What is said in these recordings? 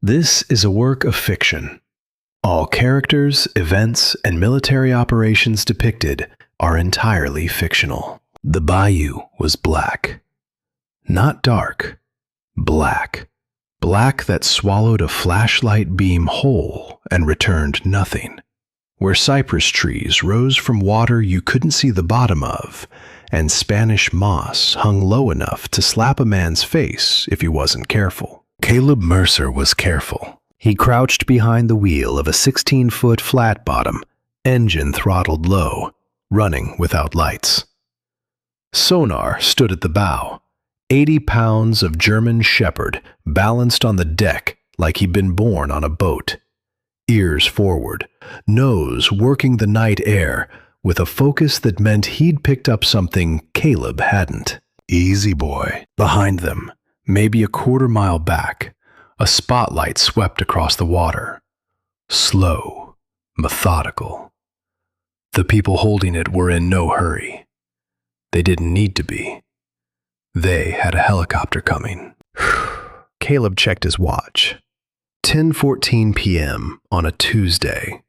This is a work of fiction. All characters, events, and military operations depicted are entirely fictional. The bayou was black. Not dark. Black. Black that swallowed a flashlight beam whole and returned nothing. Where cypress trees rose from water you couldn't see the bottom of, and Spanish moss hung low enough to slap a man's face if he wasn't careful. Caleb Mercer was careful. He crouched behind the wheel of a 16-foot flat bottom, engine throttled low, running without lights. Sonar stood at the bow. 80 pounds of German shepherd balanced on the deck like he'd been born on a boat. Ears forward, nose working the night air with a focus that meant he'd picked up something Caleb hadn't. Easy boy. Behind them, maybe a quarter-mile back, a spotlight swept across the water. Slow, methodical. The people holding it were in no hurry. They didn't need to be. They had a helicopter coming. Caleb checked his watch. 10:14 p.m. on a Tuesday.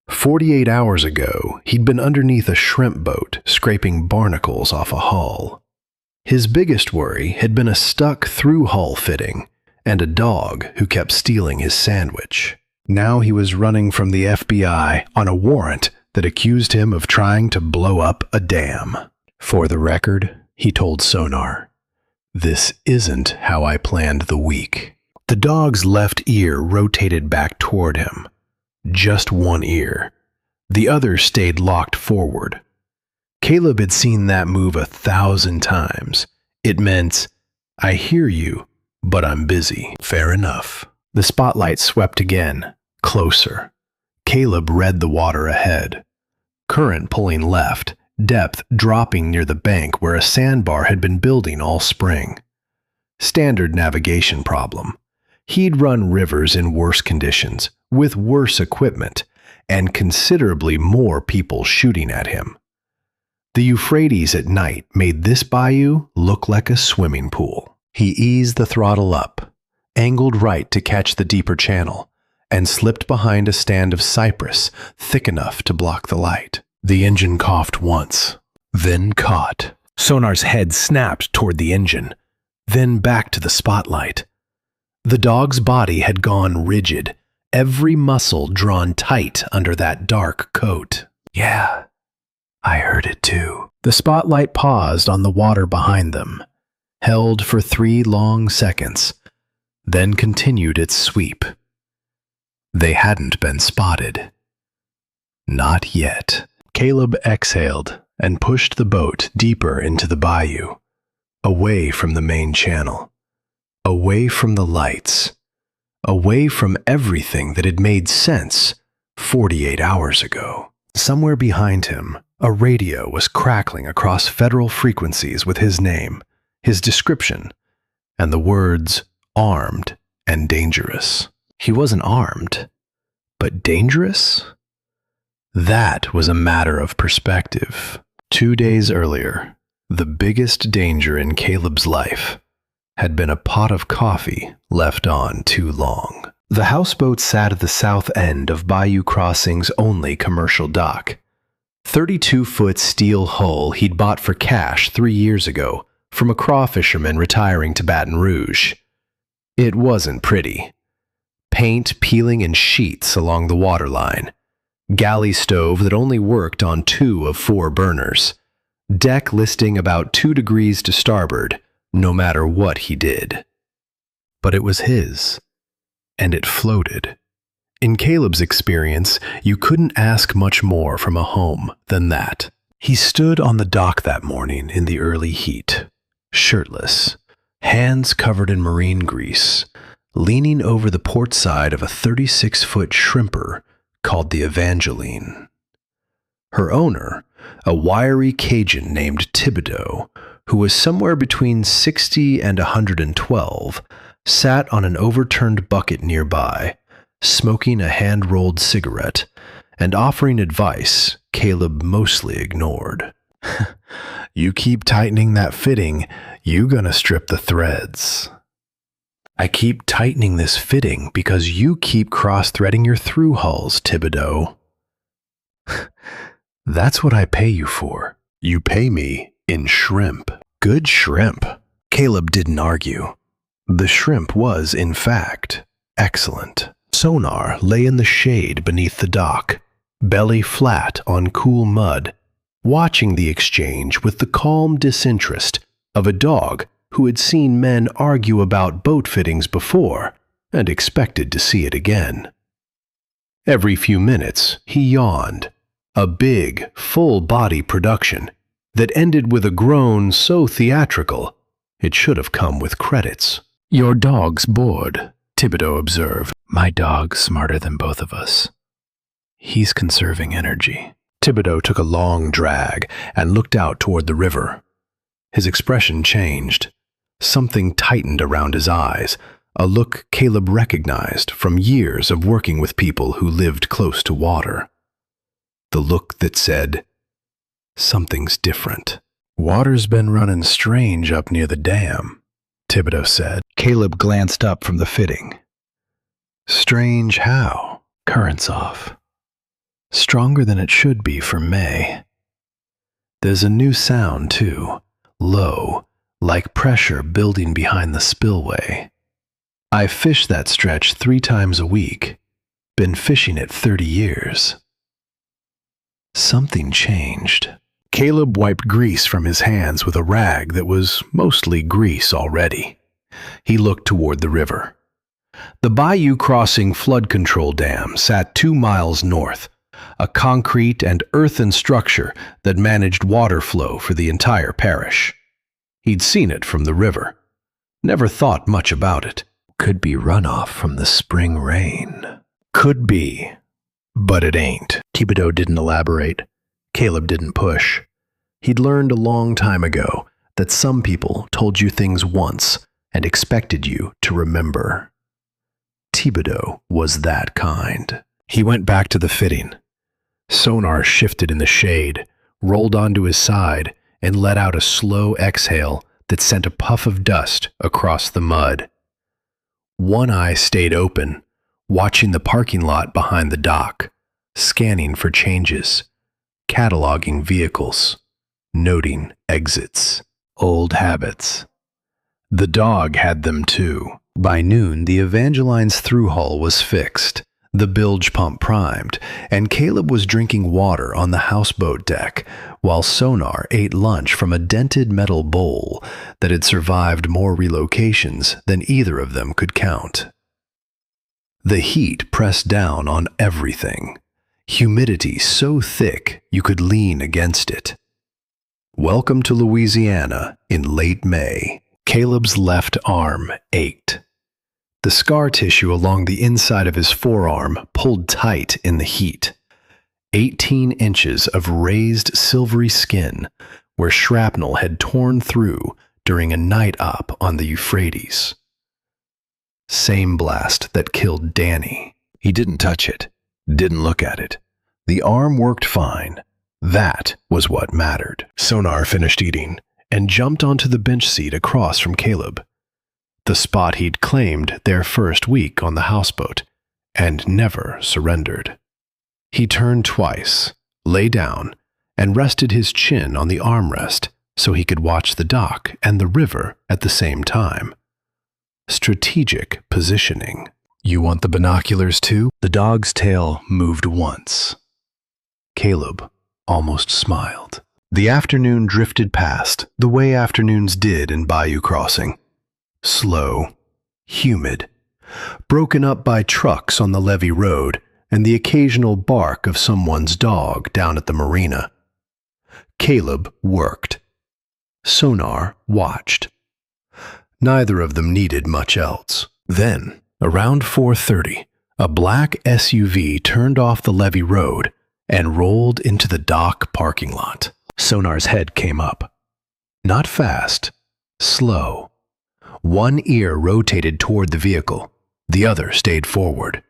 48 hours ago, he'd been underneath a shrimp boat scraping barnacles off a hull. His biggest worry had been a stuck through-hull fitting and a dog who kept stealing his sandwich. Now he was running from the FBI on a warrant that accused him of trying to blow up a dam. For the record, he told Sonar, "This isn't how I planned the week." The dog's left ear rotated back toward him. Just one ear. The other stayed locked forward. Caleb had seen that move 1,000 times. It meant, "I hear you, but I'm busy." Fair enough. The spotlight swept again, closer. Caleb read the water ahead. Current pulling left, depth dropping near the bank where a sandbar had been building all spring. Standard navigation problem. He'd run rivers in worse conditions, with worse equipment, and considerably more people shooting at him. The Euphrates at night made this bayou look like a swimming pool. He eased the throttle up, angled right to catch the deeper channel, and slipped behind a stand of cypress thick enough to block the light. The engine coughed once, then caught. Sonar's head snapped toward the engine, then back to the spotlight. The dog's body had gone rigid, every muscle drawn tight under that dark coat. "Yeah, I heard it too." The spotlight paused on the water behind them, held for 3 long seconds, then continued its sweep. They hadn't been spotted. Not yet. Caleb exhaled and pushed the boat deeper into the bayou, away from the main channel, away from the lights, away from everything that had made sense 48 hours ago. Somewhere behind him, a radio was crackling across federal frequencies with his name, his description, and the words armed and dangerous. He wasn't armed, but dangerous? That was a matter of perspective. 2 days earlier, the biggest danger in Caleb's life had been a pot of coffee left on too long. The houseboat sat at the south end of Bayou Crossing's only commercial dock. 32-foot steel hull he'd bought for cash 3 years ago from a crawfisherman retiring to Baton Rouge. It wasn't pretty. Paint peeling in sheets along the waterline. Galley stove that only worked on 2 of 4 burners. Deck listing about 2 degrees to starboard, no matter what he did. But it was his, and it floated. In Caleb's experience, you couldn't ask much more from a home than that. He stood on the dock that morning in the early heat, shirtless, hands covered in marine grease, leaning over the port side of a 36-foot shrimper called the Evangeline. Her owner, a wiry Cajun named Thibodeau, who was somewhere between 60 and 112, sat on an overturned bucket nearby, smoking a hand-rolled cigarette and offering advice Caleb mostly ignored. "You keep tightening that fitting, you gonna strip the threads." I keep tightening this fitting because you keep cross-threading your through hulls, Thibodeau. That's what I pay you for. You pay me in shrimp. Good shrimp. Caleb didn't argue. The shrimp was, in fact, excellent. Sonar lay in the shade beneath the dock, belly flat on cool mud, watching the exchange with the calm disinterest of a dog who had seen men argue about boat fittings before and expected to see it again. Every few minutes, he yawned, a big, full-body production that ended with a groan so theatrical it should have come with credits. Your dog's bored, Thibodeau observed. My dog's smarter than both of us. He's conserving energy. Thibodeau took a long drag and looked out toward the river. His expression changed. Something tightened around his eyes, a look Caleb recognized from years of working with people who lived close to water. The look that said, something's different. Water's been running strange up near the dam, Thibodeau said. Caleb glanced up from the fitting. Strange how? Current's off. Stronger than it should be for May. There's a new sound, too, low, like pressure building behind the spillway. I fish that stretch 3 times a week. Been fishing it 30 years. Something changed. Caleb wiped grease from his hands with a rag that was mostly grease already. He looked toward the river. The Bayou Crossing flood control dam sat 2 miles north, a concrete and earthen structure that managed water flow for the entire parish. He'd seen it from the river. Never thought much about it. Could be runoff from the spring rain. Could be, but it ain't. Thibodeau didn't elaborate. Caleb didn't push. He'd learned a long time ago that some people told you things once and expected you to remember. Thibodeau was that kind. He went back to the fitting. Sonar shifted in the shade, rolled onto his side, and let out a slow exhale that sent a puff of dust across the mud. One eye stayed open, watching the parking lot behind the dock, scanning for changes, cataloging vehicles, noting exits, old habits. The dog had them too. By noon, the Evangeline's through hull was fixed, the bilge pump primed, and Caleb was drinking water on the houseboat deck, while Sonar ate lunch from a dented metal bowl that had survived more relocations than either of them could count. The heat pressed down on everything, humidity so thick you could lean against it. Welcome to Louisiana in late May. Caleb's left arm ached. The scar tissue along the inside of his forearm pulled tight in the heat. 18 inches of raised silvery skin where shrapnel had torn through during a night op on the Euphrates. Same blast that killed Danny. He didn't touch it, didn't look at it. The arm worked fine. That was what mattered. Sonar finished eating and jumped onto the bench seat across from Caleb, the spot he'd claimed their first week on the houseboat, and never surrendered. He turned twice, lay down, and rested his chin on the armrest so he could watch the dock and the river at the same time. Strategic positioning. You want the binoculars too? The dog's tail moved once. Caleb almost smiled. The afternoon drifted past, the way afternoons did in Bayou Crossing. Slow, humid, broken up by trucks on the levee road and the occasional bark of someone's dog down at the marina. Caleb worked. Sonar watched. Neither of them needed much else. Then, around 4:30, a black SUV turned off the levee road and rolled into the dock parking lot. Sonar's head came up. Not fast, slow. One ear rotated toward the vehicle, the other stayed forward.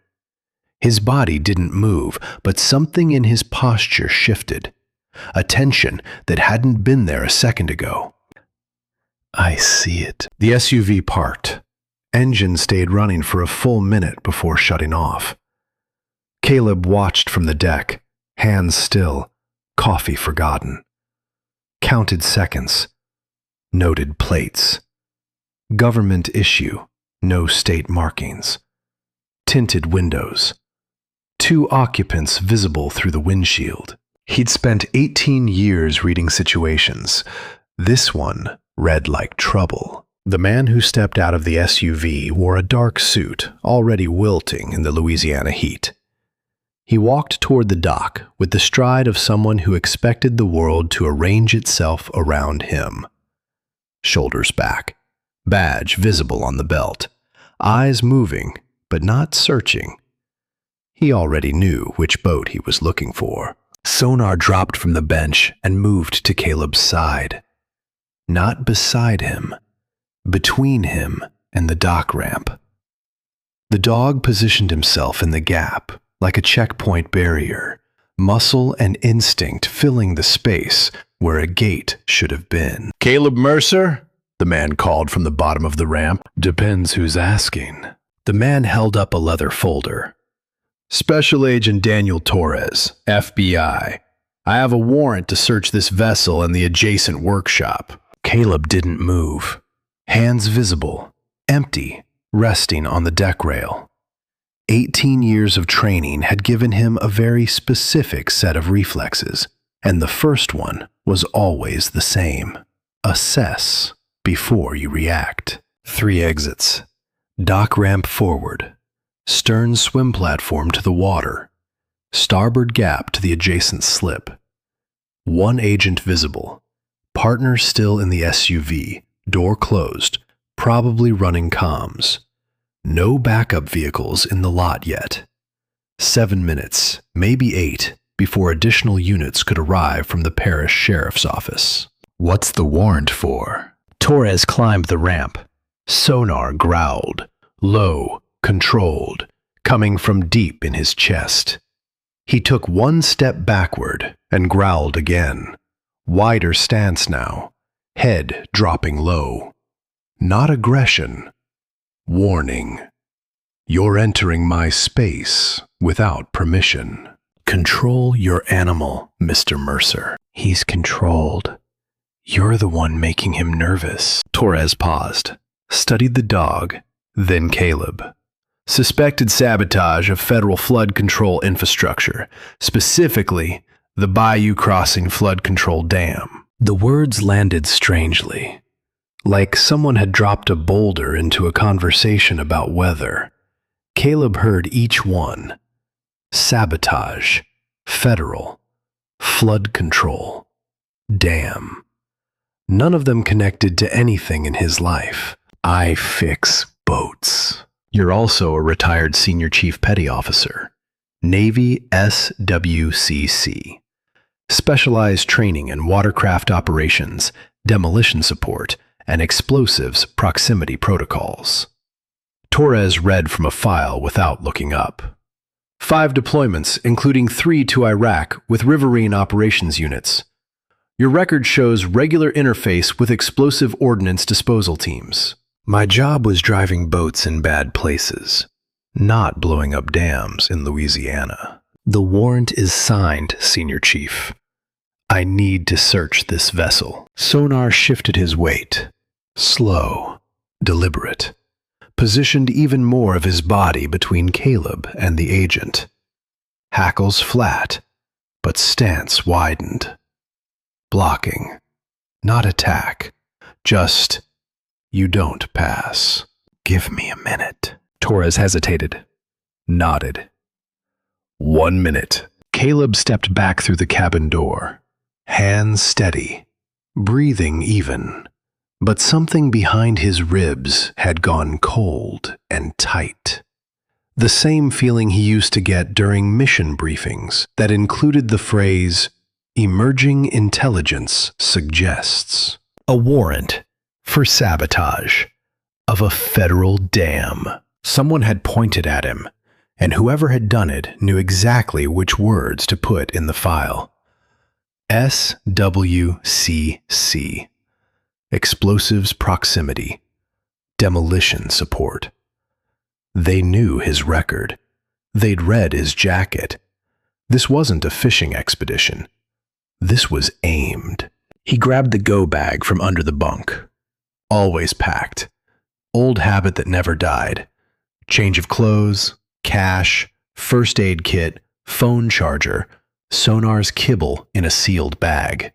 His body didn't move, but something in his posture shifted, a tension that hadn't been there a second ago. I see it. The SUV parked, Engine stayed running for a full minute before shutting off. Caleb watched from the deck, hands still, coffee forgotten. Counted seconds. Noted plates. Government issue, no state markings. Tinted windows. 2 occupants visible through the windshield. He'd spent 18 years reading situations. This one read like trouble. The man who stepped out of the SUV wore a dark suit, already wilting in the Louisiana heat. He walked toward the dock with the stride of someone who expected the world to arrange itself around him. Shoulders back, badge visible on the belt, eyes moving but not searching. He already knew which boat he was looking for. Sonar dropped from the bench and moved to Caleb's side. Not beside him, between him and the dock ramp. The dog positioned himself in the gap, like a checkpoint barrier, muscle and instinct filling the space where a gate should have been. "Caleb Mercer?" the man called from the bottom of the ramp. "Depends who's asking." The man held up a leather folder. "Special Agent Daniel Torres, FBI. I have a warrant to search this vessel and the adjacent workshop." Caleb didn't move. Hands visible, empty, resting on the deck rail. 18 years of training had given him a very specific set of reflexes, and the first one was always the same. Assess before you react. 3 exits. Dock ramp forward. Stern swim platform to the water. Starboard gap to the adjacent slip. 1 agent visible. Partner still in the SUV, door closed, probably running comms. No backup vehicles in the lot yet. 7 minutes, maybe 8, before additional units could arrive from the parish sheriff's office. "What's the warrant for?" Torres climbed the ramp. Sonar growled, low, controlled, coming from deep in his chest. He took 1 step backward and growled again. Wider stance now, head dropping low. Not aggression. Warning. You're entering my space without permission. Control your animal, Mr. Mercer. He's controlled. You're the one making him nervous. Torres paused, studied the dog, then Caleb. Suspected sabotage of federal flood control infrastructure, specifically the Bayou Crossing Flood Control Dam. The words landed strangely, like someone had dropped a boulder into a conversation about weather. Caleb heard each one. Sabotage, federal, flood control, dam. None of them connected to anything in his life. I fix boats. You're also a retired senior chief petty officer. Navy SWCC. Specialized training in watercraft operations, demolition support, and explosives proximity protocols. Torres read from a file without looking up. 5 deployments, including 3 to Iraq with riverine operations units. Your record shows regular interface with explosive ordnance disposal teams. My job was driving boats in bad places, not blowing up dams in Louisiana. The warrant is signed, Senior Chief. I need to search this vessel. Sonar shifted his weight. Slow, deliberate. Positioned even more of his body between Caleb and the agent. Hackles flat, but stance widened. Blocking. Not attack. Just, you don't pass. Give me a minute. Torres hesitated. Nodded. 1 minute. Caleb stepped back through the cabin door. Hands steady. Breathing even. But something behind his ribs had gone cold and tight. The same feeling he used to get during mission briefings that included the phrase, "Emerging intelligence suggests." A warrant for sabotage of a federal dam. Someone had pointed at him, and whoever had done it knew exactly which words to put in the file. SWCC. Explosives proximity. demolition support. They knew his record. They'd read his jacket. This wasn't a fishing expedition. This was aimed. He grabbed the go bag from under the bunk. Always packed. Old habit that never died. Change of clothes, cash, first aid kit, phone charger, Sonar's kibble in a sealed bag.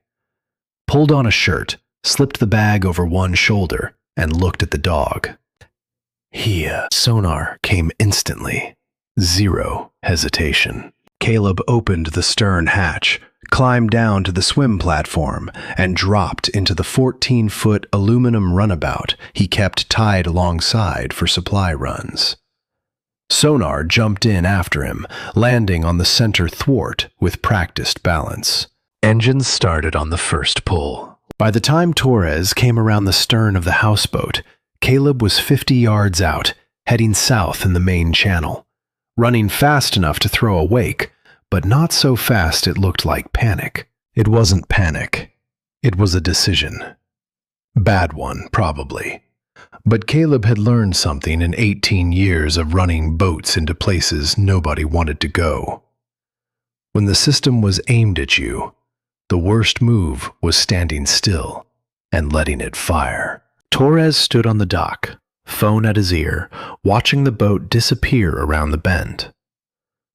Pulled on a shirt, slipped the bag over one shoulder, and looked at the dog. Sonar came instantly. Zero hesitation. Caleb opened the stern hatch, climbed down to the swim platform, and dropped into the 14-foot aluminum runabout he kept tied alongside for supply runs. Sonar jumped in after him, landing on the center thwart with practiced balance. Engines started on the first pull. By the time Torres came around the stern of the houseboat, Caleb was 50 yards out, heading south in the main channel, running fast enough to throw a wake, but not so fast it looked like panic. It wasn't panic. It was a decision. Bad one, probably. But Caleb had learned something in 18 years of running boats into places nobody wanted to go. When the system was aimed at you, the worst move was standing still and letting it fire. Torres stood on the dock, phone at his ear, watching the boat disappear around the bend.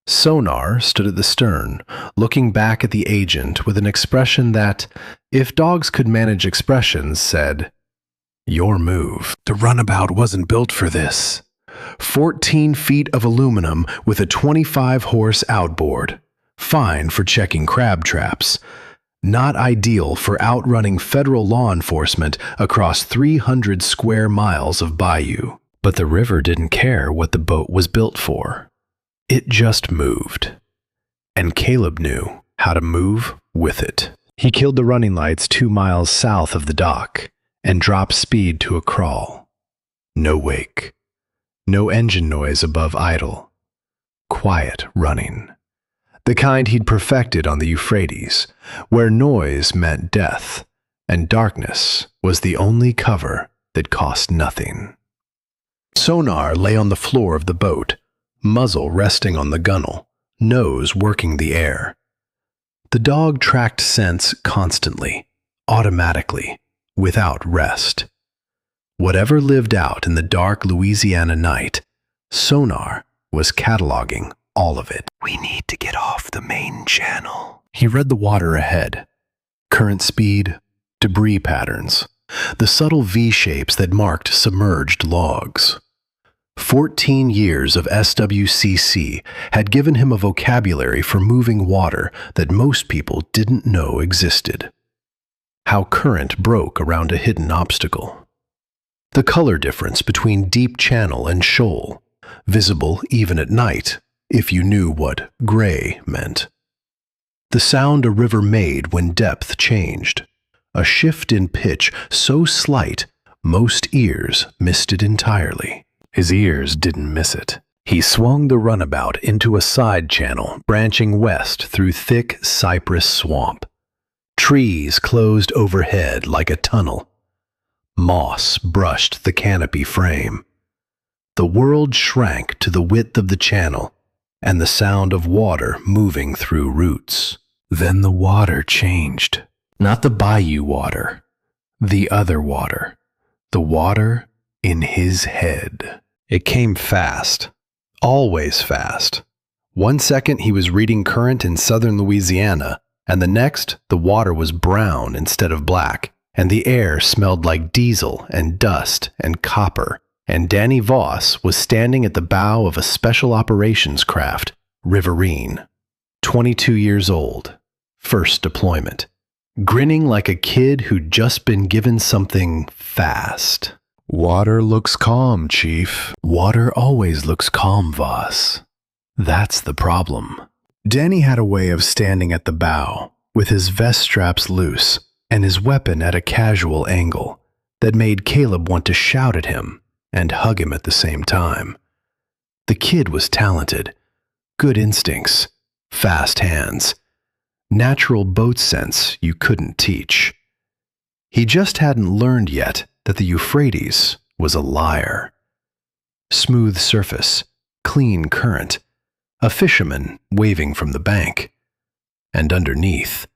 Sonar stood at the stern, looking back at the agent with an expression that, if dogs could manage expressions, said, "Your move. The runabout wasn't built for this. 14 feet of aluminum with a 25-horse outboard. Fine for checking crab traps. Not ideal for outrunning federal law enforcement across 300 square miles of bayou." But the river didn't care what the boat was built for. It just moved. And Caleb knew how to move with it. He killed the running lights 2 miles south of the dock and dropped speed to a crawl. No wake. No engine noise above idle. Quiet running. The kind he'd perfected on the Euphrates, where noise meant death, and darkness was the only cover that cost nothing. Sonar lay on the floor of the boat, muzzle resting on the gunnel, nose working the air. The dog tracked scents constantly, automatically, without rest. Whatever lived out in the dark Louisiana night, Sonar was cataloging all of it. "We need to get off the main channel." He read the water ahead. Current speed, debris patterns, the subtle V-shapes that marked submerged logs. 14 years of SWCC had given him a vocabulary for moving water that most people didn't know existed. How current broke around a hidden obstacle. The color difference between deep channel and shoal, visible even at night, if you knew what gray meant. The sound a river made when depth changed. A shift in pitch so slight, most ears missed it entirely. His ears didn't miss it. He swung the runabout into a side channel branching west through thick cypress swamp. Trees closed overhead like a tunnel. Moss brushed the canopy frame. The world shrank to the width of the channel and the sound of water moving through roots. Then the water changed. Not the bayou water. The other water. The water in his head. It came fast. Always fast. 1 second he was reading current in southern Louisiana, and the next the water was brown instead of black, and the air smelled like diesel and dust and copper, and Danny Voss was standing at the bow of a special operations craft, Riverine, 22 years old, first deployment, grinning like a kid who'd just been given something fast. "Water looks calm, Chief." "Water always looks calm, Voss. That's the problem." Danny had a way of standing at the bow, with his vest straps loose and his weapon at a casual angle, that made Caleb want to shout at him and hug him at the same time. The kid was talented, good instincts, fast hands, natural boat sense you couldn't teach. He just hadn't learned yet that the Euphrates was a liar. Smooth surface, clean current, a fisherman waving from the bank. And underneath,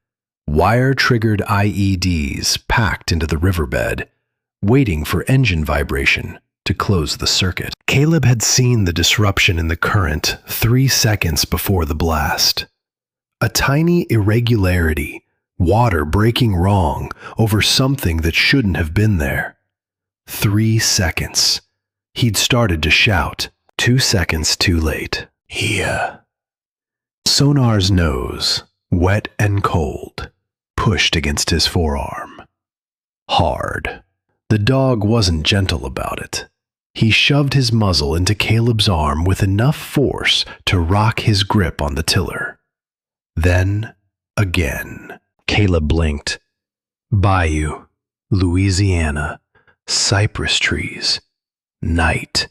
wire-triggered IEDs packed into the riverbed, waiting for engine vibration to close the circuit. Caleb had seen the disruption in the current 3 seconds before the blast. A tiny irregularity, water breaking wrong over something that shouldn't have been there. 3 seconds. He'd started to shout. 2 seconds too late. Here. Sonar's nose, wet and cold, pushed against his forearm. Hard. The dog wasn't gentle about it. He shoved his muzzle into Caleb's arm with enough force to rock his grip on the tiller. Then, again. Caleb blinked. Bayou, Louisiana, cypress trees, night.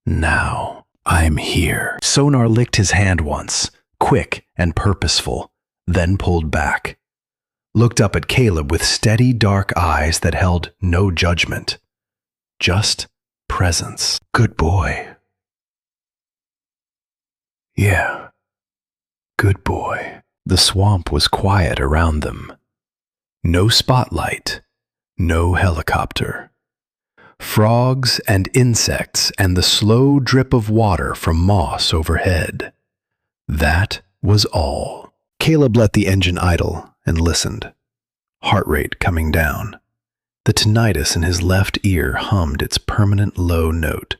Now, I'm here. Sonar licked his hand once, quick and purposeful, then pulled back. Looked up at Caleb with steady, dark eyes that held no judgment. Just presence. Good boy. Yeah, good boy. The swamp was quiet around them. No spotlight, no helicopter. Frogs and insects and the slow drip of water from moss overhead. That was all. Caleb let the engine idle and listened, heart rate coming down. The tinnitus in his left ear hummed its permanent low note,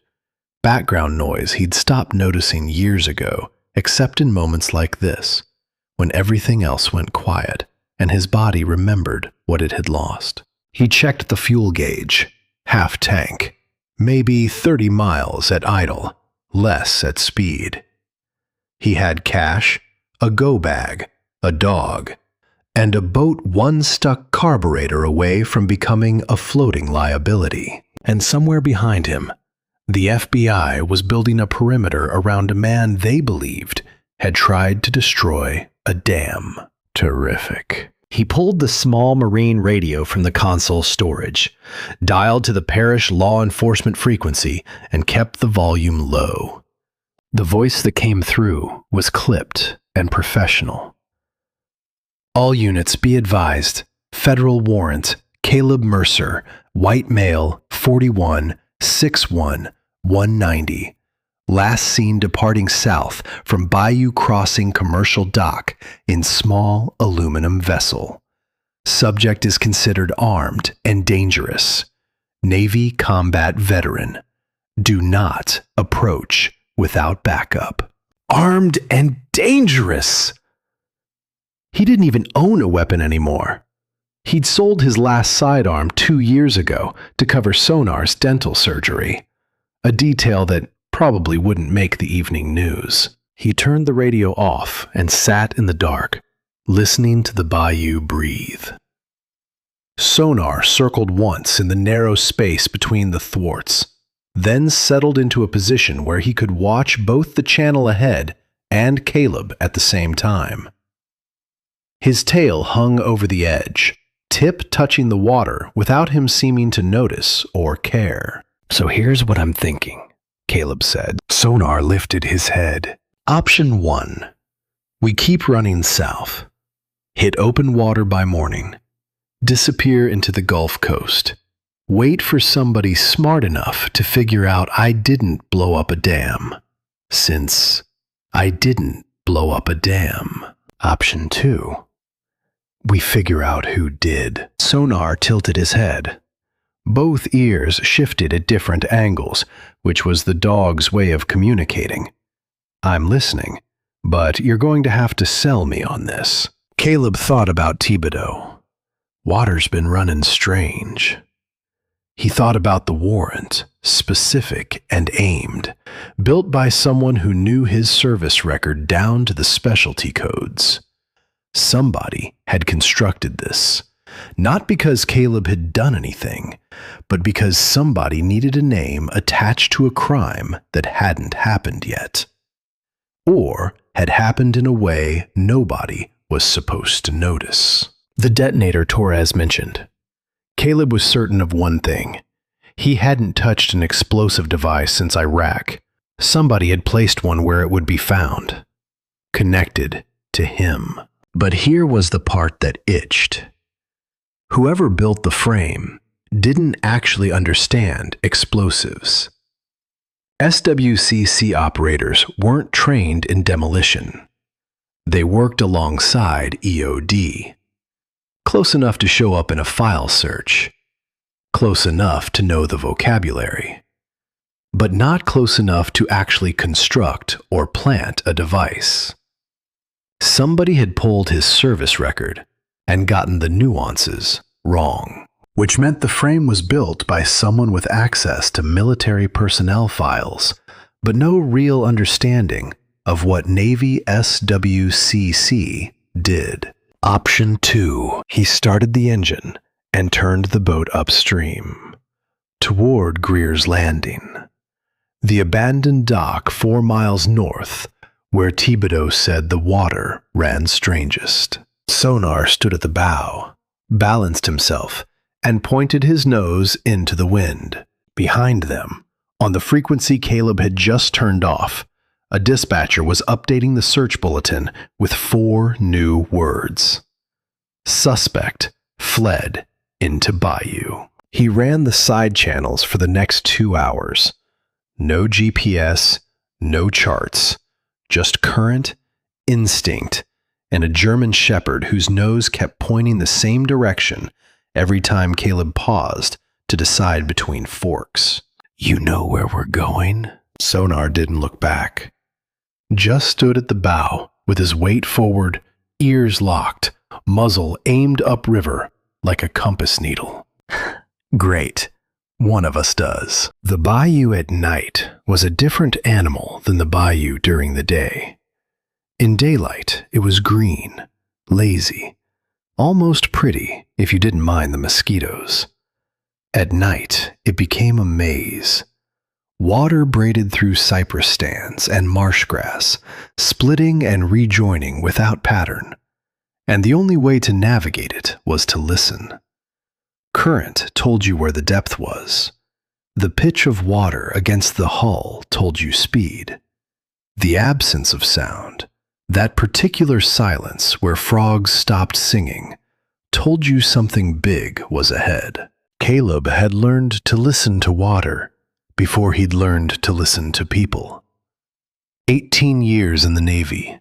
background noise he'd stopped noticing years ago, except in moments like this, when everything else went quiet and his body remembered what it had lost. He checked the fuel gauge, half tank, maybe 30 miles at idle, less at speed. He had cash, a go bag, a dog, and a boat one stuck carburetor away from becoming a floating liability. And somewhere behind him, the FBI was building a perimeter around a man they believed had tried to destroy a dam. Terrific. He pulled the small marine radio from the console storage, dialed to the parish law enforcement frequency, and kept the volume low. The voice that came through was clipped and professional. All units be advised. Federal warrant, Caleb Mercer, white male, 41, 6'1", 190. Last seen departing south from Bayou Crossing Commercial Dock in small aluminum vessel. Subject is considered armed and dangerous. Navy combat veteran. Do not approach without backup. Armed and dangerous! He didn't even own a weapon anymore. He'd sold his last sidearm 2 years ago to cover Sonar's dental surgery, a detail that probably wouldn't make the evening news. He turned the radio off and sat in the dark, listening to the bayou breathe. Sonar circled once in the narrow space between the thwarts, then settled into a position where he could watch both the channel ahead and Caleb at the same time. His tail hung over the edge, tip touching the water without him seeming to notice or care. So here's what I'm thinking, Caleb said. Sonar lifted his head. Option 1. We keep running south. Hit open water by morning. Disappear into the Gulf Coast. Wait for somebody smart enough to figure out I didn't blow up a dam. Since I didn't blow up a dam. Option 2. We figure out who did. Sonar tilted his head. Both ears shifted at different angles, which was the dog's way of communicating. I'm listening, but you're going to have to sell me on this. Caleb thought about Thibodeau. Water's been running strange. He thought about the warrant, specific and aimed, built by someone who knew his service record down to the specialty codes. Somebody had constructed this, not because Caleb had done anything, but because somebody needed a name attached to a crime that hadn't happened yet, or had happened in a way nobody was supposed to notice. The detonator Torres mentioned. Caleb was certain of one thing. He hadn't touched an explosive device since Iraq. Somebody had placed one where it would be found, connected to him. But here was the part that itched. Whoever built the frame didn't actually understand explosives. SWCC operators weren't trained in demolition. They worked alongside EOD. Close enough to show up in a file search. Close enough to know the vocabulary. But not close enough to actually construct or plant a device. Somebody had pulled his service record and gotten the nuances wrong, which meant the frame was built by someone with access to military personnel files, but no real understanding of what Navy SWCC did. Option 2. He started the engine and turned the boat upstream, toward Greer's Landing, the abandoned dock 4 miles north, where Thibodeau said the water ran strangest. Sonar stood at the bow, balanced himself, and pointed his nose into the wind. Behind them, on the frequency Caleb had just turned off, a dispatcher was updating the search bulletin with 4 new words. Suspect fled into bayou. He ran the side channels for the next 2 hours. No GPS, no charts, just current, instinct, and a German shepherd whose nose kept pointing the same direction every time Caleb paused to decide between forks. You know where we're going? Sonar didn't look back. Just stood at the bow with his weight forward, ears locked, muzzle aimed upriver like a compass needle. Great. One of us does. The bayou at night was a different animal than the bayou during the day. In daylight, it was green, lazy, almost pretty if you didn't mind the mosquitoes. At night, it became a maze. Water braided through cypress stands and marsh grass, splitting and rejoining without pattern. And the only way to navigate it was to listen. Current told you where the depth was. The pitch of water against the hull told you speed. The absence of sound, that particular silence where frogs stopped singing, told you something big was ahead. Caleb had learned to listen to water before he'd learned to listen to people. 18 years in the Navy,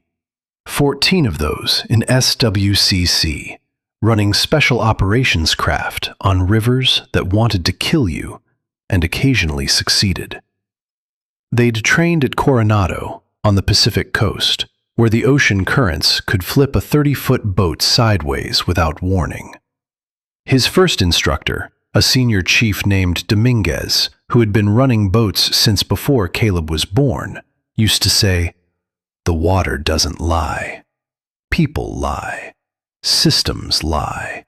14 of those in SWCC, running special operations craft on rivers that wanted to kill you and occasionally succeeded. They'd trained at Coronado on the Pacific coast, where the ocean currents could flip a 30-foot boat sideways without warning. His first instructor, a senior chief named Dominguez, who had been running boats since before Caleb was born, used to say, "The water doesn't lie. People lie. Systems lie.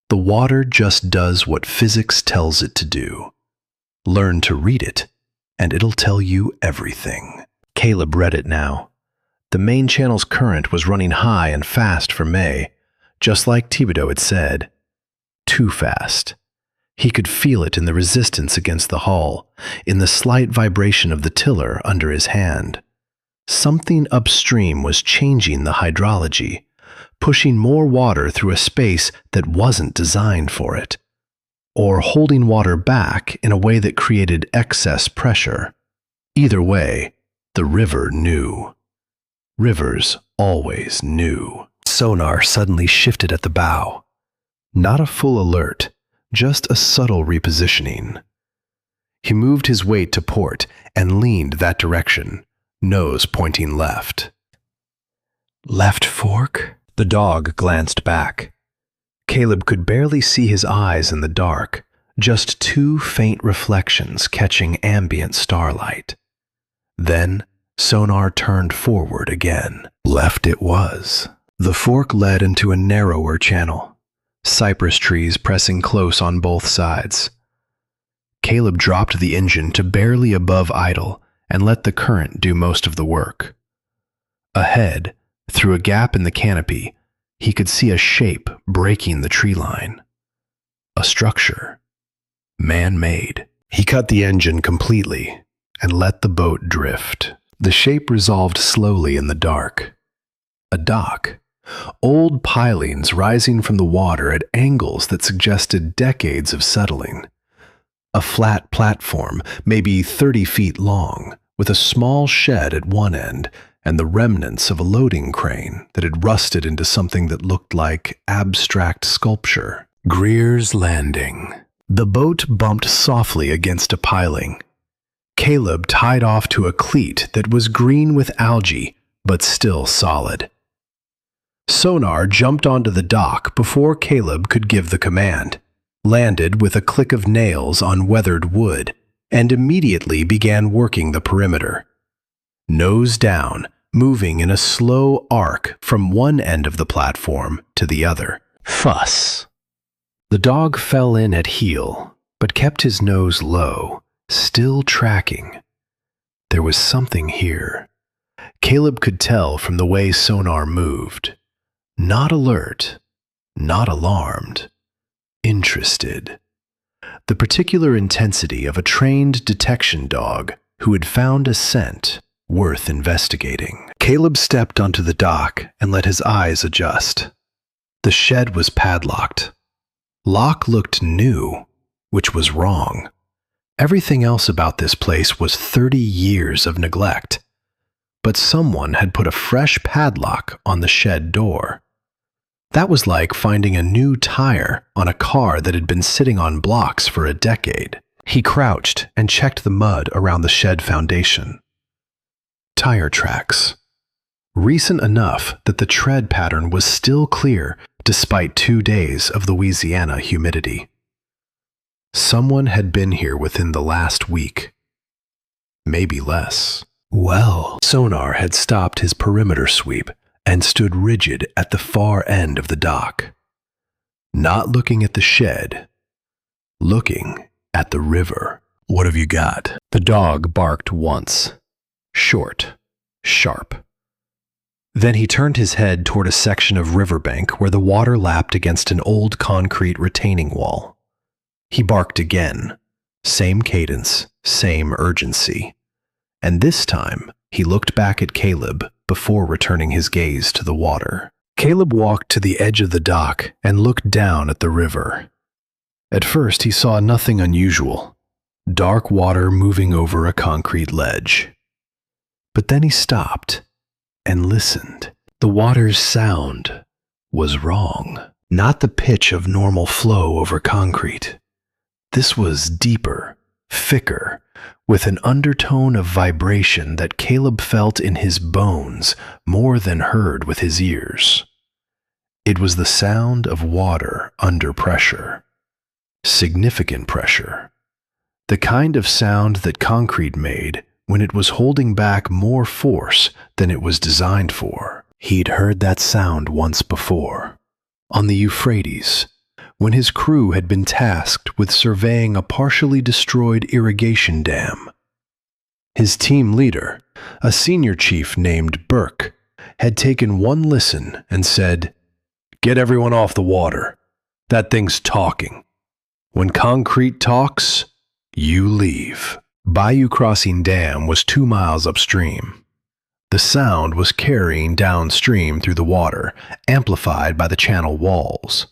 The water just does what physics tells it to do. Learn to read it, and it'll tell you everything." Caleb read it now. The main channel's current was running high and fast for May, just like Thibodeau had said. Too fast. He could feel it in the resistance against the hull, in the slight vibration of the tiller under his hand. Something upstream was changing the hydrology, pushing more water through a space that wasn't designed for it, or holding water back in a way that created excess pressure. Either way, the river knew. Rivers always knew. Sonar suddenly shifted at the bow. Not a full alert, just a subtle repositioning. He moved his weight to port and leaned that direction, nose pointing left. Left fork? The dog glanced back. Caleb could barely see his eyes in the dark, just 2 faint reflections catching ambient starlight. Then, Sonar turned forward again. Left it was. The fork led into a narrower channel, cypress trees pressing close on both sides. Caleb dropped the engine to barely above idle and let the current do most of the work. Ahead, through a gap in the canopy, he could see a shape breaking the tree line. A structure. man-made. He cut the engine completely and let the boat drift. The shape resolved slowly in the dark. A dock. Old pilings rising from the water at angles that suggested decades of settling. A flat platform, maybe 30 feet long, with a small shed at one end and the remnants of a loading crane that had rusted into something that looked like abstract sculpture. Greer's Landing. The boat bumped softly against a piling. Caleb tied off to a cleat that was green with algae, but still solid. Sonar jumped onto the dock before Caleb could give the command, landed with a click of nails on weathered wood, and immediately began working the perimeter. Nose down, moving in a slow arc from one end of the platform to the other. Fuss. The dog fell in at heel, but kept his nose low, still tracking. There was something here. Caleb could tell from the way Sonar moved. Not alert, not alarmed, interested. The particular intensity of a trained detection dog who had found a scent worth investigating. Caleb stepped onto the dock and let his eyes adjust. The shed was padlocked. Lock looked new, which was wrong. Everything else about this place was 30 years of neglect. But someone had put a fresh padlock on the shed door. That was like finding a new tire on a car that had been sitting on blocks for a decade. He crouched and checked the mud around the shed foundation. Tire tracks. Recent enough that the tread pattern was still clear despite 2 days of Louisiana humidity. Someone had been here within the last week. Maybe less. Well, Sonar had stopped his perimeter sweep and stood rigid at the far end of the dock, not looking at the shed, looking at the river. What have you got? The dog barked once, short, sharp. Then he turned his head toward a section of riverbank where the water lapped against an old concrete retaining wall. He barked again, same cadence, same urgency. And this time, he looked back at Caleb before returning his gaze to the water. Caleb walked to the edge of the dock and looked down at the river. At first, he saw nothing unusual, dark water moving over a concrete ledge. But then he stopped and listened. The water's sound was wrong, not the pitch of normal flow over concrete. This was deeper, thicker, with an undertone of vibration that Caleb felt in his bones more than heard with his ears. It was the sound of water under pressure. Significant pressure. The kind of sound that concrete made when it was holding back more force than it was designed for. He'd heard that sound once before, on the Euphrates, when his crew had been tasked with surveying a partially destroyed irrigation dam. His team leader, a senior chief named Burke, had taken one listen and said, "Get everyone off the water. That thing's talking. When concrete talks, you leave." Bayou Crossing Dam was 2 miles upstream. The sound was carrying downstream through the water, amplified by the channel walls.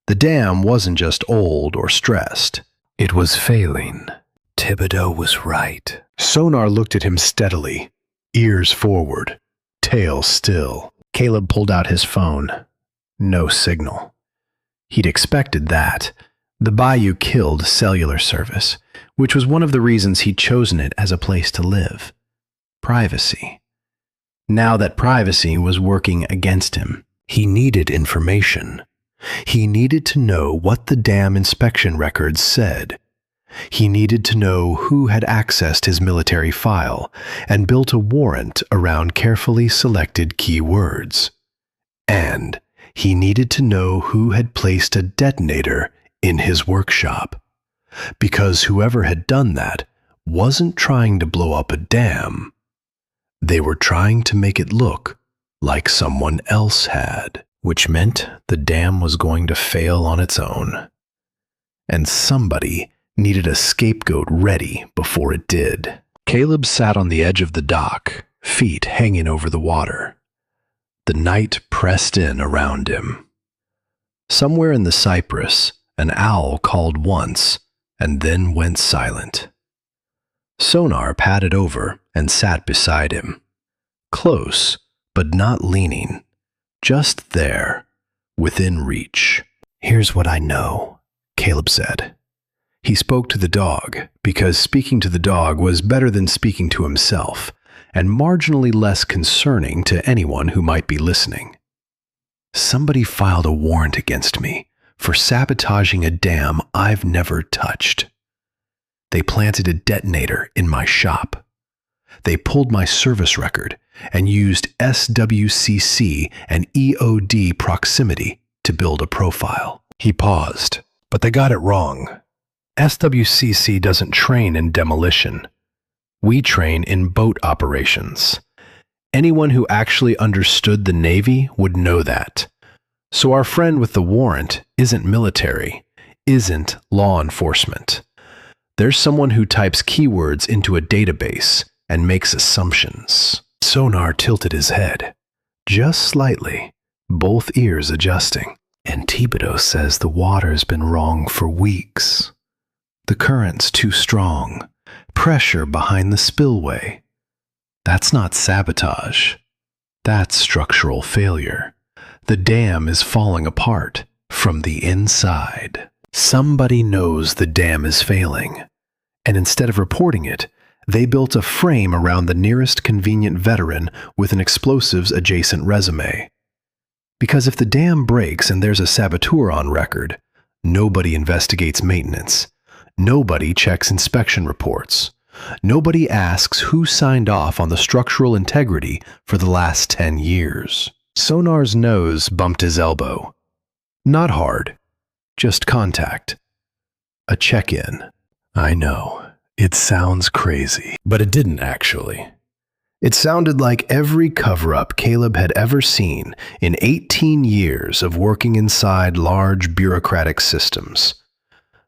The dam wasn't just old or stressed. It was failing. Thibodeau was right. Sonar looked at him steadily, ears forward, tail still. Caleb pulled out his phone. No signal. He'd expected that. The bayou killed cellular service, which was one of the reasons he'd chosen it as a place to live. Privacy. Now that privacy was working against him, he needed information. He needed to know what the dam inspection records said. He needed to know who had accessed his military file and built a warrant around carefully selected keywords. And he needed to know who had placed a detonator in his workshop. Because whoever had done that wasn't trying to blow up a dam. They were trying to make it look like someone else had, which meant the dam was going to fail on its own. And somebody needed a scapegoat ready before it did. Caleb sat on the edge of the dock, feet hanging over the water. The night pressed in around him. Somewhere in the cypress, an owl called once and then went silent. Sonar padded over and sat beside him. Close, but not leaning. Just there, within reach. "Here's what I know," Caleb said. He spoke to the dog because speaking to the dog was better than speaking to himself, and marginally less concerning to anyone who might be listening. "Somebody filed a warrant against me for sabotaging a dam I've never touched. They planted a detonator in my shop. They pulled my service record and used SWCC and EOD proximity to build a profile." He paused, but they got it wrong. SWCC doesn't train in demolition. We train in boat operations. Anyone who actually understood the Navy would know that. So our friend with the warrant isn't military, isn't law enforcement. There's someone who types keywords into a database and makes assumptions. Sonar tilted his head, just slightly, both ears adjusting. "And Thibodeau says the water's been wrong for weeks. The current's too strong. Pressure behind the spillway. That's not sabotage. That's structural failure. The dam is falling apart from the inside. Somebody knows the dam is failing, and instead of reporting it, they built a frame around the nearest convenient veteran with an explosives-adjacent resume. Because if the dam breaks and there's a saboteur on record, nobody investigates maintenance. Nobody checks inspection reports. Nobody asks who signed off on the structural integrity for the last 10 years. Sonar's nose bumped his elbow. Not hard, just contact. A check-in. I know, it sounds crazy, but it didn't actually. It sounded like every cover-up Caleb had ever seen in 18 years of working inside large bureaucratic systems.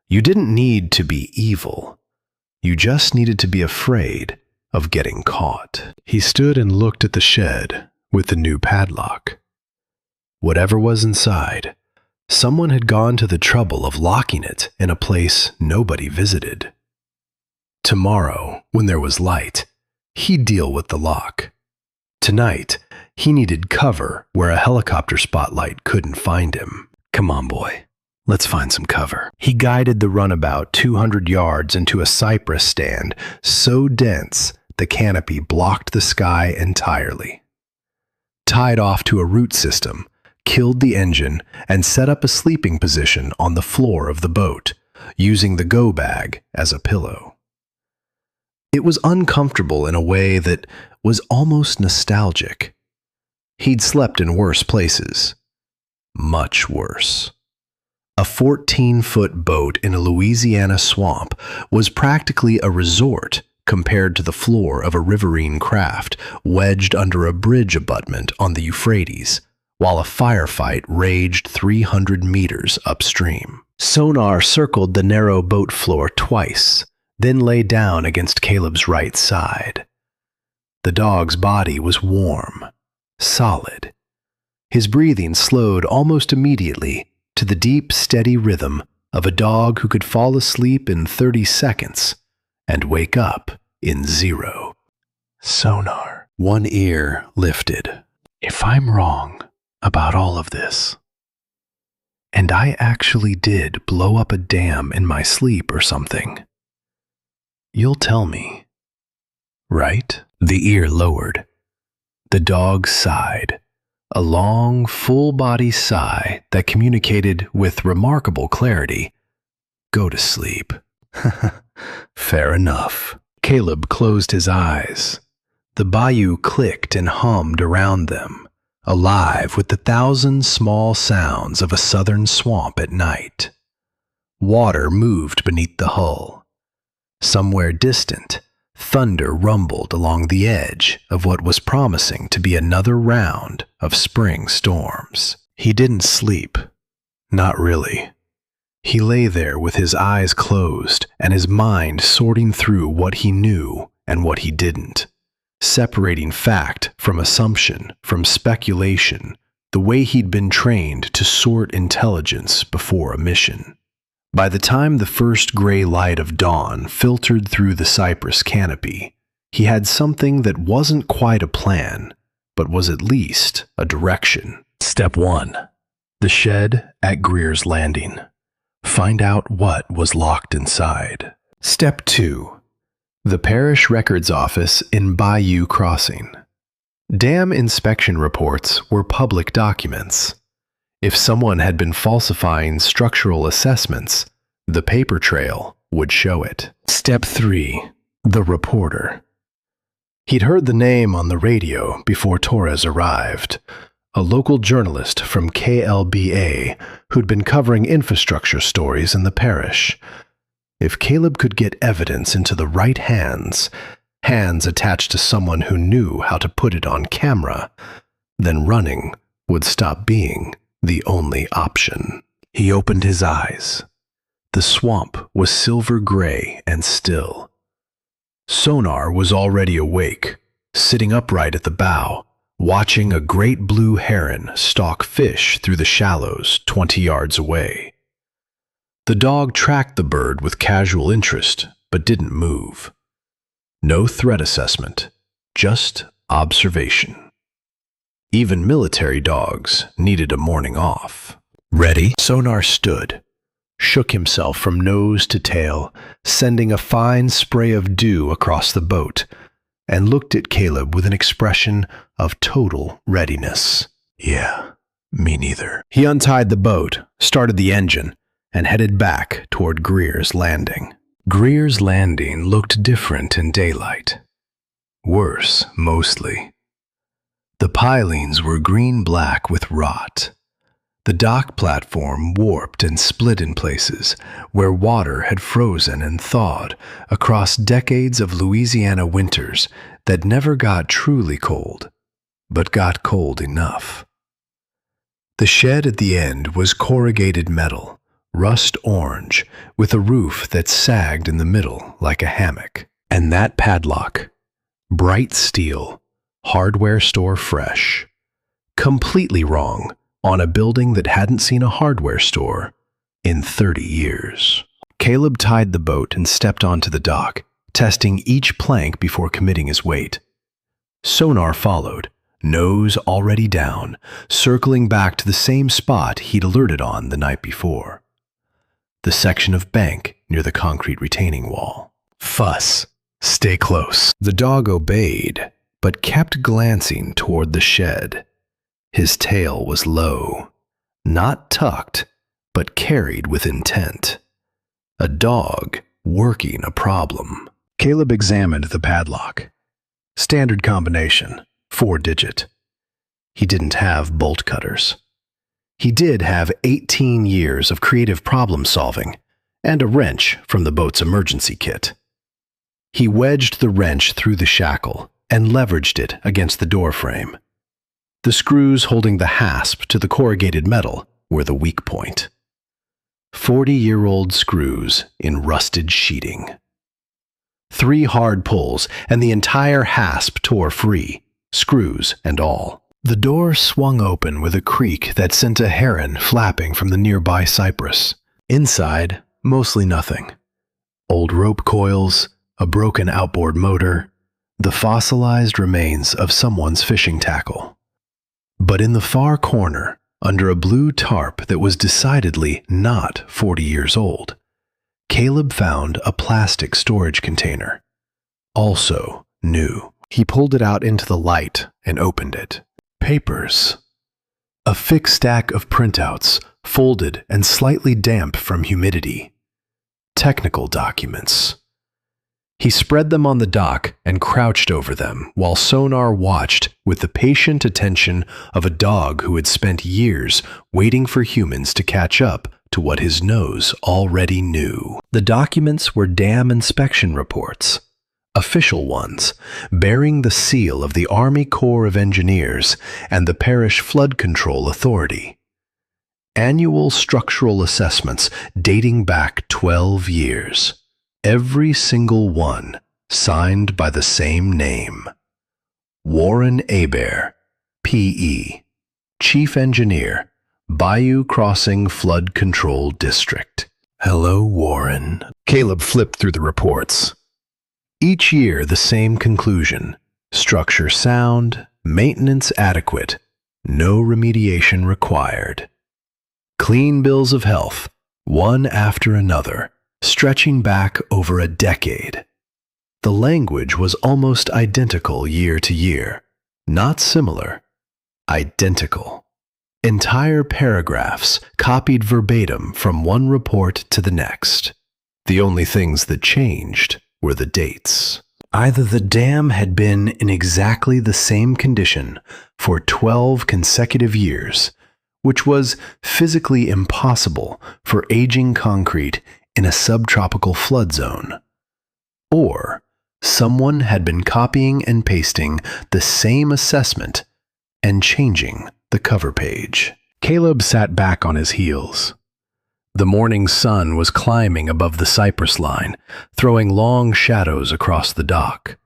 You didn't need to be evil. You just needed to be afraid of getting caught. He stood and looked at the shed with the new padlock. Whatever was inside, someone had gone to the trouble of locking it in a place nobody visited. Tomorrow, when there was light, he'd deal with the lock. Tonight, he needed cover where a helicopter spotlight couldn't find him. "Come on, boy. Let's find some cover." He guided the runabout 200 yards into a cypress stand so dense the canopy blocked the sky entirely. Tied off to a root system, killed the engine, and set up a sleeping position on the floor of the boat, using the go bag as a pillow. It was uncomfortable in a way that was almost nostalgic. He'd slept in worse places. Much worse. A 14-foot boat in a Louisiana swamp was practically a resort compared to the floor of a riverine craft wedged under a bridge abutment on the Euphrates, while a firefight raged 300 meters upstream. Sonar circled the narrow boat floor twice, then lay down against Caleb's right side. The dog's body was warm, solid. His breathing slowed almost immediately to the deep, steady rhythm of a dog who could fall asleep in 30 seconds and wake up in 0. Sonar. One ear lifted. "If I'm wrong about all of this, and I actually did blow up a dam in my sleep or something, you'll tell me, right?" The ear lowered. The dog sighed. A long, full-body sigh that communicated with remarkable clarity. "Go to sleep." Fair enough. Caleb closed his eyes. The bayou clicked and hummed around them, alive with the thousand small sounds of a southern swamp at night. Water moved beneath the hull. Somewhere distant, thunder rumbled along the edge of what was promising to be another round of spring storms. He didn't sleep. Not really. He lay there with his eyes closed and his mind sorting through what he knew and what he didn't, separating fact from assumption, from speculation, the way he'd been trained to sort intelligence before a mission. By the time the first gray light of dawn filtered through the cypress canopy, he had something that wasn't quite a plan, but was at least a direction. Step 1. The shed at Greer's Landing. Find out what was locked inside. Step 2. The Parish Records Office in Bayou Crossing. Dam inspection reports were public documents. If someone had been falsifying structural assessments, the paper trail would show it. Step 3. The Reporter. He'd heard the name on the radio before Torres arrived. A local journalist from KLBA who'd been covering infrastructure stories in the parish. If Caleb could get evidence into the right hands, hands attached to someone who knew how to put it on camera, then running would stop being the only option. He opened his eyes. The swamp was silver gray and still. Sonar was already awake, sitting upright at the bow, watching a great blue heron stalk fish through the shallows 20 yards away. The dog tracked the bird with casual interest, but didn't move. No threat assessment, just observation. Even military dogs needed a morning off. Ready? Sonar stood, shook himself from nose to tail, sending a fine spray of dew across the boat, and looked at Caleb with an expression of total readiness. Yeah, me neither. He untied the boat, started the engine, and headed back toward Greer's Landing. Greer's Landing looked different in daylight. Worse, mostly. The pilings were green-black with rot. The dock platform warped and split in places where water had frozen and thawed across decades of Louisiana winters that never got truly cold, but got cold enough. The shed at the end was corrugated metal, rust orange, with a roof that sagged in the middle like a hammock. And that padlock, bright steel, hardware store fresh, completely wrong on a building that hadn't seen a hardware store in 30 years. Caleb tied the boat and stepped onto the dock, testing each plank before committing his weight. Sonar followed, nose already down, circling back to the same spot he'd alerted on the night before. The section of bank near the concrete retaining wall. Fuss. Stay close. The dog obeyed, but kept glancing toward the shed. His tail was low, not tucked, but carried with intent. A dog working a problem. Caleb examined the padlock. Standard combination, 4-digit. He didn't have bolt cutters. He did have 18 years of creative problem solving and a wrench from the boat's emergency kit. He wedged the wrench through the shackle and leveraged it against the door frame. The screws holding the hasp to the corrugated metal were the weak point. 40-year-old screws in rusted sheeting. 3 hard pulls and the entire hasp tore free, screws and all. The door swung open with a creak that sent a heron flapping from the nearby cypress. Inside, mostly nothing. Old rope coils, a broken outboard motor, the fossilized remains of someone's fishing tackle. But in the far corner, under a blue tarp that was decidedly not 40 years old, Caleb found a plastic storage container. Also new. He pulled it out into the light and opened it. Papers. A thick stack of printouts, folded and slightly damp from humidity. Technical documents. He spread them on the dock and crouched over them while Sonar watched with the patient attention of a dog who had spent years waiting for humans to catch up to what his nose already knew. The documents were dam inspection reports, official ones, bearing the seal of the Army Corps of Engineers and the Parish Flood Control Authority. Annual structural assessments dating back 12 years. Every single one signed by the same name. Warren Hebert, P.E., Chief Engineer, Bayou Crossing Flood Control District. Hello, Warren. Caleb flipped through the reports. Each year, the same conclusion. Structure sound, maintenance adequate, no remediation required. Clean bills of health, one after another, stretching back over a decade. The language was almost identical year to year. Not similar, identical. Entire paragraphs copied verbatim from one report to the next. The only things that changed were the dates. Either the dam had been in exactly the same condition for 12 consecutive years, which was physically impossible for aging concrete in a subtropical flood zone, or someone had been copying and pasting the same assessment and changing the cover page. Caleb sat back on his heels. The morning sun was climbing above the cypress line, throwing long shadows across the dock.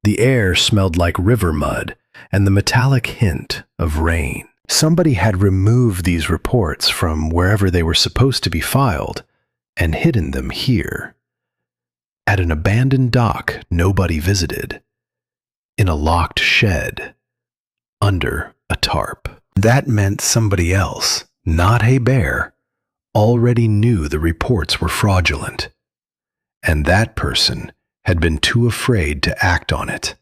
The air smelled like river mud and the metallic hint of rain. Somebody had removed these reports from wherever they were supposed to be filed and hidden them here. At an abandoned dock nobody visited. In a locked shed. Under a tarp. That meant somebody else, not Hebert, already knew the reports were fraudulent. And that person had been too afraid to act on it.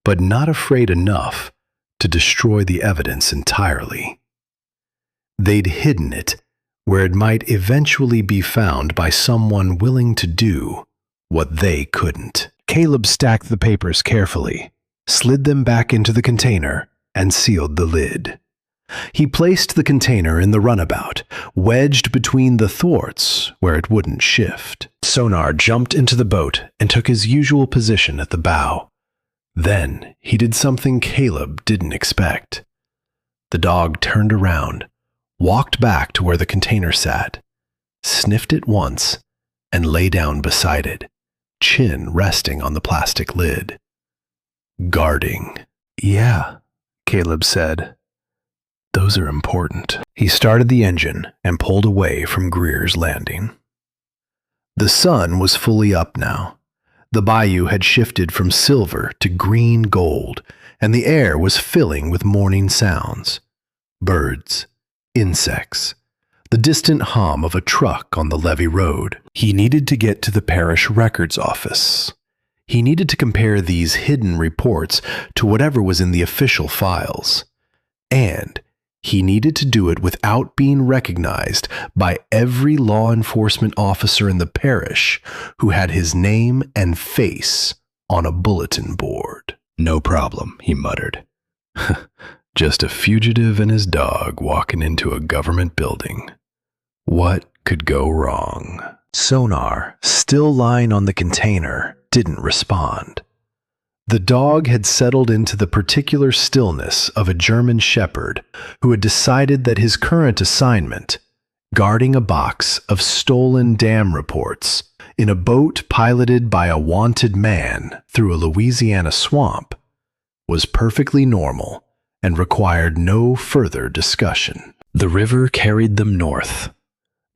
But not afraid enough to destroy the evidence entirely. They'd hidden it where it might eventually be found by someone willing to do what they couldn't. Caleb stacked the papers carefully, slid them back into the container, and sealed the lid. He placed the container in the runabout, wedged between the thwarts where it wouldn't shift. Sonar jumped into the boat and took his usual position at the bow. Then he did something Caleb didn't expect. The dog turned around, walked back to where the container sat, sniffed it once, and lay down beside it, chin resting on the plastic lid. Guarding. Yeah, Caleb said. Those are important. He started the engine and pulled away from Greer's Landing. The sun was fully up now. The bayou had shifted from silver to green gold, and the air was filling with morning sounds. Birds, insects, the distant hum of a truck on the levee road. He needed to get to the parish records office. He needed to compare these hidden reports to whatever was in the official files. And he needed to do it without being recognized by every law enforcement officer in the parish who had his name and face on a bulletin board. No problem, he muttered. Just a fugitive and his dog walking into a government building. What could go wrong? Sonar, still lying on the container, didn't respond. The dog had settled into the particular stillness of a German shepherd who had decided that his current assignment, guarding a box of stolen dam reports in a boat piloted by a wanted man through a Louisiana swamp, was perfectly normal and required no further discussion. The river carried them north.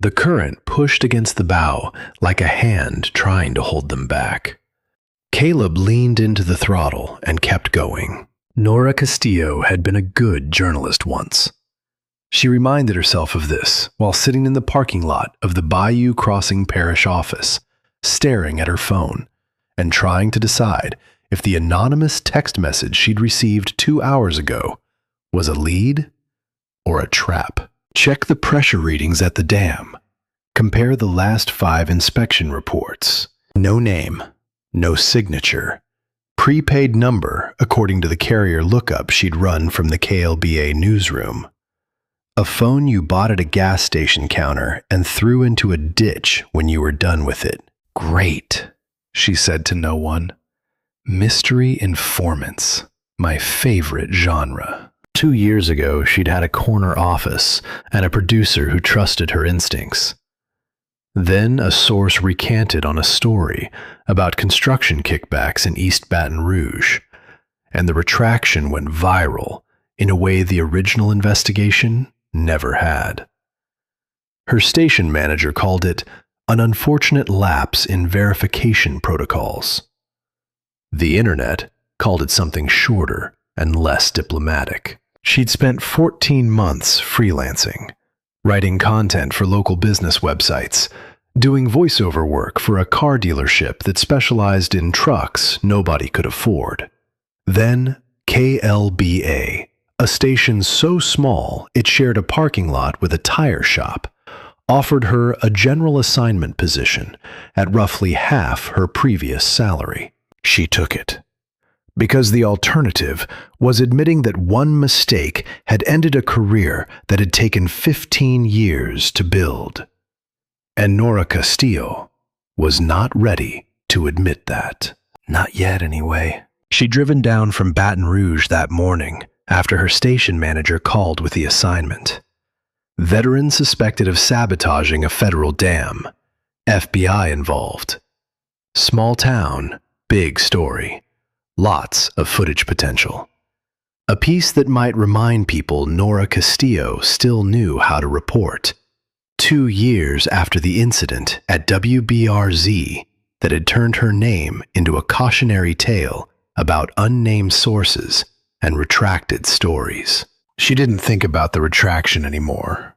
The current pushed against the bow like a hand trying to hold them back. Caleb leaned into the throttle and kept going. Nora Castillo had been a good journalist once. She reminded herself of this while sitting in the parking lot of the Bayou Crossing Parish office, staring at her phone and trying to decide if the anonymous text message she'd received 2 hours ago was a lead or a trap. Check the pressure readings at the dam. Compare the last 5 inspection reports. No name. No signature. Prepaid number, according to the carrier lookup she'd run from the KLBA newsroom. A phone you bought at a gas station counter and threw into a ditch when you were done with it. Great, she said to no one. Mystery informants, my favorite genre. 2 years ago, she'd had a corner office and a producer who trusted her instincts. Then a source recanted on a story about construction kickbacks in East Baton Rouge, and the retraction went viral in a way the original investigation never had. Her station manager called it an unfortunate lapse in verification protocols. The internet called it something shorter and less diplomatic. She'd spent 14 months freelancing, writing content for local business websites, doing voiceover work for a car dealership that specialized in trucks nobody could afford. Then KLBA, a station so small it shared a parking lot with a tire shop, offered her a general assignment position at roughly half her previous salary. She took it, because the alternative was admitting that one mistake had ended a career that had taken 15 years to build. And Nora Castillo was not ready to admit that. Not yet, anyway. She'd driven down from Baton Rouge that morning after her station manager called with the assignment. Veteran suspected of sabotaging a federal dam. FBI involved. Small town, big story. Lots of footage potential. A piece that might remind people Nora Castillo still knew how to report. 2 years after the incident at WBRZ that had turned her name into a cautionary tale about unnamed sources and retracted stories. She didn't think about the retraction anymore.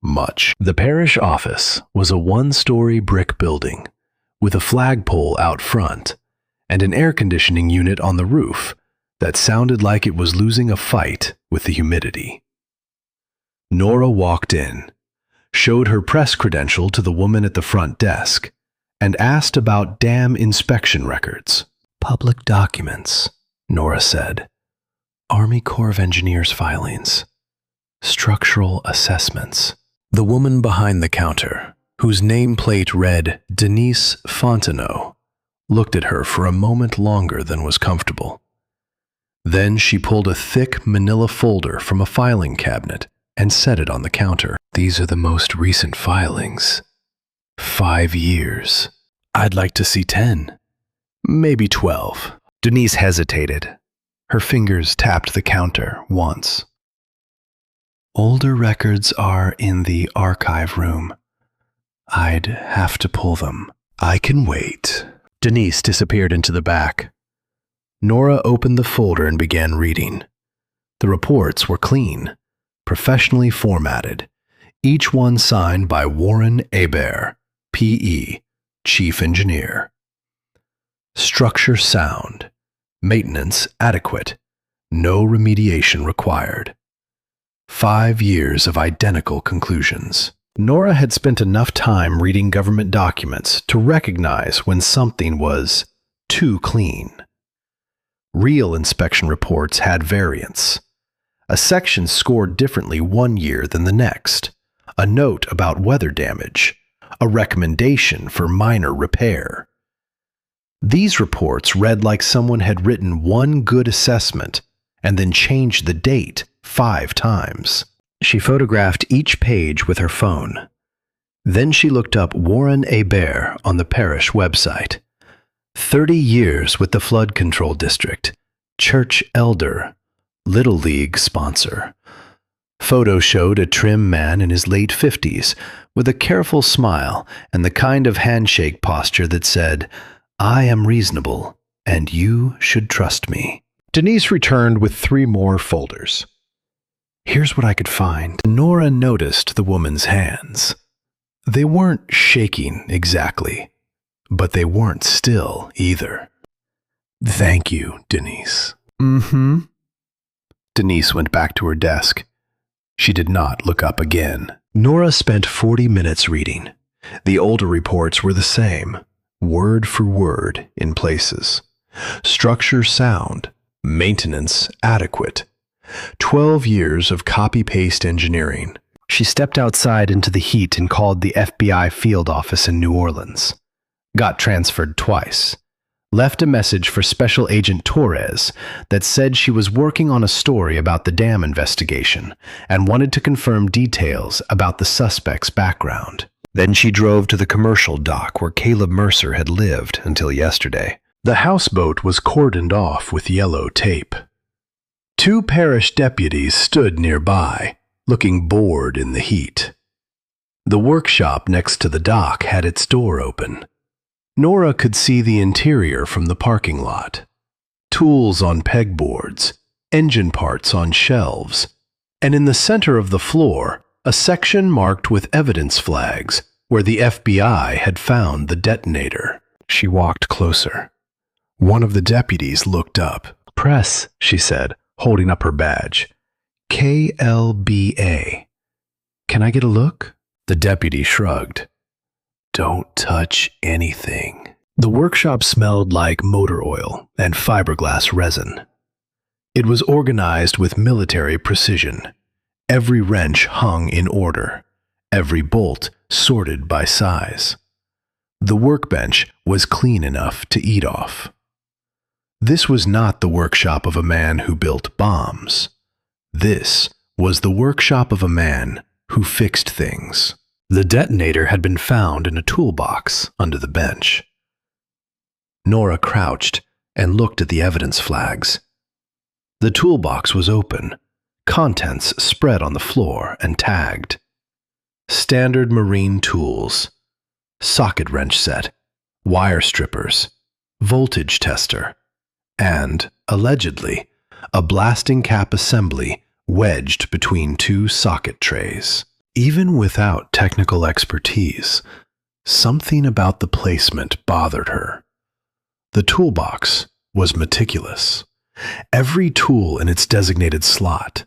Much. The parish office was a one-story brick building with a flagpole out front and an air conditioning unit on the roof that sounded like it was losing a fight with the humidity. Nora walked in, showed her press credential to the woman at the front desk, and asked about dam inspection records. Public documents, Nora said. Army Corps of Engineers filings. Structural assessments. The woman behind the counter, whose nameplate read Denise Fontenot, looked at her for a moment longer than was comfortable. Then she pulled a thick manila folder from a filing cabinet and set it on the counter. These are the most recent filings. 5 years. I'd like to see 10. Maybe 12. Denise hesitated. Her fingers tapped the counter once. Older records are in the archive room. I'd have to pull them. I can wait. Denise disappeared into the back. Nora opened the folder and began reading. The reports were clean, professionally formatted, each one signed by Warren Hebert, P.E., Chief Engineer. Structure sound. Maintenance adequate. No remediation required. 5 years of identical conclusions. Nora had spent enough time reading government documents to recognize when something was too clean. Real inspection reports had variance. A section scored differently one year than the next. A note about weather damage. A recommendation for minor repair. These reports read like someone had written one good assessment and then changed the date 5 times. She photographed each page with her phone. Then she looked up Warren Hebert on the parish website. 30 years with the flood control district. Church elder. Little League sponsor. Photo showed a trim man in his late 50s with a careful smile and the kind of handshake posture that said, I am reasonable, and you should trust me. Denise returned with 3 more folders. Here's what I could find. Nora noticed the woman's hands. They weren't shaking exactly, but they weren't still either. Thank you, Denise. Mm-hmm. Denise went back to her desk. She did not look up again. Nora spent 40 minutes reading. The older reports were the same. Word for word in places. Structure sound. Maintenance adequate. 12 years of copy-paste engineering. She stepped outside into the heat and called the FBI field office in New Orleans. Got transferred twice. left a message for Special Agent Torres that said she was working on a story about the dam investigation and wanted to confirm details about the suspect's background. Then she drove to the commercial dock where Caleb Mercer had lived until yesterday. The houseboat was cordoned off with yellow tape. 2 parish deputies stood nearby, looking bored in the heat. The workshop next to the dock had its door open. Nora could see the interior from the parking lot. Tools on pegboards, engine parts on shelves, and in the center of the floor, a section marked with evidence flags where the FBI had found the detonator. She walked closer. One of the deputies looked up. "Press," she said, holding up her badge. "KLBA. Can I get a look?" The deputy shrugged. "Don't touch anything." The workshop smelled like motor oil and fiberglass resin. It was organized with military precision. Every wrench hung in order, every bolt sorted by size. The workbench was clean enough to eat off. This was not the workshop of a man who built bombs. This was the workshop of a man who fixed things. The detonator had been found in a toolbox under the bench. Nora crouched and looked at the evidence flags. The toolbox was open, contents spread on the floor and tagged. Standard marine tools, socket wrench set, wire strippers, voltage tester, and, allegedly, a blasting cap assembly wedged between 2 socket trays. Even without technical expertise, something about the placement bothered her. The toolbox was meticulous, every tool in its designated slot,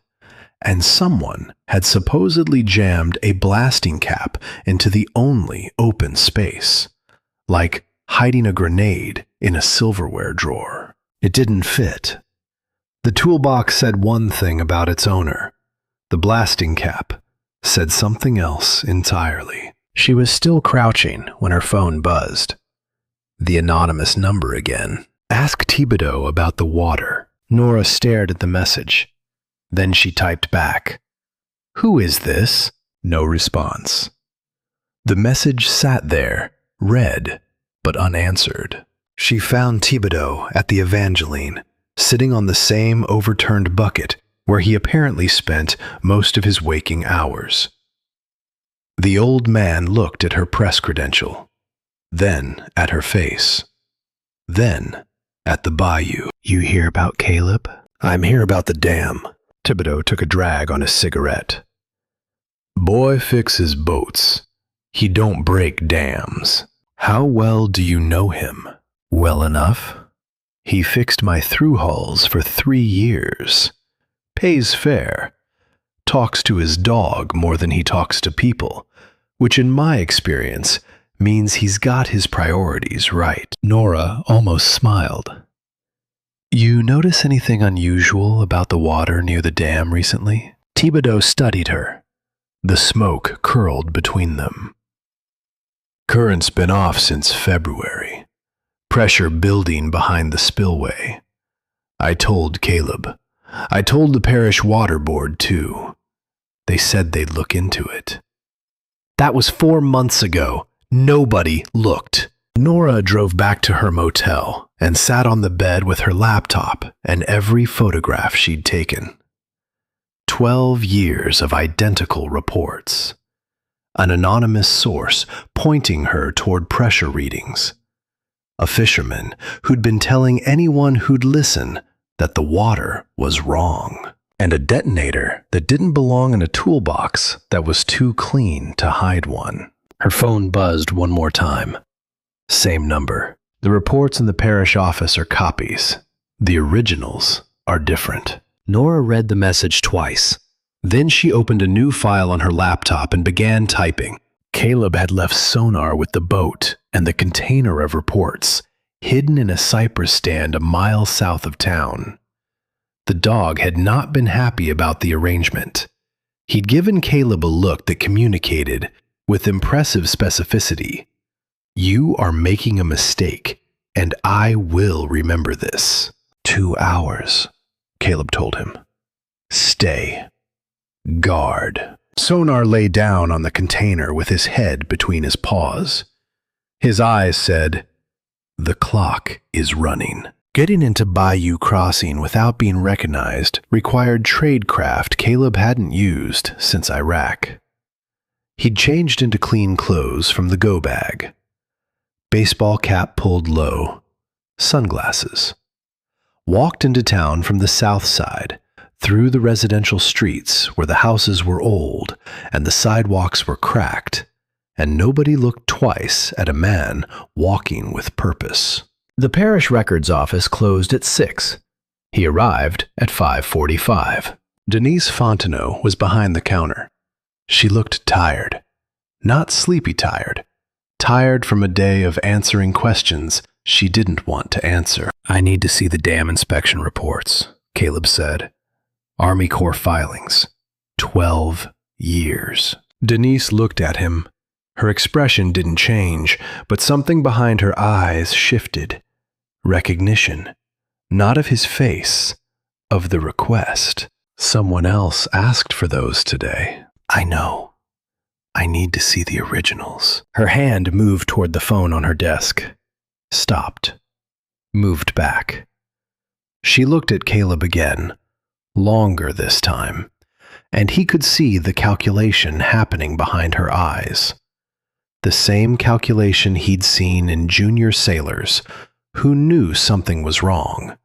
and someone had supposedly jammed a blasting cap into the only open space, like hiding a grenade in a silverware drawer. It didn't fit. The toolbox said one thing about its owner. The blasting cap said something else entirely. She was still crouching when her phone buzzed. The anonymous number again. "Ask Thibodeau about the water." Nora stared at the message. Then she typed back, "Who is this?" No response. The message sat there, read, but unanswered. She found Thibodeau at the Evangeline, sitting on the same overturned bucket where he apparently spent most of his waking hours. The old man looked at her press credential, then at her face, then at the bayou. "You hear about Caleb?" "I'm here about the dam." Thibodeau took a drag on his cigarette. "Boy fixes boats. He don't break dams." "How well do you know him?" "Well enough. He fixed my through hulls for 3 years. Pays fair. Talks to his dog more than he talks to people, which in my experience means he's got his priorities right." Nora almost smiled. "You notice anything unusual about the water near the dam recently?" Thibodeau studied her. The smoke curled between them. "Current's been off since February. Pressure building behind the spillway. I told Caleb. I told the parish water board, too. They said they'd look into it." "That was 4 months ago. Nobody looked." Nora drove back to her motel and sat on the bed with her laptop and every photograph she'd taken. 12 years of identical reports. An anonymous source pointing her toward pressure readings. A fisherman who'd been telling anyone who'd listen that the water was wrong. And a detonator that didn't belong in a toolbox that was too clean to hide one. Her phone buzzed one more time. Same number. "The reports in the parish office are copies. The originals are different." Nora read the message twice. Then she opened a new file on her laptop and began typing. Caleb had left sonar with the boat and the container of reports, hidden in a cypress stand a mile south of town. The dog had not been happy about the arrangement. He'd given Caleb a look that communicated, with impressive specificity, "You are making a mistake. And I will remember this. 2 hours, Caleb told him. Stay. Guard. Sonar lay down on the container with his head between his paws. His eyes said, "The clock is running." Getting into Bayou Crossing without being recognized required tradecraft Caleb hadn't used since Iraq. He'd changed into clean clothes from the go bag. Baseball cap pulled low, sunglasses. Walked into town from the south side, through the residential streets where the houses were old and the sidewalks were cracked, and nobody looked twice at a man walking with purpose. The parish records office closed at 6. He arrived at 5:45. Denise Fontenot was behind the counter. She looked tired. Not sleepy tired. Tired from a day of answering questions she didn't want to answer. "I need to see the dam inspection reports," Caleb said. "Army Corps filings. 12 years. Denise looked at him. Her expression didn't change, but something behind her eyes shifted. Recognition. Not of his face, of the request. Someone else asked for those today. "I know. I need to see the originals." Her hand moved toward the phone on her desk. Stopped. Moved back. She looked at Caleb again, longer this time, and he could see the calculation happening behind her eyes. The same calculation he'd seen in junior sailors who knew something was wrong,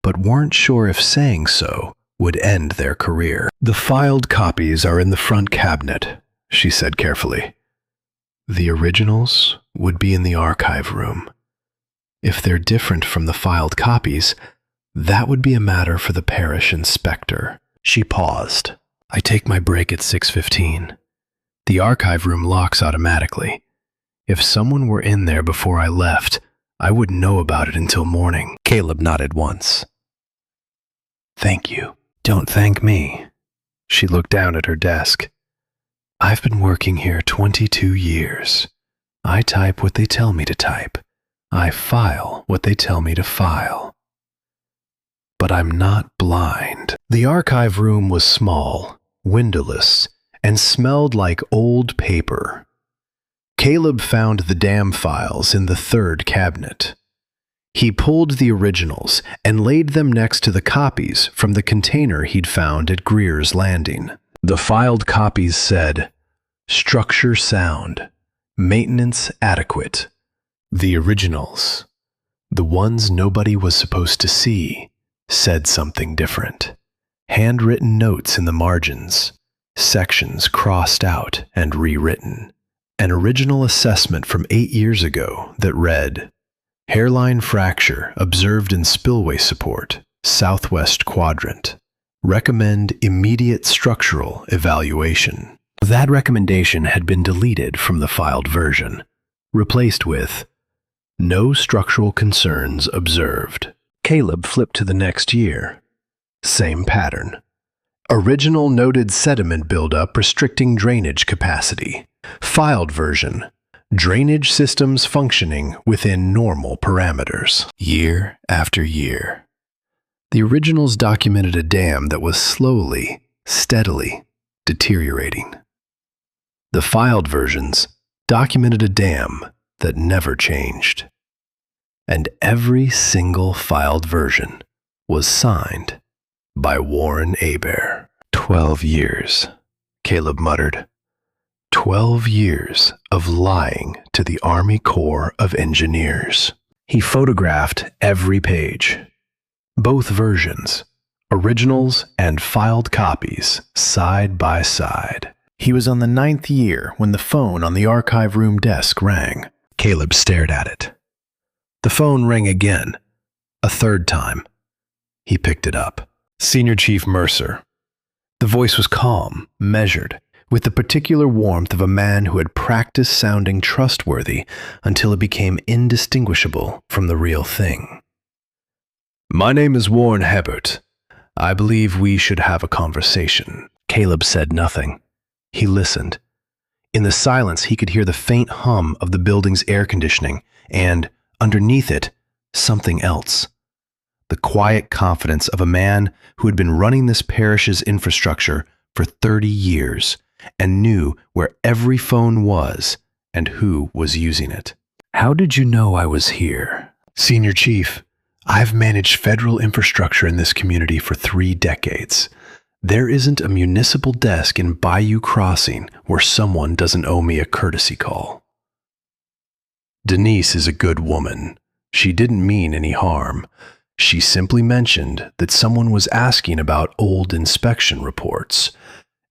but weren't sure if saying so would end their career. "The filed copies are in the front cabinet," she said carefully. "The originals would be in the archive room. If they're different from the filed copies, that would be a matter for the parish inspector." She paused. "I take my break at 6:15. The archive room locks automatically. If someone were in there before I left, I wouldn't know about it until morning." Caleb nodded once. "Thank you." "Don't thank me." She looked down at her desk. "I've been working here 22 years. I type what they tell me to type. I file what they tell me to file. But I'm not blind." The archive room was small, windowless, and smelled like old paper. Caleb found the dam files in the third cabinet. He pulled the originals and laid them next to the copies from the container he'd found at Greer's Landing. The filed copies said, "Structure sound. Maintenance adequate." The originals, the ones nobody was supposed to see, said something different. Handwritten notes in the margins, sections crossed out and rewritten. An original assessment from 8 years ago that read, "Hairline fracture observed in spillway support, southwest quadrant. Recommend immediate structural evaluation." That recommendation had been deleted from the filed version, replaced with, "No structural concerns observed." Caleb flipped to the next year. Same pattern. Original noted sediment buildup restricting drainage capacity. Filed version. Drainage systems functioning within normal parameters. Year after year. The originals documented a dam that was slowly, steadily deteriorating. The filed versions documented a dam that never changed. And every single filed version was signed by Warren Aber. 12 years, Caleb muttered. 12 years of lying to the Army Corps of Engineers. He photographed every page. Both versions, originals and filed copies, side by side. He was on the 9th year when the phone on the archive room desk rang. Caleb stared at it. The phone rang again, a third time. He picked it up. Senior Chief Mercer. The voice was calm, measured, with the particular warmth of a man who had practiced sounding trustworthy until it became indistinguishable from the real thing. "My name is Warren Hebert. I believe we should have a conversation." Caleb said nothing. He listened. In the silence, he could hear the faint hum of the building's air conditioning and, underneath it, something else. The quiet confidence of a man who had been running this parish's infrastructure for 30 years and knew where every phone was and who was using it. How did you know I was here? Senior Chief, I've managed federal infrastructure in this community for 3 decades. There isn't a municipal desk in Bayou Crossing where someone doesn't owe me a courtesy call. Denise is a good woman. She didn't mean any harm. She simply mentioned that someone was asking about old inspection reports,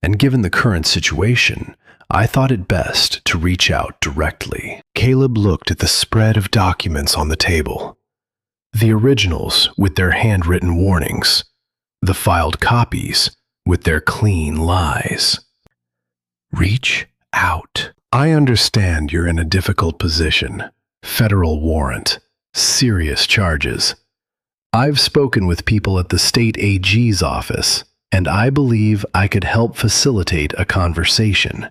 and given the current situation, I thought it best to reach out directly. Caleb looked at the spread of documents on the table. The originals with their handwritten warnings, the filed copies with their clean lies. Reach out. I understand you're in a difficult position. Federal warrant. Serious charges. I've spoken with people at the state AG's office, and I believe I could help facilitate a conversation.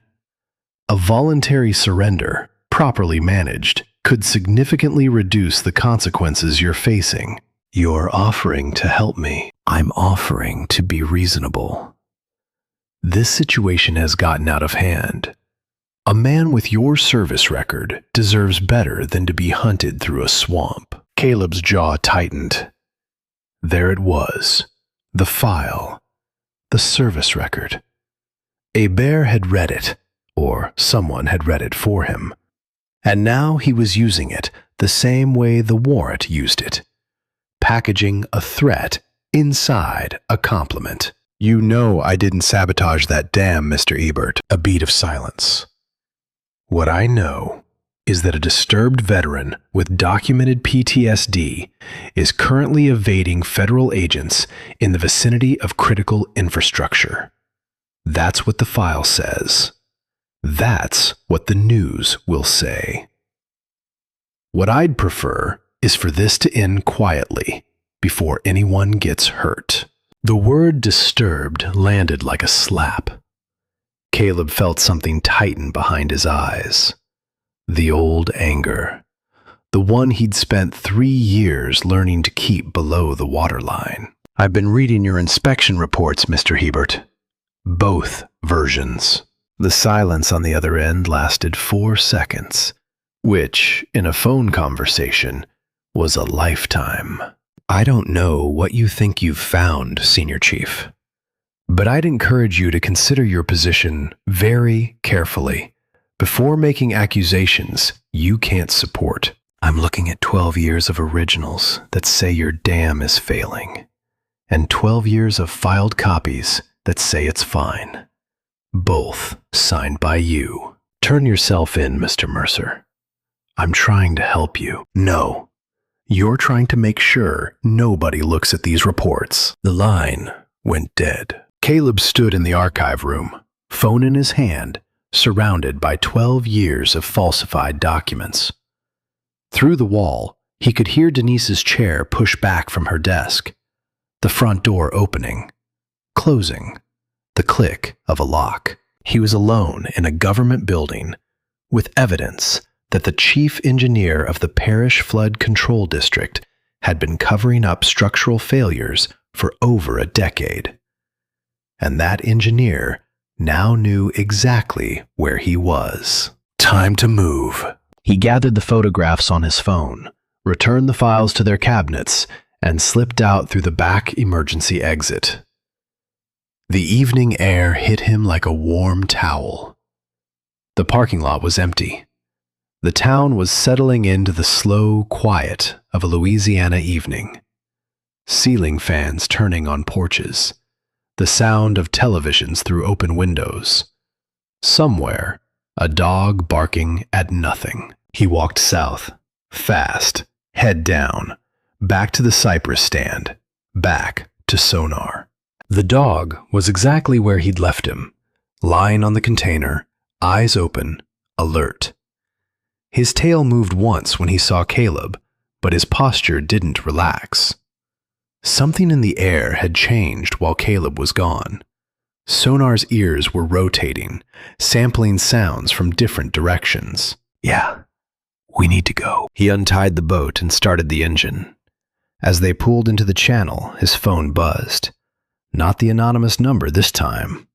A voluntary surrender, properly managed, could significantly reduce the consequences you're facing. You're offering to help me. I'm offering to be reasonable. This situation has gotten out of hand. A man with your service record deserves better than to be hunted through a swamp. Caleb's jaw tightened. There it was, the file, the service record. A bear had read it, or someone had read it for him. And now he was using it the same way the warrant used it, packaging a threat inside a compliment. You know I didn't sabotage that dam, Mr. Ebert. A beat of silence. What I know is that a disturbed veteran with documented PTSD is currently evading federal agents in the vicinity of critical infrastructure. That's what the file says. That's what the news will say. What I'd prefer is for this to end quietly before anyone gets hurt. The word disturbed landed like a slap. Caleb felt something tighten behind his eyes. The old anger. The one he'd spent 3 years learning to keep below the waterline. I've been reading your inspection reports, Mr. Hebert. Both versions. The silence on the other end lasted 4 seconds, which, in a phone conversation, was a lifetime. I don't know what you think you've found, Senior Chief, but I'd encourage you to consider your position very carefully before making accusations you can't support. I'm looking at 12 years of originals that say your dam is failing, and 12 years of filed copies that say it's fine. Both signed by you. Turn yourself in, Mr. Mercer. I'm trying to help you. No. You're trying to make sure nobody looks at these reports. The line went dead. Caleb stood in the archive room, phone in his hand, surrounded by 12 years of falsified documents. Through the wall, he could hear Denise's chair push back from her desk, the front door opening, closing, the click of a lock. He was alone in a government building with evidence that the chief engineer of the parish flood control district had been covering up structural failures for over a decade. And that engineer now knew exactly where he was. Time to move. He gathered the photographs on his phone, returned the files to their cabinets, and slipped out through the back emergency exit. The evening air hit him like a warm towel. The parking lot was empty. The town was settling into the slow quiet of a Louisiana evening. Ceiling fans turning on porches, the sound of televisions through open windows. Somewhere, a dog barking at nothing. He walked south, fast, head down, back to the cypress stand, back to Sonar. The dog was exactly where he'd left him, lying on the container, eyes open, alert. His tail moved once when he saw Caleb, but his posture didn't relax. Something in the air had changed while Caleb was gone. Sonar's ears were rotating, sampling sounds from different directions. Yeah, We need to go. He untied the boat and started the engine. As they pulled into the channel, his phone buzzed. Not the anonymous number this time.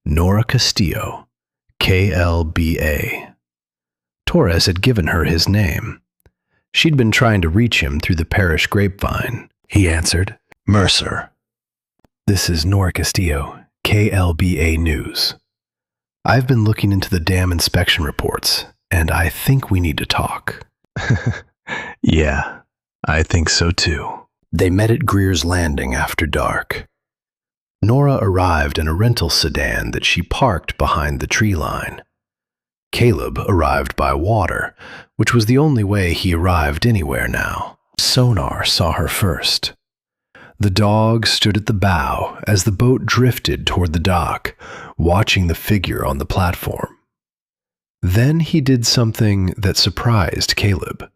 Nora Castillo, KLBA. Torres had given her his name. She'd been trying to reach him through the parish grapevine. He answered, Mercer. This is Nora Castillo, KLBA News. I've been looking into the dam inspection reports, and I think we need to talk. Yeah, I think so too. They met at Greer's Landing after dark. Nora arrived in a rental sedan that she parked behind the tree line. Caleb arrived by water, which was the only way he arrived anywhere now. Sonar saw her first. The dog stood at the bow as the boat drifted toward the dock, watching the figure on the platform. Then he did something that surprised Caleb.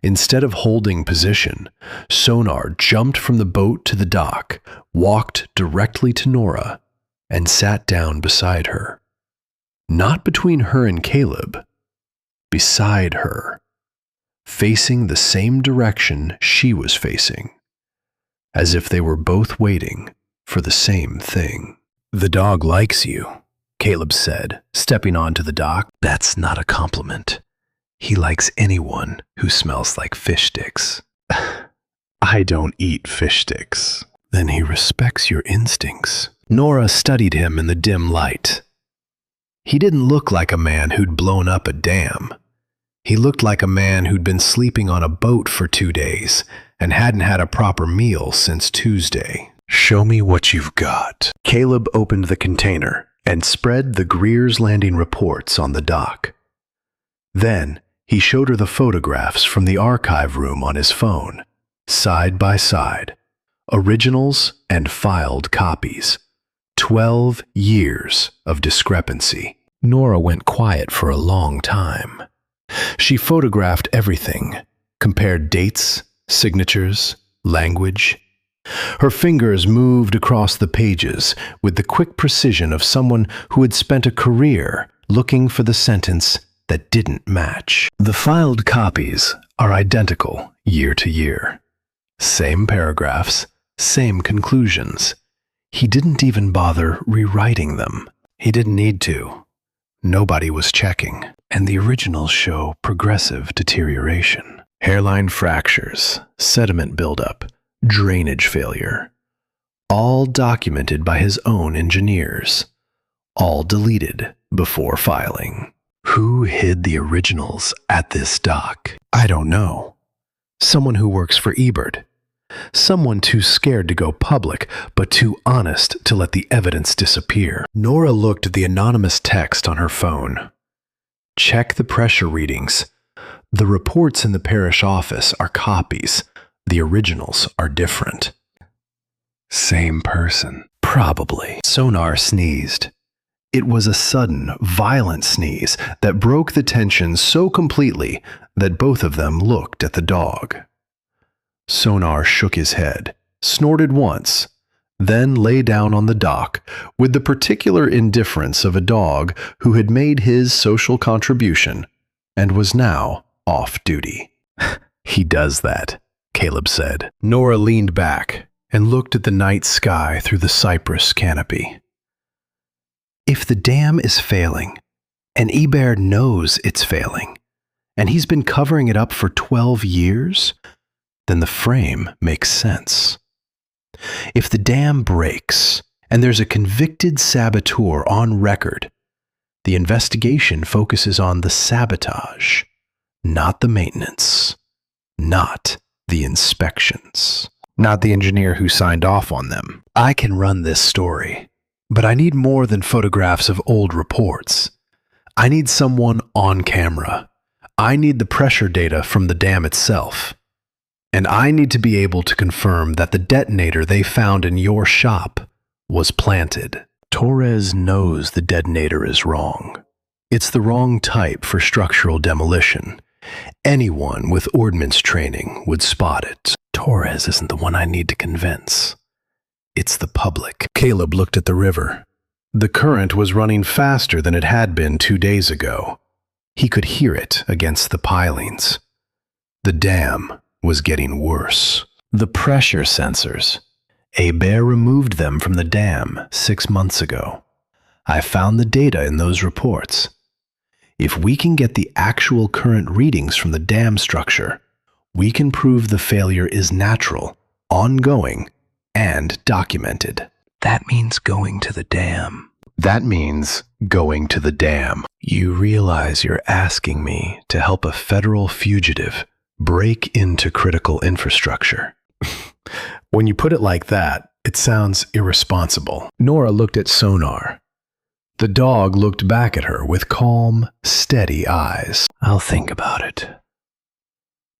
Instead of holding position, Sonar jumped from the boat to the dock, walked directly to Nora, and sat down beside her. Not between her and Caleb, beside her, facing the same direction she was facing, as if they were both waiting for the same thing. The dog likes you, Caleb said, stepping onto the dock. That's not a compliment. He likes anyone who smells like fish sticks. I don't eat fish sticks. Then he respects your instincts. Nora studied him in the dim light. He didn't look like a man who'd blown up a dam. He looked like a man who'd been sleeping on a boat for 2 days and hadn't had a proper meal since Tuesday. Show me what you've got. Caleb opened the container and spread the Greer's Landing reports on the dock. Then he showed her the photographs from the archive room on his phone, side by side, originals and filed copies. 12 years of discrepancy. Nora went quiet for a long time. She photographed everything, compared dates, signatures, language. Her fingers moved across the pages with the quick precision of someone who had spent a career looking for the sentence that didn't match. The filed copies are identical year to year. Same paragraphs, same conclusions. He didn't even bother rewriting them. He didn't need to. Nobody was checking. And the originals show progressive deterioration. Hairline fractures, sediment buildup, drainage failure. All documented by his own engineers. All deleted before filing. Who hid the originals at this dock? I don't know. Someone who works for Ebert. Someone too scared to go public, but too honest to let the evidence disappear. Nora looked at the anonymous text on her phone. Check the pressure readings. The reports in the parish office are copies. The originals are different. Same person. Probably. Sonar sneezed. It was a sudden, violent sneeze that broke the tension so completely that both of them looked at the dog. Sonar shook his head, snorted once, then lay down on the dock with the particular indifference of a dog who had made his social contribution and was now off duty. He does that, Caleb said. Nora leaned back and looked at the night sky through the cypress canopy. If the dam is failing, and Ebert knows it's failing, and he's been covering it up for 12 years, then the frame makes sense. If the dam breaks, and there's a convicted saboteur on record, the investigation focuses on the sabotage, not the maintenance, not the inspections, not the engineer who signed off on them. I can run this story, but I need more than photographs of old reports. I need someone on camera. I need the pressure data from the dam itself. And I need to be able to confirm that the detonator they found in your shop was planted. Torres knows the detonator is wrong. It's the wrong type for structural demolition. Anyone with ordnance training would spot it. Torres isn't the one I need to convince. It's the public. Caleb looked at the river. The current was running faster than it had been 2 days ago. He could hear it against the pilings. The dam was getting worse. The pressure sensors. Hebert removed them from the dam 6 months ago. I found the data in those reports. If we can get the actual current readings from the dam structure, we can prove the failure is natural, ongoing, and documented. That means going to the dam. That means going to the dam. You realize you're asking me to help a federal fugitive break into critical infrastructure. When you put it like that, it sounds irresponsible. Nora looked at Sonar. The dog looked back at her with calm, steady eyes. I'll think about it.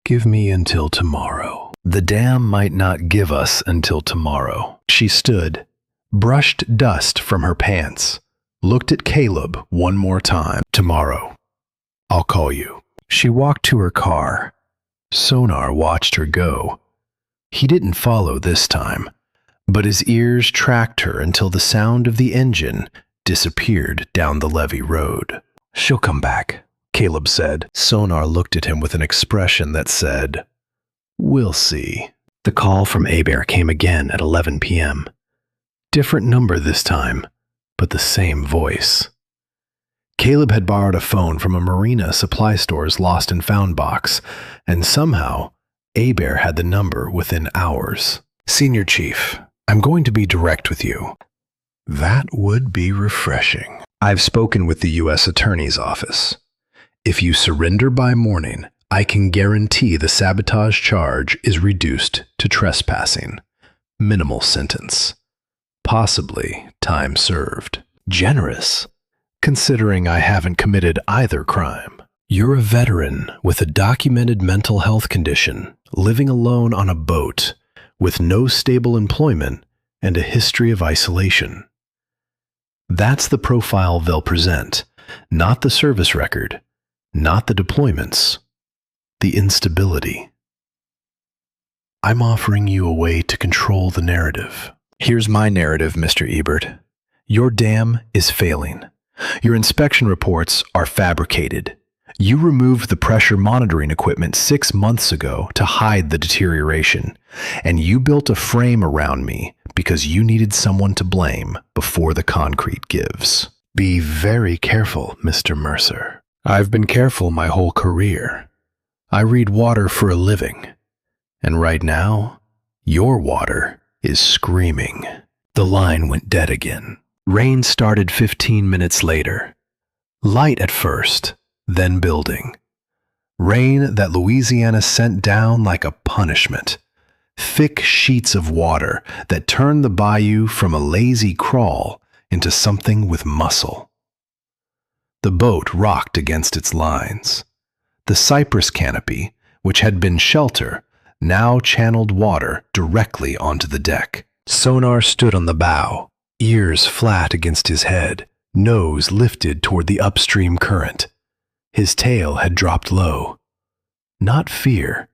Give me until tomorrow. The dam might not give us until tomorrow. She stood, brushed dust from her pants, looked at Caleb one more time. Tomorrow. I'll call you. She walked to her car. Sonar watched her go. He didn't follow this time, but his ears tracked her until the sound of the engine disappeared down the levee road. She'll come back, Caleb said. Sonar looked at him with an expression that said, we'll see. The call from Hebert came again at 11 p.m. Different number this time, but the same voice. Caleb had borrowed a phone from a marina supply store's lost and found box, and somehow, Hebert had the number within hours. Senior Chief, I'm going to be direct with you. That would be refreshing. I've spoken with the U.S. Attorney's Office. If you surrender by morning, I can guarantee the sabotage charge is reduced to trespassing. Minimal sentence. Possibly time served. Generous, considering I haven't committed either crime. You're a veteran with a documented mental health condition, living alone on a boat, with no stable employment and a history of isolation. That's the profile they'll present, not the service record, not the deployments, the instability. I'm offering you a way to control the narrative. Here's my narrative, Mr. Ebert. Your dam is failing. Your inspection reports are fabricated. You removed the pressure monitoring equipment 6 months ago to hide the deterioration, and you built a frame around me because you needed someone to blame before the concrete gives. Be very careful, Mr. Mercer. I've been careful my whole career. I read water for a living, and right now, your water is screaming. The line went dead again. Rain started 15 minutes later. Light at first, then building. Rain that Louisiana sent down like a punishment. Thick sheets of water that turned the bayou from a lazy crawl into something with muscle. The boat rocked against its lines. The cypress canopy, which had been shelter, now channeled water directly onto the deck. Sonar stood on the bow, ears flat against his head, nose lifted toward the upstream current. His tail had dropped low. Not fear,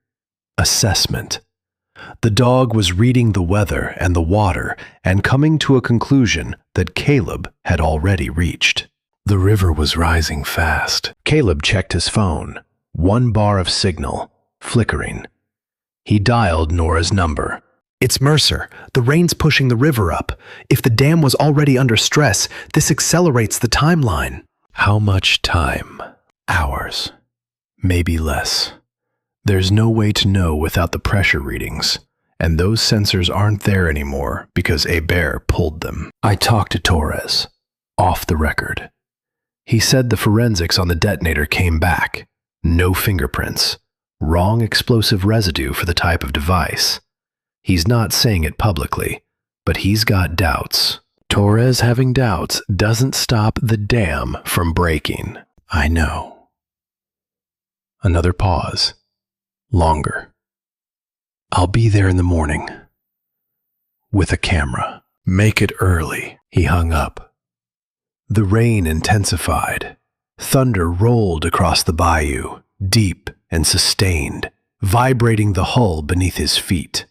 assessment. The dog was reading the weather and the water and coming to a conclusion that Caleb had already reached. The river was rising fast. Caleb checked his phone. 1 bar of signal, flickering. He dialed Nora's number. It's Mercer. The rain's pushing the river up. If the dam was already under stress, this accelerates the timeline. How much time? Hours. Maybe less. There's no way to know without the pressure readings, and those sensors aren't there anymore because Hebert pulled them. I talked to Torres, off the record. He said the forensics on the detonator came back. No fingerprints. Wrong explosive residue for the type of device. He's not saying it publicly, but he's got doubts. Torres having doubts doesn't stop the dam from breaking. I know. Another pause. Longer. I'll be there in the morning. With a camera. Make it early. He hung up. The rain intensified. Thunder rolled across the bayou, deep and sustained, vibrating the hull beneath his feet.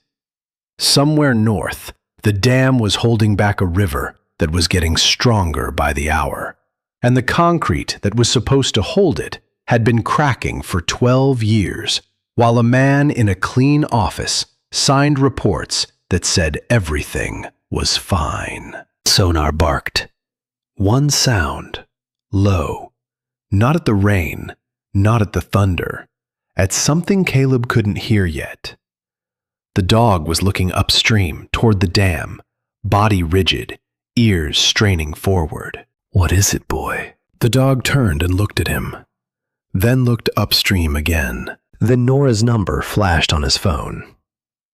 Somewhere north, the dam was holding back a river that was getting stronger by the hour, and the concrete that was supposed to hold it had been cracking for 12 years, while a man in a clean office signed reports that said everything was fine. Sonar barked. One sound, low, not at the rain, not at the thunder, at something Caleb couldn't hear yet. The dog was looking upstream toward the dam, body rigid, ears straining forward. "What is it, boy?" The dog turned and looked at him, then looked upstream again. Then Nora's number flashed on his phone.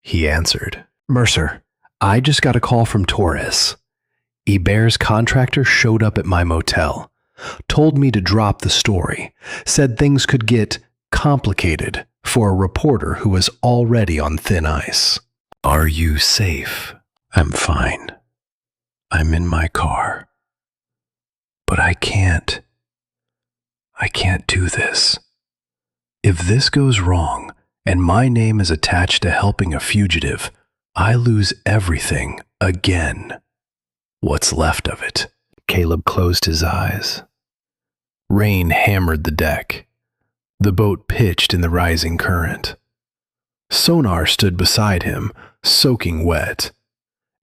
He answered. "Mercer, I just got a call from Torres. Hebert's contractor showed up at my motel, told me to drop the story, said things could get complicated for a reporter who was already on thin ice." "Are you safe?" "I'm fine. I'm in my car. But I can't do this. If this goes wrong and my name is attached to helping a fugitive, I lose everything again. What's left of it." Caleb closed his eyes. Rain hammered the deck. The boat pitched in the rising current. Sonar stood beside him, soaking wet.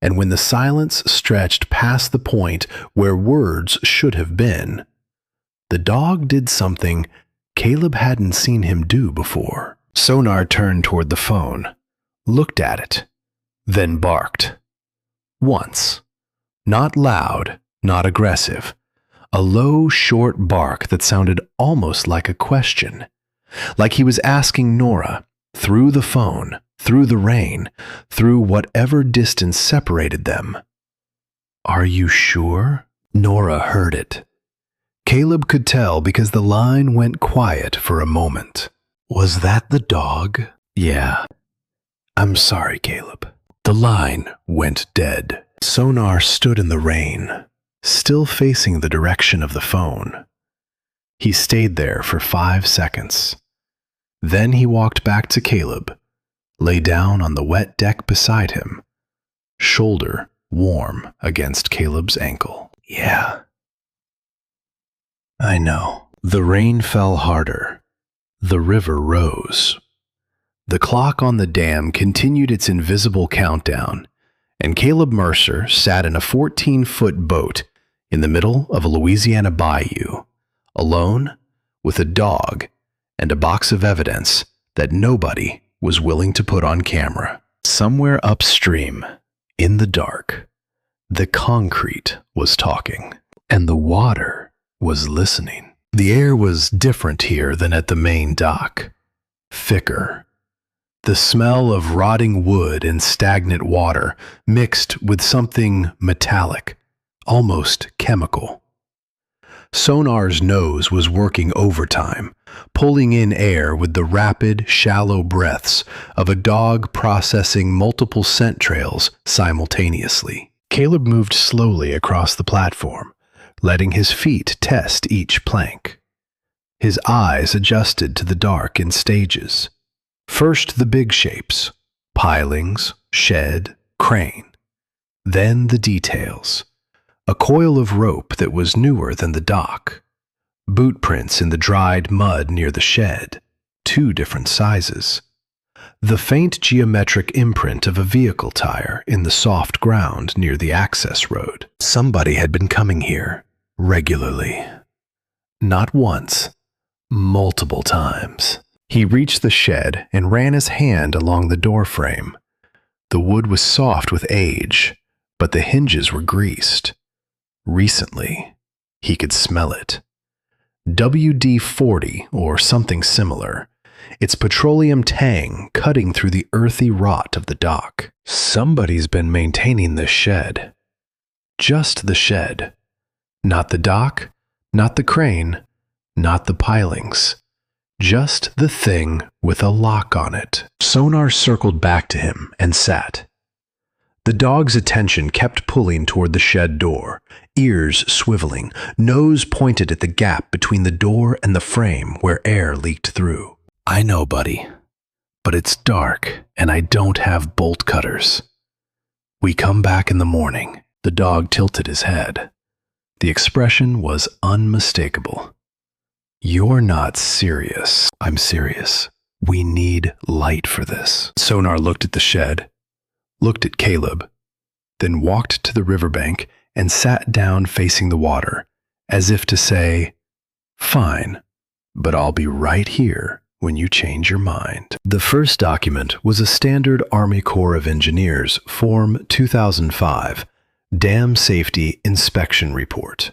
And when the silence stretched past the point where words should have been, the dog did something Caleb hadn't seen him do before. Sonar turned toward the phone, looked at it, then barked. Once. Not loud, not aggressive. A low, short bark that sounded almost like a question. Like he was asking Nora, through the phone, through the rain, through whatever distance separated them. "Are you sure?" Nora heard it. Caleb could tell because the line went quiet for a moment. "Was that the dog?" "Yeah." "I'm sorry, Caleb." The line went dead. Sonar stood in the rain, still facing the direction of the phone. He stayed there for 5 seconds. Then he walked back to Caleb, lay down on the wet deck beside him, shoulder warm against Caleb's ankle. "Yeah, I know." The rain fell harder. The river rose. The clock on the dam continued its invisible countdown, and Caleb Mercer sat in a 14-foot boat in the middle of a Louisiana bayou, alone with a dog and a box of evidence that nobody was willing to put on camera. Somewhere upstream, in the dark, the concrete was talking, and the water was listening. The air was different here than at the main dock. Thicker. The smell of rotting wood and stagnant water mixed with something metallic, almost chemical. Sonar's nose was working overtime, pulling in air with the rapid, shallow breaths of a dog processing multiple scent trails simultaneously. Caleb moved slowly across the platform, letting his feet test each plank. His eyes adjusted to the dark in stages. First the big shapes, pilings, shed, crane. Then the details. A coil of rope that was newer than the dock. Boot prints in the dried mud near the shed, 2 different sizes. The faint geometric imprint of a vehicle tire in the soft ground near the access road. Somebody had been coming here, regularly. Not once, multiple times. He reached the shed and ran his hand along the door frame. The wood was soft with age, but the hinges were greased. Recently, he could smell it. WD-40 or something similar, its petroleum tang cutting through the earthy rot of the dock. Somebody's been maintaining this shed. Just the shed. Not the dock, not the crane, not the pilings. Just the thing with a lock on it. Sonar circled back to him and sat. The dog's attention kept pulling toward the shed door, ears swiveling, nose pointed at the gap between the door and the frame where air leaked through. "I know, buddy, but it's dark and I don't have bolt cutters. We come back in the morning." The dog tilted his head. The expression was unmistakable. "You're not serious." "I'm serious. We need light for this." Sonar looked at the shed, looked at Caleb, then walked to the riverbank and sat down facing the water, as if to say, "Fine, but I'll be right here when you change your mind." The first document was a standard Army Corps of Engineers Form 2005 Dam Safety Inspection Report.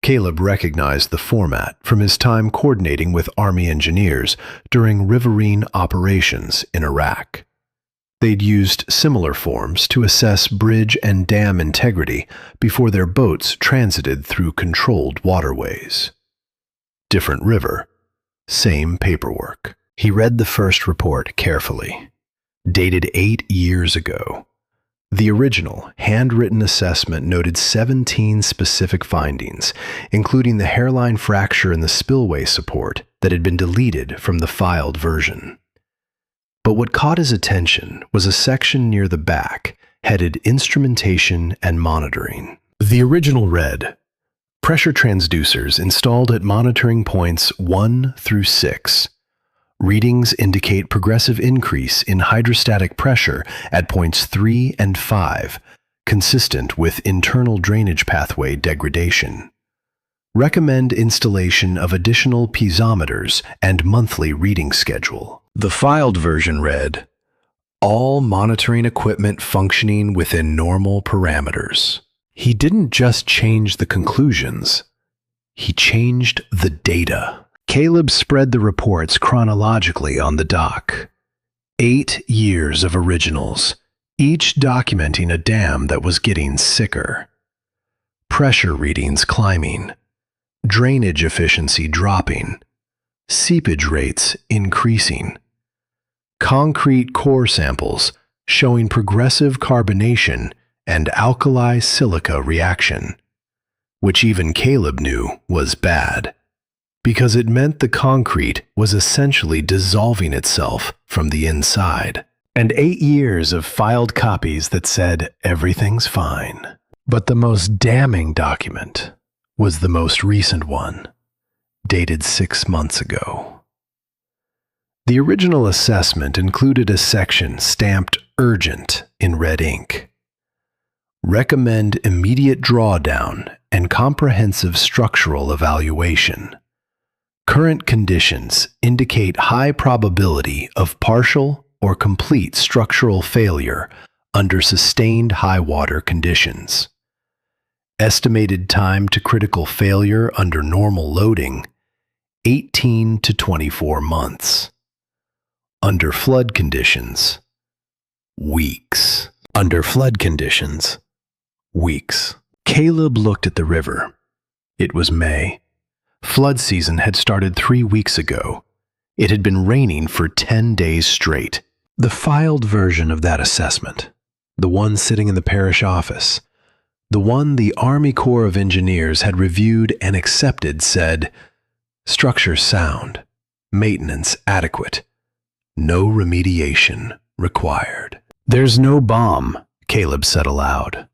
Caleb recognized the format from his time coordinating with Army engineers during riverine operations in Iraq. They'd used similar forms to assess bridge and dam integrity before their boats transited through controlled waterways. Different river, same paperwork. He read the first report carefully. Dated 8 years ago. The original, handwritten assessment noted 17 specific findings, including the hairline fracture in the spillway support that had been deleted from the filed version. But what caught his attention was a section near the back headed Instrumentation and Monitoring. The original read, "Pressure transducers installed at monitoring points 1 through 6. Readings indicate progressive increase in hydrostatic pressure at points 3 and 5, consistent with internal drainage pathway degradation. Recommend installation of additional piezometers and monthly reading schedule." The filed version read, "All monitoring equipment functioning within normal parameters." He didn't just change the conclusions, he changed the data. Caleb spread the reports chronologically on the dock. 8 years of originals, each documenting a dam that was getting sicker. Pressure readings climbing, drainage efficiency dropping, seepage rates increasing. Concrete core samples showing progressive carbonation and alkali silica reaction, which even Caleb knew was bad, because it meant the concrete was essentially dissolving itself from the inside. And 8 years of filed copies that said everything's fine. But the most damning document was the most recent one, dated 6 months ago. The original assessment included a section stamped urgent in red ink. Recommend immediate drawdown and comprehensive structural evaluation. Current conditions indicate high probability of partial or complete structural failure under sustained high water conditions. Estimated time to critical failure under normal loading, 18 to 24 months. Under flood conditions, weeks. Under flood conditions, weeks. Caleb looked at the river. It was May. Flood season had started 3 weeks ago. It had been raining for 10 days straight. The filed version of that assessment, the one sitting in the parish office, the one the Army Corps of Engineers had reviewed and accepted, said, "Structure sound, maintenance adequate, no remediation required." "There's no bomb," Caleb said aloud.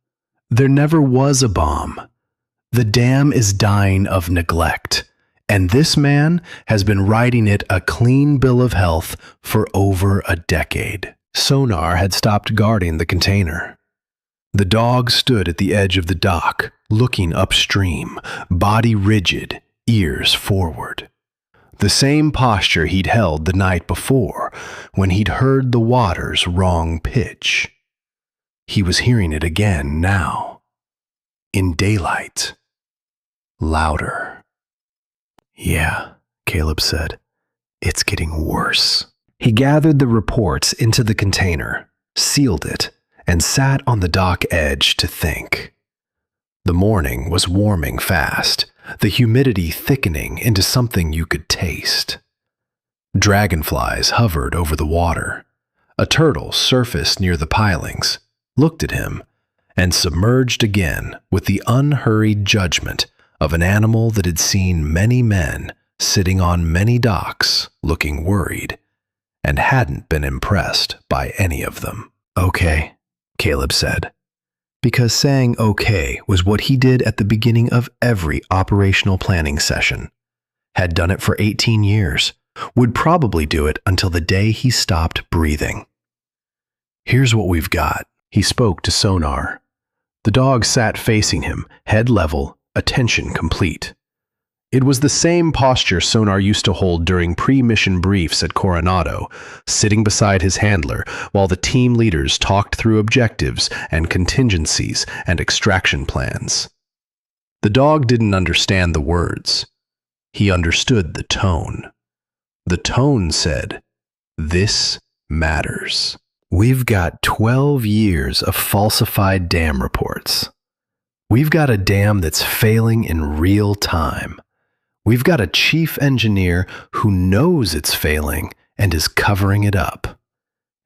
"There never was a bomb. The dam is dying of neglect, and this man has been writing it a clean bill of health for over a decade." Sonar had stopped guarding the container. The dog stood at the edge of the dock, looking upstream, body rigid, ears forward. The same posture he'd held the night before when he'd heard the water's wrong pitch. He was hearing it again now, in daylight, louder. "Yeah," Caleb said, "it's getting worse." He gathered the reports into the container, sealed it, and sat on the dock edge to think. The morning was warming fast, the humidity thickening into something you could taste. Dragonflies hovered over the water. A turtle surfaced near the pilings, looked at him, and submerged again with the unhurried judgment of an animal that had seen many men sitting on many docks looking worried, and hadn't been impressed by any of them. "Okay," Caleb said, because saying okay was what he did at the beginning of every operational planning session. had done it for 18 years, would probably do it until the day he stopped breathing. "Here's what we've got," he spoke to Sonar. The dog sat facing him, head level, attention complete. It was the same posture Sonar used to hold during pre-mission briefs at Coronado, sitting beside his handler while the team leaders talked through objectives and contingencies and extraction plans. The dog didn't understand the words. He understood the tone. The tone said, "This matters." We've got 12 years of falsified dam reports. We've got a dam that's failing in real time. We've got a chief engineer who knows it's failing and is covering it up.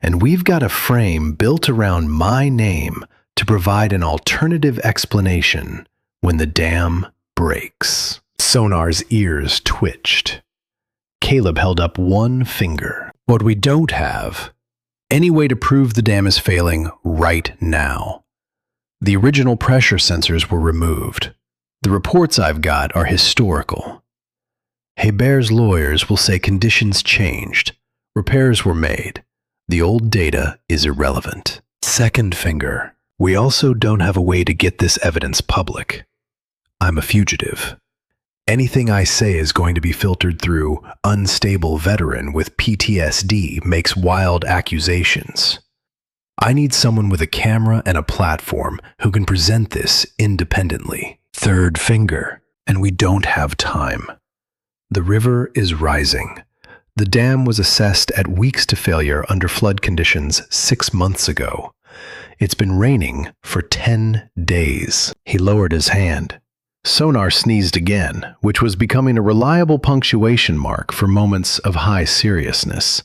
And we've got a frame built around my name to provide an alternative explanation when the dam breaks. Sonar's ears twitched. Caleb held up one finger. What we don't have, any way to prove the dam is failing right now. The original pressure sensors were removed. The reports I've got are historical. Hebert's lawyers will say conditions changed. Repairs were made. The old data is irrelevant. Second finger. We also don't have a way to get this evidence public. I'm a fugitive. Anything I say is going to be filtered through unstable veteran with PTSD makes wild accusations. I need someone with a camera and a platform who can present this independently. Third finger. And we don't have time. The river is rising. The dam was assessed at weeks to failure under flood conditions 6 months ago. It's been raining for 10 days. He lowered his hand. Sonar sneezed again, which was becoming a reliable punctuation mark for moments of high seriousness.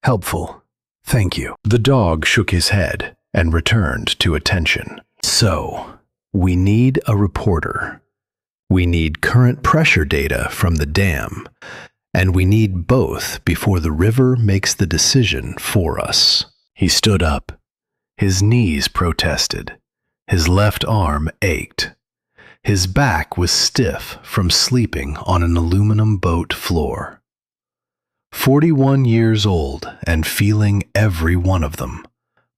Helpful. Thank you. The dog shook his head and returned to attention. So, we need a reporter. We need current pressure data from the dam, and we need both before the river makes the decision for us. He stood up. His knees protested. His left arm ached. His back was stiff from sleeping on an aluminum boat floor. 41 years old and feeling every one of them,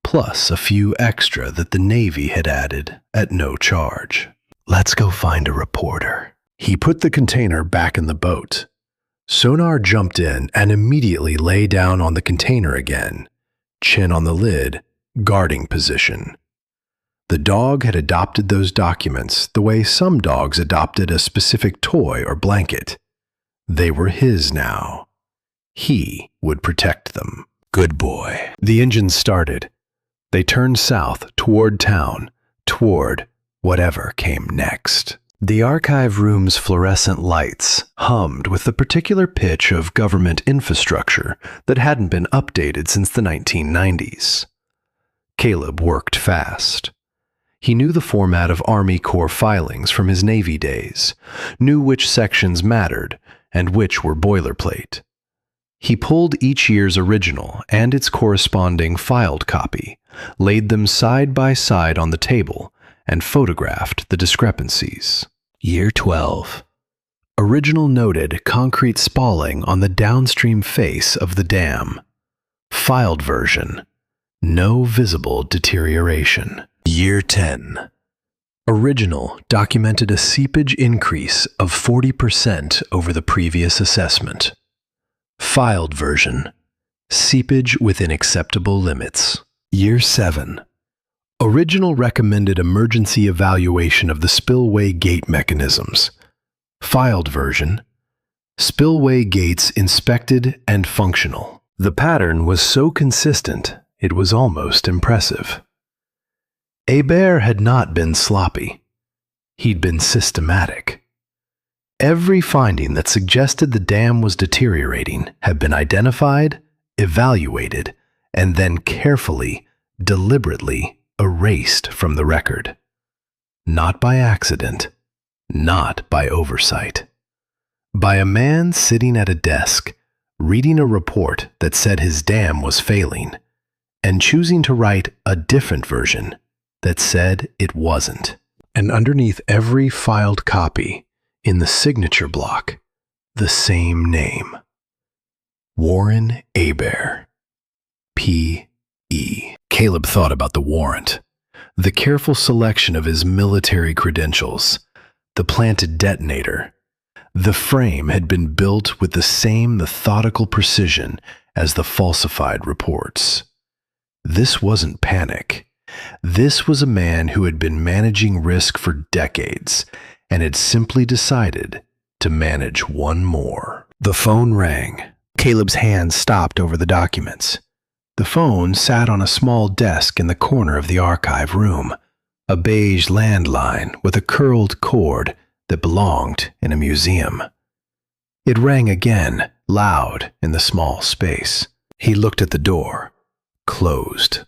plus a few extra that the Navy had added at no charge. Let's go find a reporter. He put the container back in the boat. Sonar jumped in and immediately lay down on the container again, chin on the lid, guarding position. The dog had adopted those documents the way some dogs adopted a specific toy or blanket. They were his now. He would protect them. Good boy. The engine started. They turned south toward town, toward whatever came next. The archive room's fluorescent lights hummed with the particular pitch of government infrastructure that hadn't been updated since the 1990s. Caleb worked fast. He knew the format of Army Corps filings from his Navy days, knew which sections mattered and which were boilerplate. He pulled each year's original and its corresponding filed copy, laid them side by side on the table, and photographed the discrepancies. Year 12. Original noted concrete spalling on the downstream face of the dam. Filed version. No visible deterioration. Year 10. Original documented a seepage increase of 40% over the previous assessment. Filed version. Seepage within acceptable limits. Year 7. Original recommended emergency evaluation of the spillway gate mechanisms. Filed version. Spillway gates inspected and functional. The pattern was so consistent, it was almost impressive. Hebert had not been sloppy. He'd been systematic. Every finding that suggested the dam was deteriorating had been identified, evaluated, and then carefully, deliberately erased from the record. Not by accident, not by oversight. By a man sitting at a desk, reading a report that said his dam was failing, and choosing to write a different version that said it wasn't. And underneath every filed copy, in the signature block, the same name. Warren Hebert. P.E. Caleb thought about the warrant, the careful selection of his military credentials, the planted detonator. The frame had been built with the same methodical precision as the falsified reports. This wasn't panic. This was a man who had been managing risk for decades and had simply decided to manage one more. The phone rang. Caleb's hand stopped over the documents. The phone sat on a small desk in the corner of the archive room, a beige landline with a curled cord that belonged in a museum. It rang again, loud in the small space. He looked at the door. Closed.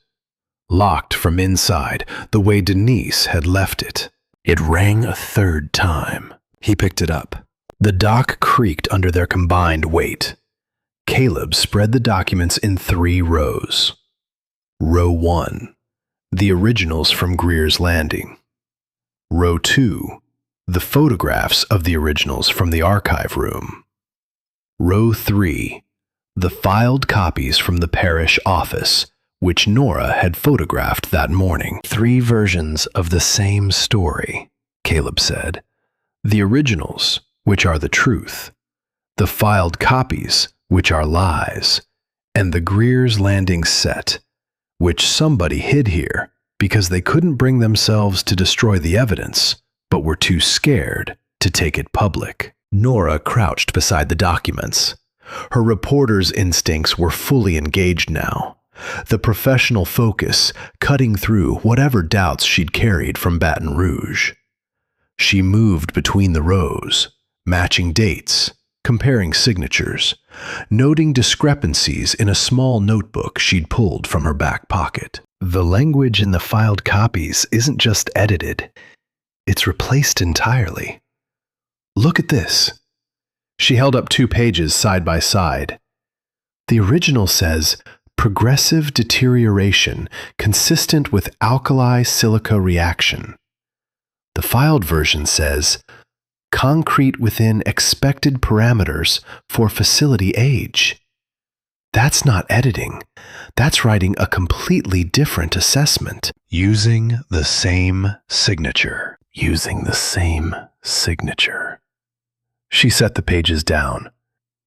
Locked from inside, the way Denise had left it. It rang a third time. He picked it up. The dock creaked under their combined weight. Caleb spread the documents in 3 rows. Row 1, the originals from Greer's Landing. Row 2, the photographs of the originals from the archive room. Row 3, the filed copies from the parish office, which Nora had photographed that morning. 3 versions of the same story, Caleb said. The originals, which are the truth. The filed copies, which are lies. And the Greer's Landing set, which somebody hid here because they couldn't bring themselves to destroy the evidence, but were too scared to take it public. Nora crouched beside the documents. Her reporter's instincts were fully engaged now, the professional focus cutting through whatever doubts she'd carried from Baton Rouge. She moved between the rows, matching dates, comparing signatures, noting discrepancies in a small notebook she'd pulled from her back pocket. The language in the filed copies isn't just edited, it's replaced entirely. Look at this. She held up 2 pages side by side. The original says, progressive deterioration consistent with alkali-silica reaction. The filed version says, concrete within expected parameters for facility age. That's not editing. That's writing a completely different assessment. Using the same signature. Using the same signature. She set the pages down.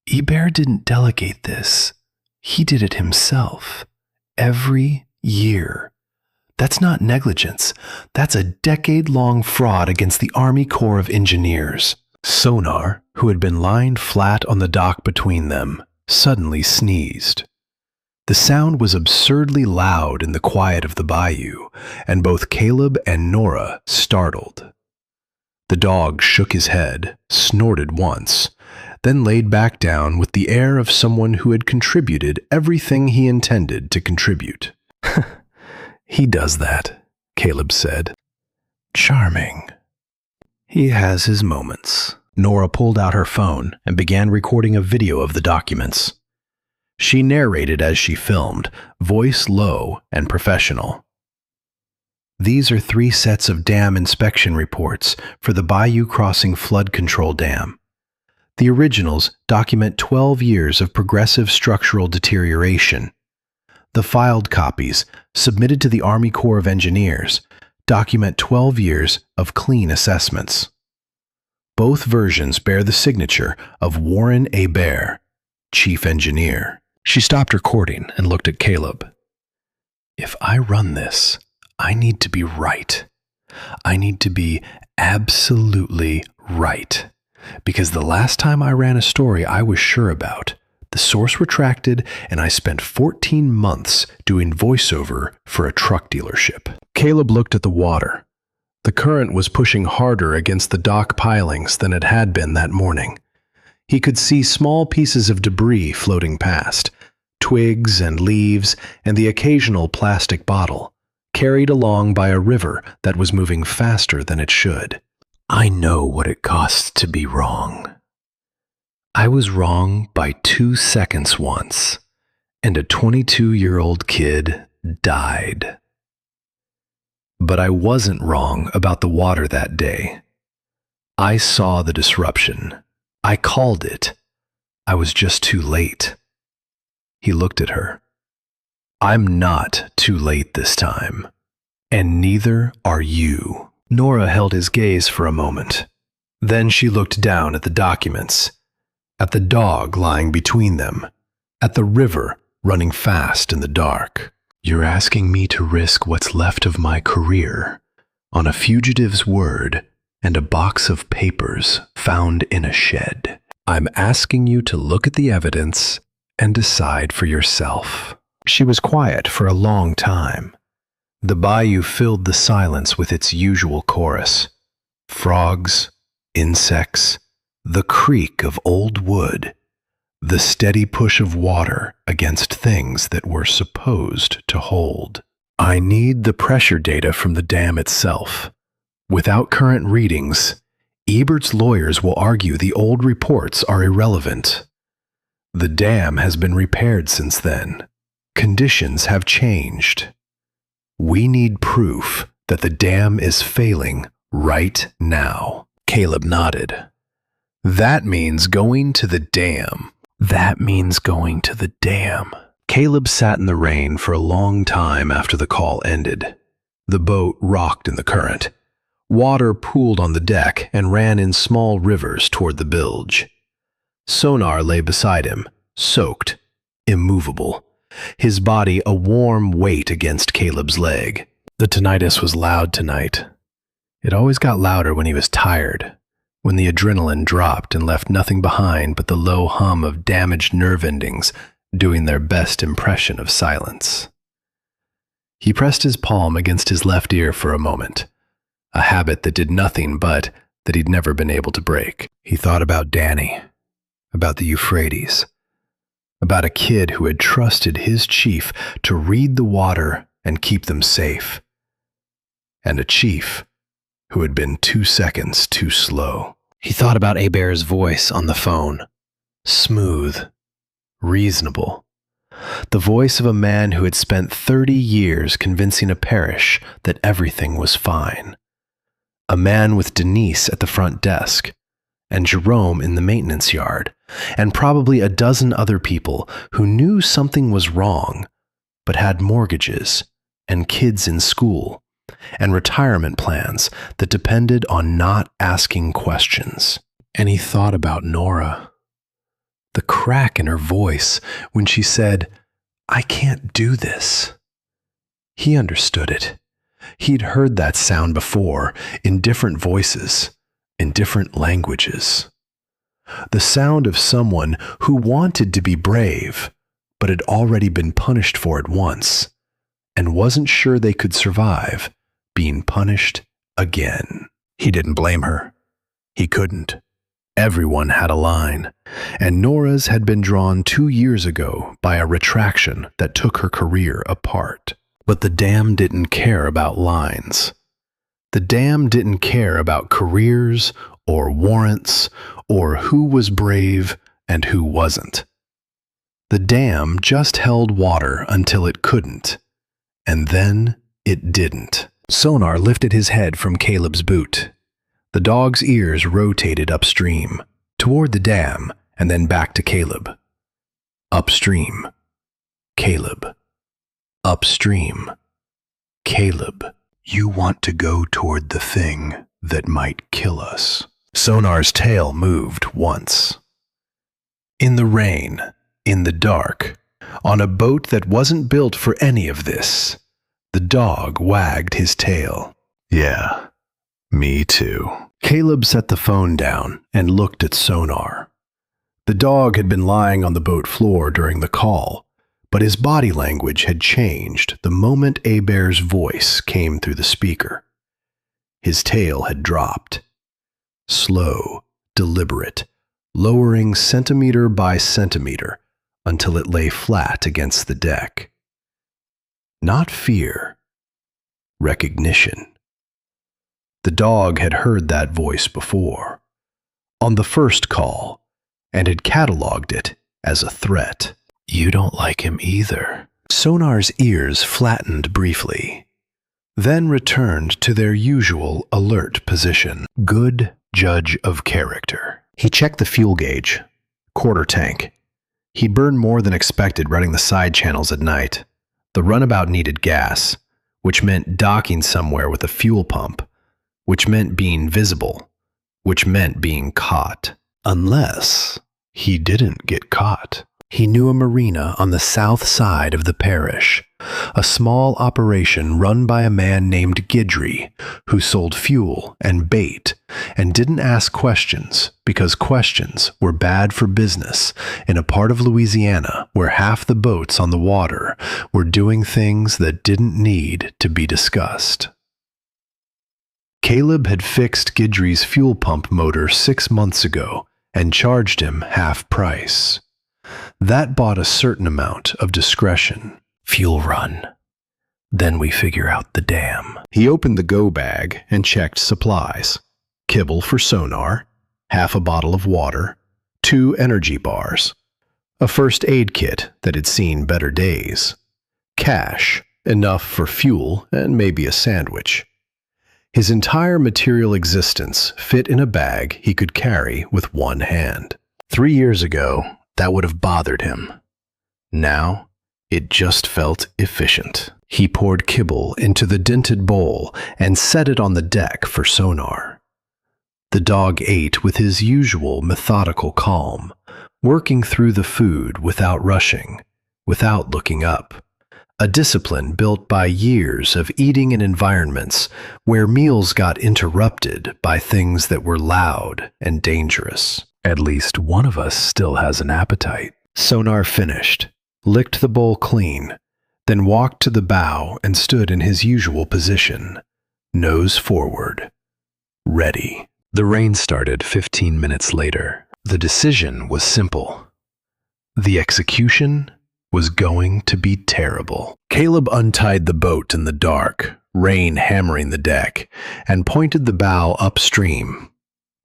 Hebert didn't delegate this. He did it himself. Every year. That's not negligence. That's a decade-long fraud against the Army Corps of Engineers. Sonar, who had been lying flat on the dock between them, suddenly sneezed. The sound was absurdly loud in the quiet of the bayou, and both Caleb and Nora startled. The dog shook his head, snorted once, then laid back down with the air of someone who had contributed everything he intended to contribute. He does that, Caleb said. Charming. He has his moments. Nora pulled out her phone and began recording a video of the documents. She narrated as she filmed, voice low and professional. These are 3 sets of dam inspection reports for the Bayou Crossing Flood Control Dam. The originals document 12 years of progressive structural deterioration. The filed copies, submitted to the Army Corps of Engineers, document 12 years of clean assessments. Both versions bear the signature of Warren Hebert, Chief Engineer. She stopped recording and looked at Caleb. If I run this, I need to be right. I need to be absolutely right. Because the last time I ran a story I was sure about, the source retracted and I spent 14 months doing voiceover for a truck dealership. Caleb looked at the water. The current was pushing harder against the dock pilings than it had been that morning. He could see small pieces of debris floating past, twigs and leaves and the occasional plastic bottle, carried along by a river that was moving faster than it should. I know what it costs to be wrong. I was wrong by 2 seconds once, and a 22-year-old kid died. But I wasn't wrong about the water that day. I saw the disruption. I called it. I was just too late. He looked at her. I'm not too late this time, and neither are you. Nora held his gaze for a moment. Then she looked down at the documents, at the dog lying between them, at the river running fast in the dark. You're asking me to risk what's left of my career on a fugitive's word and a box of papers found in a shed. I'm asking you to look at the evidence and decide for yourself. She was quiet for a long time. The bayou filled the silence with its usual chorus. Frogs, insects, the creak of old wood, the steady push of water against things that were supposed to hold. I need the pressure data from the dam itself. Without current readings, Ebert's lawyers will argue the old reports are irrelevant. The dam has been repaired since then. Conditions have changed. We need proof that the dam is failing right now. Caleb nodded. That means going to the dam. That means going to the dam. Caleb sat in the rain for a long time after the call ended. The boat rocked in the current. Water pooled on the deck and ran in small rivers toward the bilge. Sonar lay beside him, soaked, immovable, his body a warm weight against Caleb's leg. The tinnitus was loud tonight. It always got louder when he was tired, when the adrenaline dropped and left nothing behind but the low hum of damaged nerve endings doing their best impression of silence. He pressed his palm against his left ear for a moment, a habit that did nothing but that he'd never been able to break. He thought about Danny, about the Euphrates, about a kid who had trusted his chief to read the water and keep them safe, and a chief who had been 2 seconds too slow. He thought about Hebert's voice on the phone, smooth, reasonable, the voice of a man who had spent 30 years convincing a parish that everything was fine, a man with Denise at the front desk, and Jerome in the maintenance yard, and probably a dozen other people who knew something was wrong, but had mortgages and kids in school and retirement plans that depended on not asking questions. And he thought about Nora. The crack in her voice when she said, "I can't do this." He understood it. He'd heard that sound before, in different voices, in different languages. The sound of someone who wanted to be brave, but had already been punished for it once, and wasn't sure they could survive being punished again. He didn't blame her. He couldn't. Everyone had a line, and Nora's had been drawn 2 years ago by a retraction that took her career apart. But the dam didn't care about lines. The dam didn't care about careers or warrants or who was brave and who wasn't. The dam just held water until it couldn't, and then it didn't. Sonar lifted his head from Caleb's boot. The dog's ears rotated upstream, toward the dam, and then back to Caleb. Upstream. Caleb. Upstream. Caleb. You want to go toward the thing that might kill us. Sonar's tail moved once. In the rain, in the dark, on a boat that wasn't built for any of this, the dog wagged his tail. Yeah, me too. Caleb set the phone down and looked at Sonar. The dog had been lying on the boat floor during the call, but his body language had changed the moment Hebert's voice came through the speaker. His tail had dropped. Slow, deliberate, lowering centimeter by centimeter until it lay flat against the deck. Not fear, recognition. The dog had heard that voice before, on the first call, and had cataloged it as a threat. You don't like him either. Sonar's ears flattened briefly, then returned to their usual alert position. Good judge of character. He checked the fuel gauge. Quarter tank. He burned more than expected running the side channels at night. The runabout needed gas, which meant docking somewhere with a fuel pump, which meant being visible, which meant being caught. Unless he didn't get caught. He knew a marina on the south side of the parish, a small operation run by a man named Guidry, who sold fuel and bait and didn't ask questions because questions were bad for business in a part of Louisiana where half the boats on the water were doing things that didn't need to be discussed. Caleb had fixed Guidry's fuel pump motor 6 months ago and charged him half price. That bought a certain amount of discretion. Fuel run. Then we figure out the dam. He opened the go bag and checked supplies. Kibble for sonar, half a bottle of water, 2 energy bars, a first aid kit that had seen better days, cash, enough for fuel and maybe a sandwich. His entire material existence fit in a bag he could carry with one hand. 3 years ago, that would have bothered him. Now, it just felt efficient. He poured kibble into the dented bowl and set it on the deck for sonar. The dog ate with his usual methodical calm, working through the food without rushing, without looking up. A discipline built by years of eating in environments where meals got interrupted by things that were loud and dangerous. At least one of us still has an appetite. Sonar finished, licked the bowl clean, then walked to the bow and stood in his usual position, nose forward, ready. The rain started 15 minutes later. The decision was simple. The execution was going to be terrible. Caleb untied the boat in the dark, rain hammering the deck, and pointed the bow upstream,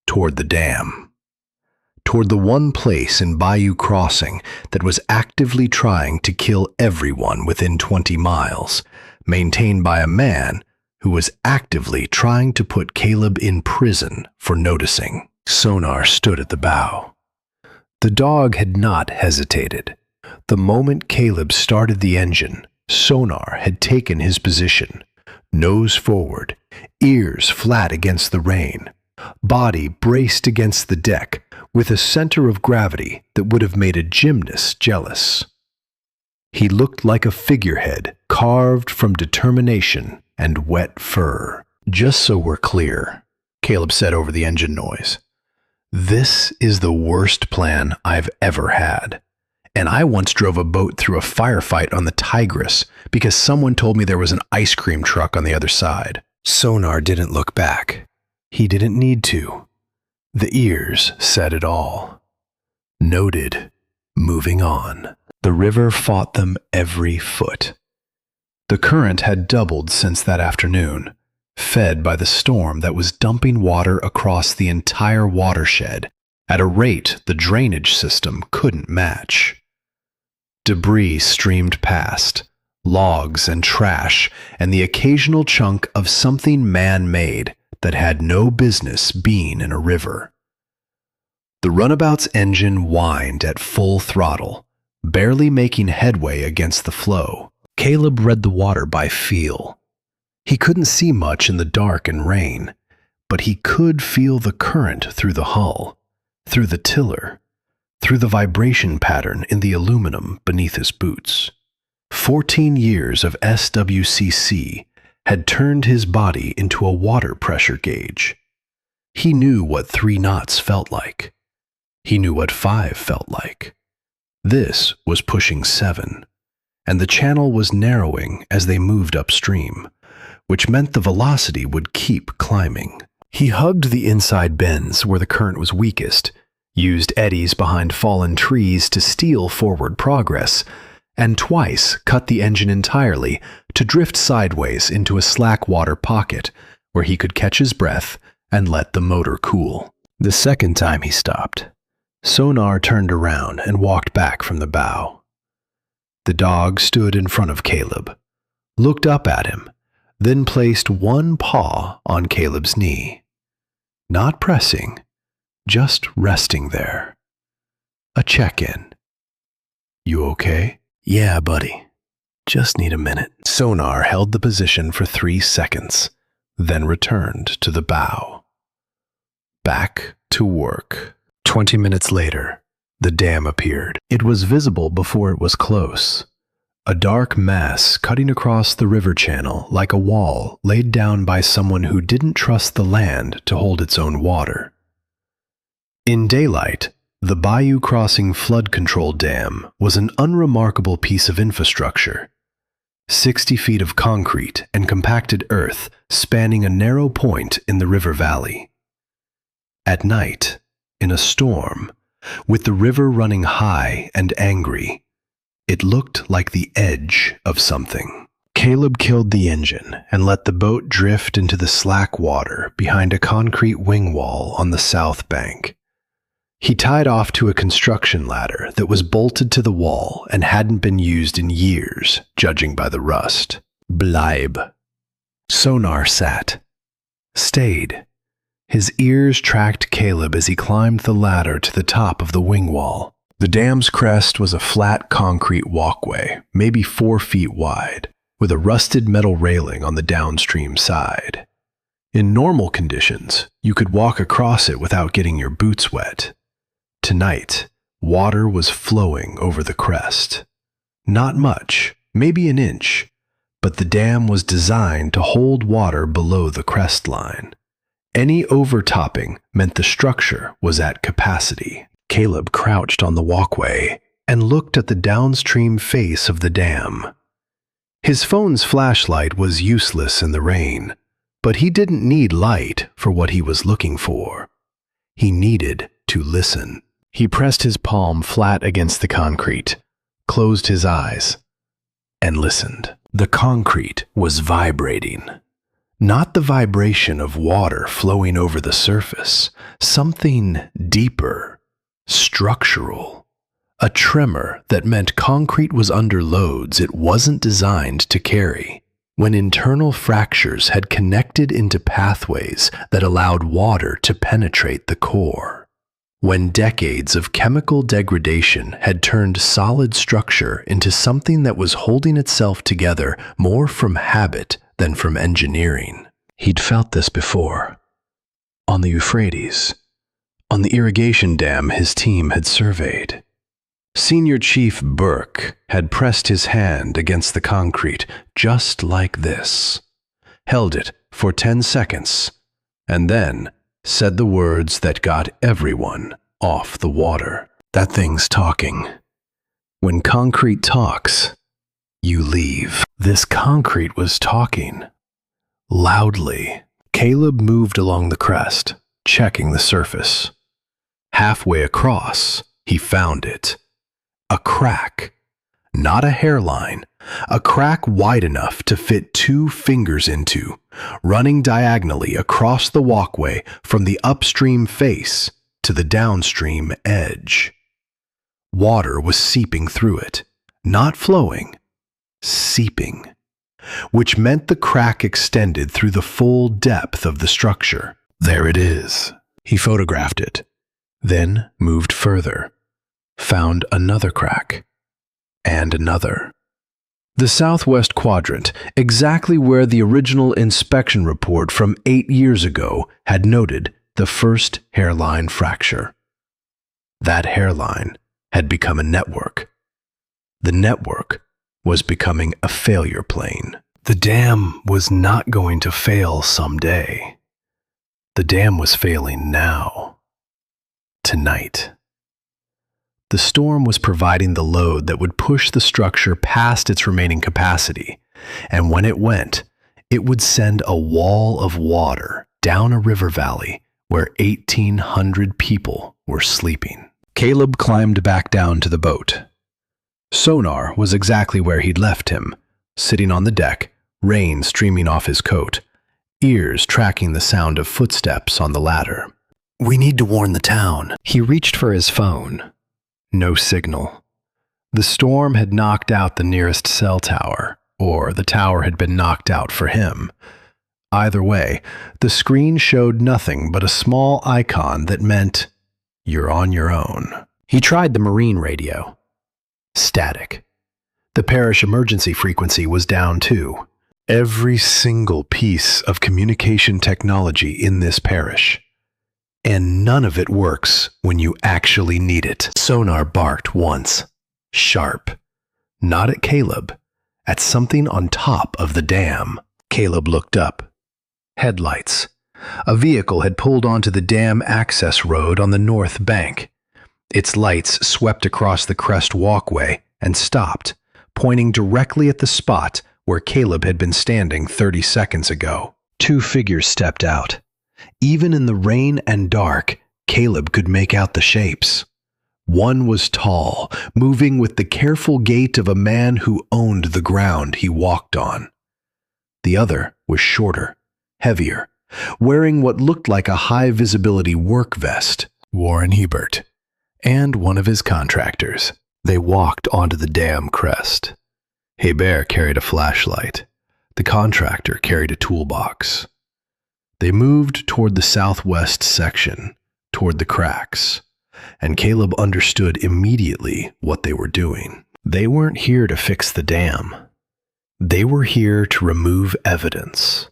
toward the dam. Toward the one place in Bayou Crossing that was actively trying to kill everyone within 20 miles, maintained by a man who was actively trying to put Caleb in prison for noticing. Sonar stood at the bow. The dog had not hesitated. The moment Caleb started the engine, Sonar had taken his position, nose forward, ears flat against the rain, body braced against the deck, with a center of gravity that would have made a gymnast jealous. He looked like a figurehead carved from determination and wet fur. Just so we're clear, Caleb said over the engine noise, this is the worst plan I've ever had. And I once drove a boat through a firefight on the Tigris because someone told me there was an ice cream truck on the other side. Sonar didn't look back. He didn't need to. The ears said it all. Noted, moving on. The river fought them every foot. The current had doubled since that afternoon, fed by the storm that was dumping water across the entire watershed at a rate the drainage system couldn't match. Debris streamed past, logs and trash, and the occasional chunk of something man-made that had no business being in a river. The runabout's engine whined at full throttle, barely making headway against the flow. Caleb read the water by feel. He couldn't see much in the dark and rain, but he could feel the current through the hull, through the tiller, through the vibration pattern in the aluminum beneath his boots. 14 years of SWCC had turned his body into a water pressure gauge. He knew what 3 knots felt like. He knew what 5 felt like. This was pushing 7, and the channel was narrowing as they moved upstream, which meant the velocity would keep climbing. He hugged the inside bends where the current was weakest, used eddies behind fallen trees to steal forward progress, and twice cut the engine entirely to drift sideways into a slack water pocket where he could catch his breath and let the motor cool. The second time he stopped, Sonar turned around and walked back from the bow. The dog stood in front of Caleb, looked up at him, then placed one paw on Caleb's knee. Not pressing, just resting there. A check-in. You okay? Yeah, buddy. Just need a minute. Sonar held the position for 3 seconds, then returned to the bow. Back to work. 20 minutes later, the dam appeared. It was visible before it was close. A dark mass cutting across the river channel like a wall laid down by someone who didn't trust the land to hold its own water. In daylight, the Bayou Crossing Flood Control Dam was an unremarkable piece of infrastructure. 60 feet of concrete and compacted earth spanning a narrow point in the river valley. At night, in a storm, with the river running high and angry, it looked like the edge of something. Caleb killed the engine and let the boat drift into the slack water behind a concrete wing wall on the south bank. He tied off to a construction ladder that was bolted to the wall and hadn't been used in years, judging by the rust. Bleib. Sonar sat. Stayed. His ears tracked Caleb as he climbed the ladder to the top of the wing wall. The dam's crest was a flat concrete walkway, maybe 4 feet wide, with a rusted metal railing on the downstream side. In normal conditions, you could walk across it without getting your boots wet. Tonight, water was flowing over the crest. Not much, maybe an inch, but the dam was designed to hold water below the crest line. Any overtopping meant the structure was at capacity. Caleb crouched on the walkway and looked at the downstream face of the dam. His phone's flashlight was useless in the rain, but he didn't need light for what he was looking for. He needed to listen. He pressed his palm flat against the concrete, closed his eyes, and listened. The concrete was vibrating. Not the vibration of water flowing over the surface, something deeper. Structural. A tremor that meant concrete was under loads it wasn't designed to carry, when internal fractures had connected into pathways that allowed water to penetrate the core, when decades of chemical degradation had turned solid structure into something that was holding itself together more from habit than from engineering. He'd felt this before. On the Euphrates. On the irrigation dam his team had surveyed. Senior Chief Burke had pressed his hand against the concrete just like this, held it for 10 seconds, and then said the words that got everyone off the water. That thing's talking. When concrete talks, you leave. This concrete was talking. Loudly. Caleb moved along the crest, checking the surface. Halfway across, he found it. A crack. Not a hairline. A crack wide enough to fit 2 fingers into, running diagonally across the walkway from the upstream face to the downstream edge. Water was seeping through it. Not flowing. Seeping. Which meant the crack extended through the full depth of the structure. There it is. He photographed it. Then moved further, found another crack, and another. The southwest quadrant, exactly where the original inspection report from 8 years ago had noted the first hairline fracture. That hairline had become a network. The network was becoming a failure plane. The dam was not going to fail someday. The dam was failing now. Tonight. The storm was providing the load that would push the structure past its remaining capacity, and when it went, it would send a wall of water down a river valley where 1,800 people were sleeping. Caleb climbed back down to the boat. Sonar was exactly where he'd left him, sitting on the deck, rain streaming off his coat, ears tracking the sound of footsteps on the ladder. We need to warn the town. He reached for his phone. No signal. The storm had knocked out the nearest cell tower, or the tower had been knocked out for him. Either way, the screen showed nothing but a small icon that meant, "You're on your own." He tried the marine radio. Static. The parish emergency frequency was down too. Every single piece of communication technology in this parish. And none of it works when you actually need it. Sonar barked once. Sharp. Not at Caleb. At something on top of the dam. Caleb looked up. Headlights. A vehicle had pulled onto the dam access road on the north bank. Its lights swept across the crest walkway and stopped, pointing directly at the spot where Caleb had been standing 30 seconds ago. Two figures stepped out. Even in the rain and dark, Caleb could make out the shapes. One was tall, moving with the careful gait of a man who owned the ground he walked on. The other was shorter, heavier, wearing what looked like a high-visibility work vest. Warren Hebert, and one of his contractors. They walked onto the dam crest. Hebert carried a flashlight. The contractor carried a toolbox. They moved toward the southwest section, toward the cracks, and Caleb understood immediately what they were doing. They weren't here to fix the dam. They were here to remove evidence.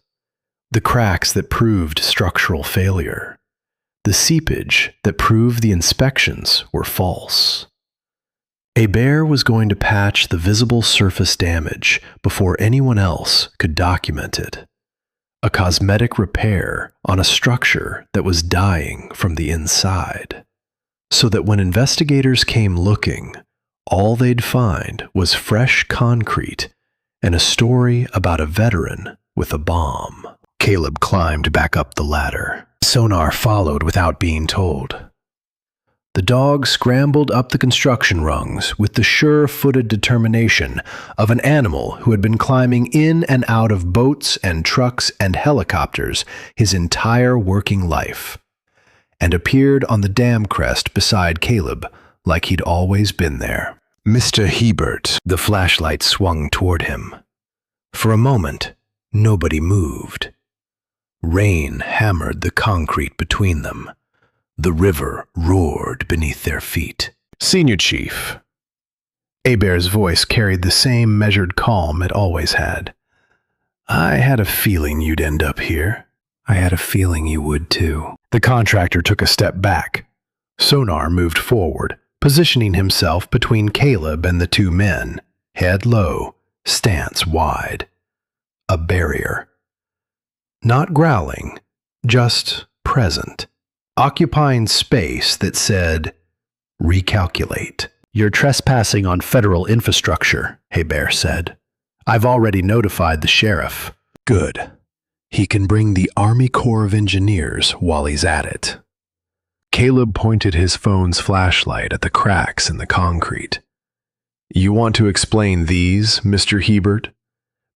The cracks that proved structural failure. The seepage that proved the inspections were false. Hebert was going to patch the visible surface damage before anyone else could document it. A cosmetic repair on a structure that was dying from the inside. So that when investigators came looking, all they'd find was fresh concrete and a story about a veteran with a bomb. Caleb climbed back up the ladder. Sonar followed without being told. The dog scrambled up the construction rungs with the sure-footed determination of an animal who had been climbing in and out of boats and trucks and helicopters his entire working life, and appeared on the dam crest beside Caleb like he'd always been there. "Mr. Hebert," the flashlight swung toward him. For a moment, nobody moved. Rain hammered the concrete between them. The river roared beneath their feet. "Senior Chief." Hebert's voice carried the same measured calm it always had. "I had a feeling you'd end up here. I had a feeling you would too." The contractor took a step back. Sonar moved forward, positioning himself between Caleb and the two men, head low, stance wide. A barrier. Not growling, just present. Occupying space that said, "Recalculate." "You're trespassing on federal infrastructure," Hebert said. "I've already notified the sheriff." "Good. He can bring the Army Corps of Engineers while he's at it." Caleb pointed his phone's flashlight at the cracks in the concrete. "You want to explain these, Mr. Hebert?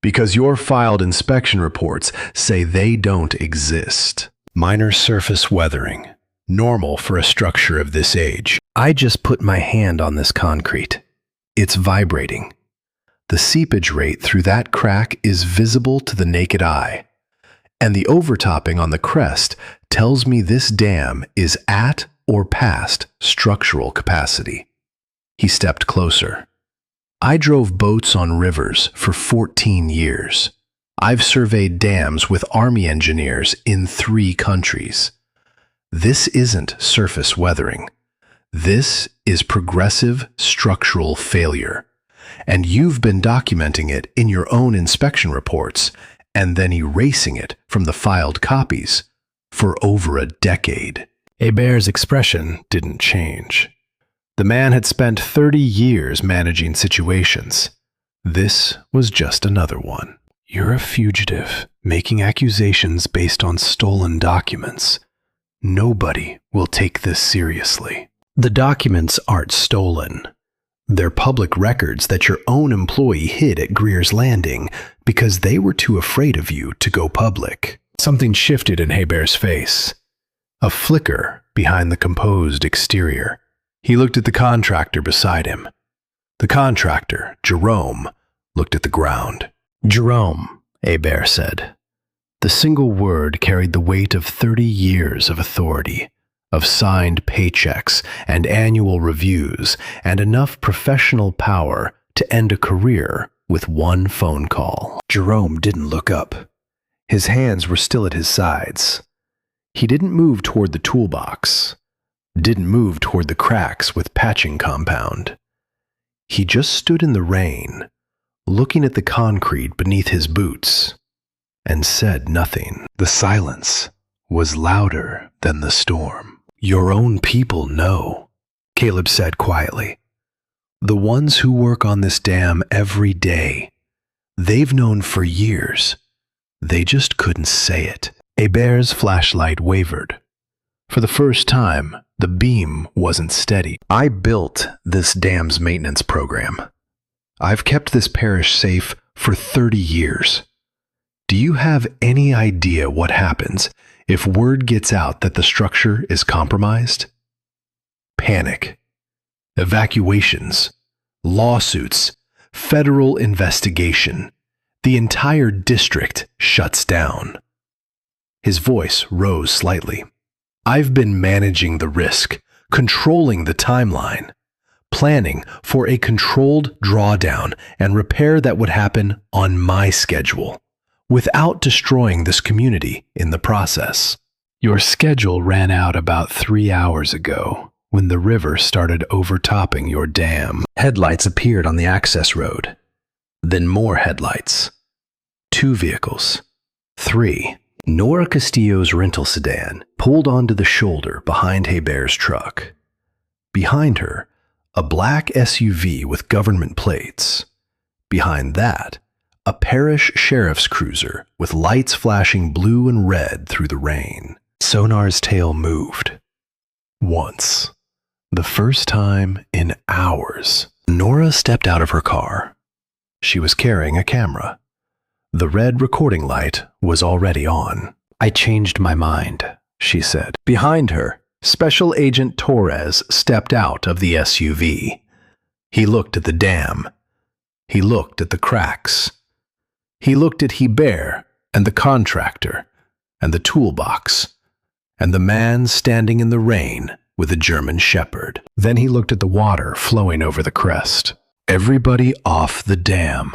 Because your filed inspection reports say they don't exist. Minor surface weathering, normal for a structure of this age. I just put my hand on this concrete. It's vibrating. The seepage rate through that crack is visible to the naked eye. And the overtopping on the crest tells me this dam is at or past structural capacity." He stepped closer. "I drove boats on rivers for 14 years. I've surveyed dams with Army engineers in 3 countries. This isn't surface weathering. This is progressive structural failure. And you've been documenting it in your own inspection reports and then erasing it from the filed copies for over a decade." Hebert's expression didn't change. The man had spent 30 years managing situations. This was just another one. "You're a fugitive, making accusations based on stolen documents. Nobody will take this seriously." "The documents aren't stolen. They're public records that your own employee hid at Greer's Landing because they were too afraid of you to go public." Something shifted in Hebert's face. A flicker behind the composed exterior. He looked at the contractor beside him. The contractor, Jerome, looked at the ground. "Jerome," Hebert said, The single word carried the weight of 30 years of authority, of signed paychecks and annual reviews, and enough professional power to end a career with one phone call. Jerome didn't look up. His hands were still at his sides. He didn't move toward the toolbox, didn't move toward the cracks with patching compound. He just stood in the rain, looking at the concrete beneath his boots, and said nothing. The silence was louder than the storm. Your own people know, Caleb said quietly. The ones who work on this dam every day. They've known for years. They just couldn't say it. Hebert's flashlight wavered. For the first time, the beam wasn't steady. I built this dam's maintenance program. I've kept this parish safe for 30 years. Do you have any idea what happens if word gets out that the structure is compromised? Panic, evacuations, lawsuits, federal investigation. The entire district shuts down. His voice rose slightly. I've been managing the risk, controlling the timeline, planning for a controlled drawdown and repair that would happen on my schedule, without destroying this community in the process. Your schedule ran out about 3 hours ago when the river started overtopping your dam. Headlights appeared on the access road. Then more headlights. 2 vehicles. 3. Nora Castillo's rental sedan pulled onto the shoulder behind Hebert's truck. Behind her, a black SUV with government plates. Behind that, a parish sheriff's cruiser with lights flashing blue and red through the rain. Sonar's tail moved. Once. The first time in hours. Nora stepped out of her car. She was carrying a camera. The red recording light was already on. I changed my mind, she said. Behind her, Special Agent Torres stepped out of the SUV. He looked at the dam. He looked at the cracks. He looked at Hebert and the contractor and the toolbox and the man standing in the rain with a German shepherd. Then he looked at the water flowing over the crest. Everybody off the dam.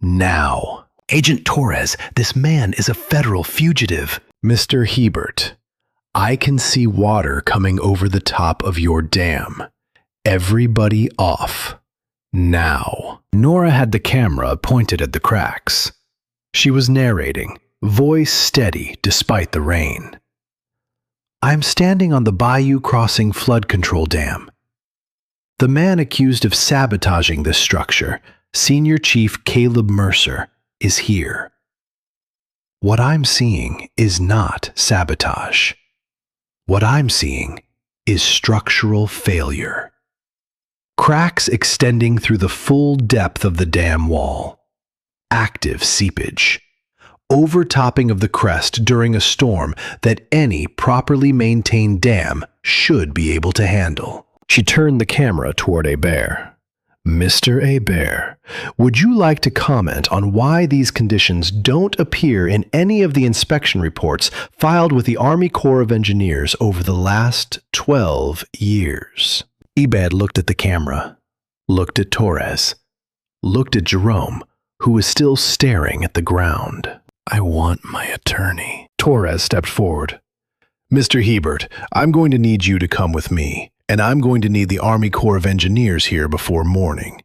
Now. Agent Torres, this man is a federal fugitive. Mr. Hebert, I can see water coming over the top of your dam. Everybody off. Now. Nora had the camera pointed at the cracks. She was narrating, voice steady despite the rain. I'm standing on the Bayou Crossing flood control dam. The man accused of sabotaging this structure, Senior Chief Caleb Mercer, is here. What I'm seeing is not sabotage. What I'm seeing is structural failure. Cracks extending through the full depth of the dam wall. Active seepage. Overtopping of the crest during a storm that any properly maintained dam should be able to handle. She turned the camera toward Hebert. Mr. Hebert, would you like to comment on why these conditions don't appear in any of the inspection reports filed with the Army Corps of Engineers over the last 12 years? Hebert looked at the camera, looked at Torres, looked at Jerome, who was still staring at the ground. I want my attorney. Torres stepped forward. Mr. Hebert, I'm going to need you to come with me. And I'm going to need the Army Corps of Engineers here before morning.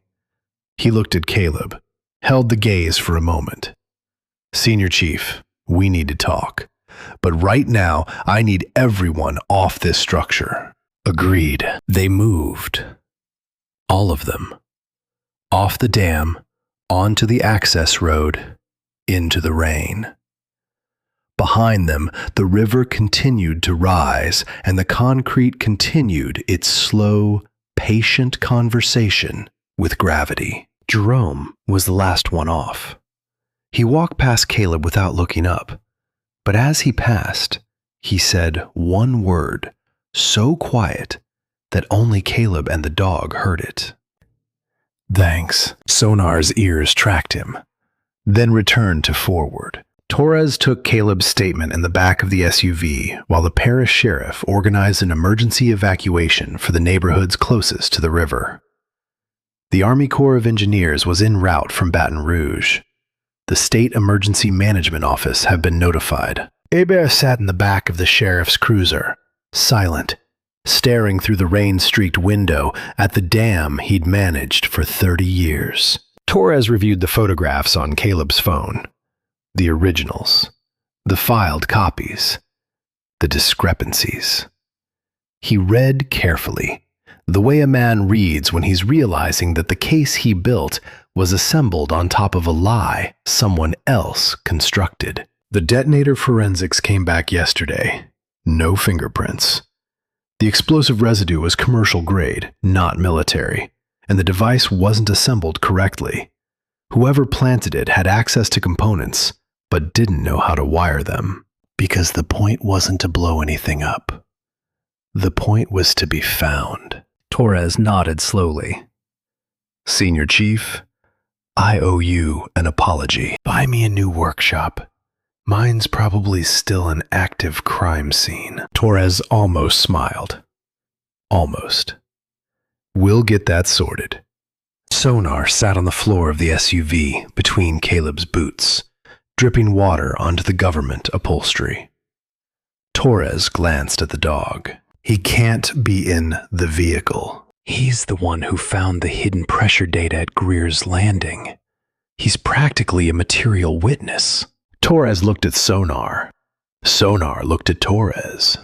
He looked at Caleb, held the gaze for a moment. Senior Chief, we need to talk. But right now, I need everyone off this structure. Agreed. They moved. All of them. Off the dam, onto the access road, into the rain. Behind them, the river continued to rise, and the concrete continued its slow, patient conversation with gravity. Jerome was the last one off. He walked past Caleb without looking up, but as he passed, he said one word, so quiet that only Caleb and the dog heard it. Thanks. Sonar's ears tracked him, then returned to forward. Torres took Caleb's statement in the back of the SUV while the parish sheriff organized an emergency evacuation for the neighborhoods closest to the river. The Army Corps of Engineers was en route from Baton Rouge. The State Emergency Management Office had been notified. Hebert sat in the back of the sheriff's cruiser, silent, staring through the rain-streaked window at the dam he'd managed for 30 years. Torres reviewed the photographs on Caleb's phone. The originals, the filed copies, the discrepancies. He read carefully, the way a man reads when he's realizing that the case he built was assembled on top of a lie someone else constructed. The detonator forensics came back yesterday. No fingerprints. The explosive residue was commercial grade, not military, and the device wasn't assembled correctly. Whoever planted it had access to components, but didn't know how to wire them, because the point wasn't to blow anything up. The point was to be found. Torres nodded slowly. Senior Chief, I owe you an apology. Buy me a new workshop. Mine's probably still an active crime scene. Torres almost smiled. Almost. We'll get that sorted. Sonar sat on the floor of the SUV between Caleb's boots, dripping water onto the government upholstery. Torres glanced at the dog. He can't be in the vehicle. He's the one who found the hidden pressure data at Greer's Landing. He's practically a material witness. Torres looked at Sonar. Sonar looked at Torres.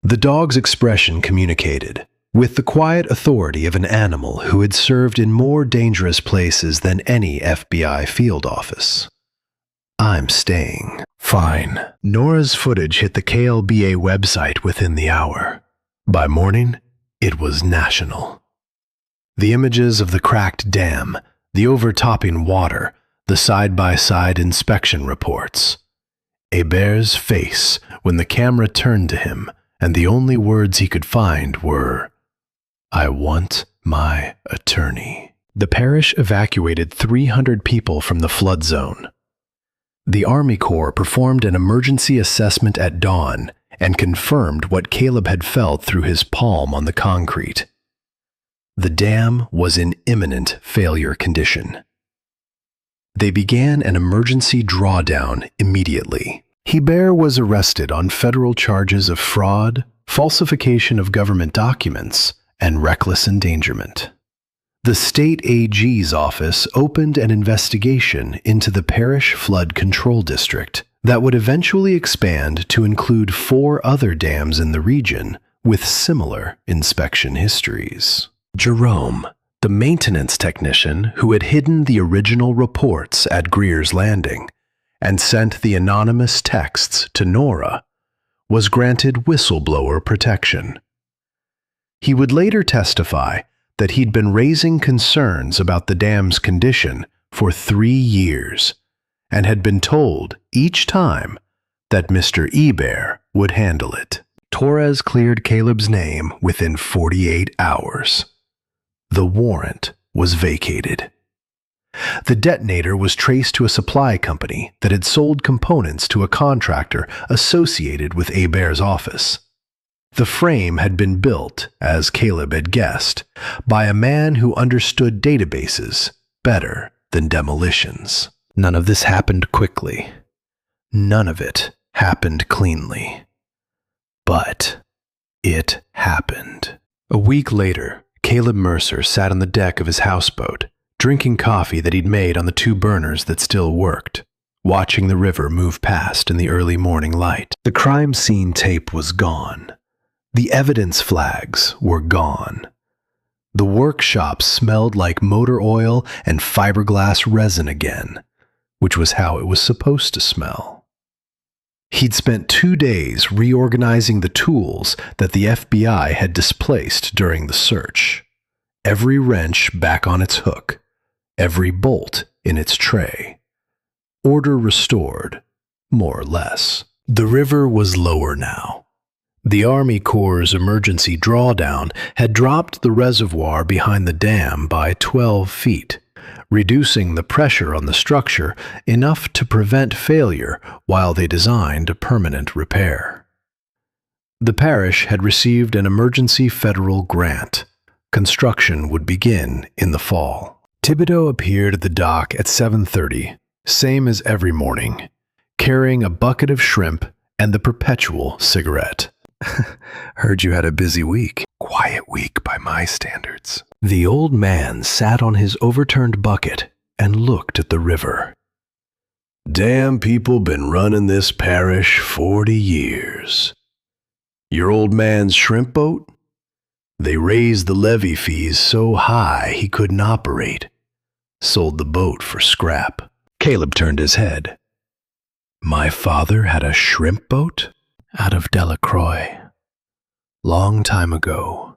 The dog's expression communicated, with the quiet authority of an animal who had served in more dangerous places than any FBI field office. I'm staying. Fine. Nora's footage hit the KLBA website within the hour. By morning, it was national. The images of the cracked dam, the overtopping water, the side-by-side inspection reports. Hebert's face when the camera turned to him, and the only words he could find were, "I want my attorney." The parish evacuated 300 people from the flood zone. The Army Corps performed an emergency assessment at dawn and confirmed what Caleb had felt through his palm on the concrete. The dam was in imminent failure condition. They began an emergency drawdown immediately. Hebert was arrested on federal charges of fraud, falsification of government documents, and reckless endangerment. The state AG's office opened an investigation into the parish flood control district that would eventually expand to include 4 other dams in the region with similar inspection histories. Jerome, the maintenance technician who had hidden the original reports at Greer's Landing and sent the anonymous texts to Nora, was granted whistleblower protection. He would later testify that he'd been raising concerns about the dam's condition for 3 years and had been told each time that Mr. Hebert would handle it. Torres cleared Caleb's name within 48 hours. The warrant was vacated. The detonator was traced to a supply company that had sold components to a contractor associated with Hebert's office. The frame had been built, as Caleb had guessed, by a man who understood databases better than demolitions. None of this happened quickly. None of it happened cleanly. But it happened. A week later, Caleb Mercer sat on the deck of his houseboat, drinking coffee that he'd made on the 2 burners that still worked, watching the river move past in the early morning light. The crime scene tape was gone. The evidence flags were gone. The workshop smelled like motor oil and fiberglass resin again, which was how it was supposed to smell. He'd spent 2 days reorganizing the tools that the FBI had displaced during the search. Every wrench back on its hook, every bolt in its tray. Order restored, more or less. The river was lower now. The Army Corps' emergency drawdown had dropped the reservoir behind the dam by 12 feet, reducing the pressure on the structure enough to prevent failure while they designed a permanent repair. The parish had received an emergency federal grant. Construction would begin in the fall. Thibodeau appeared at the dock at 7:30, same as every morning, carrying a bucket of shrimp and the perpetual cigarette. Heard you had a busy week. Quiet week by my standards. The old man sat on his overturned bucket and looked at the river. Damn people been running this parish 40 years. Your old man's shrimp boat? They raised the levy fees so high he couldn't operate. Sold the boat for scrap. Caleb turned his head. My father had a shrimp boat? Out of Delacroix. Long time ago.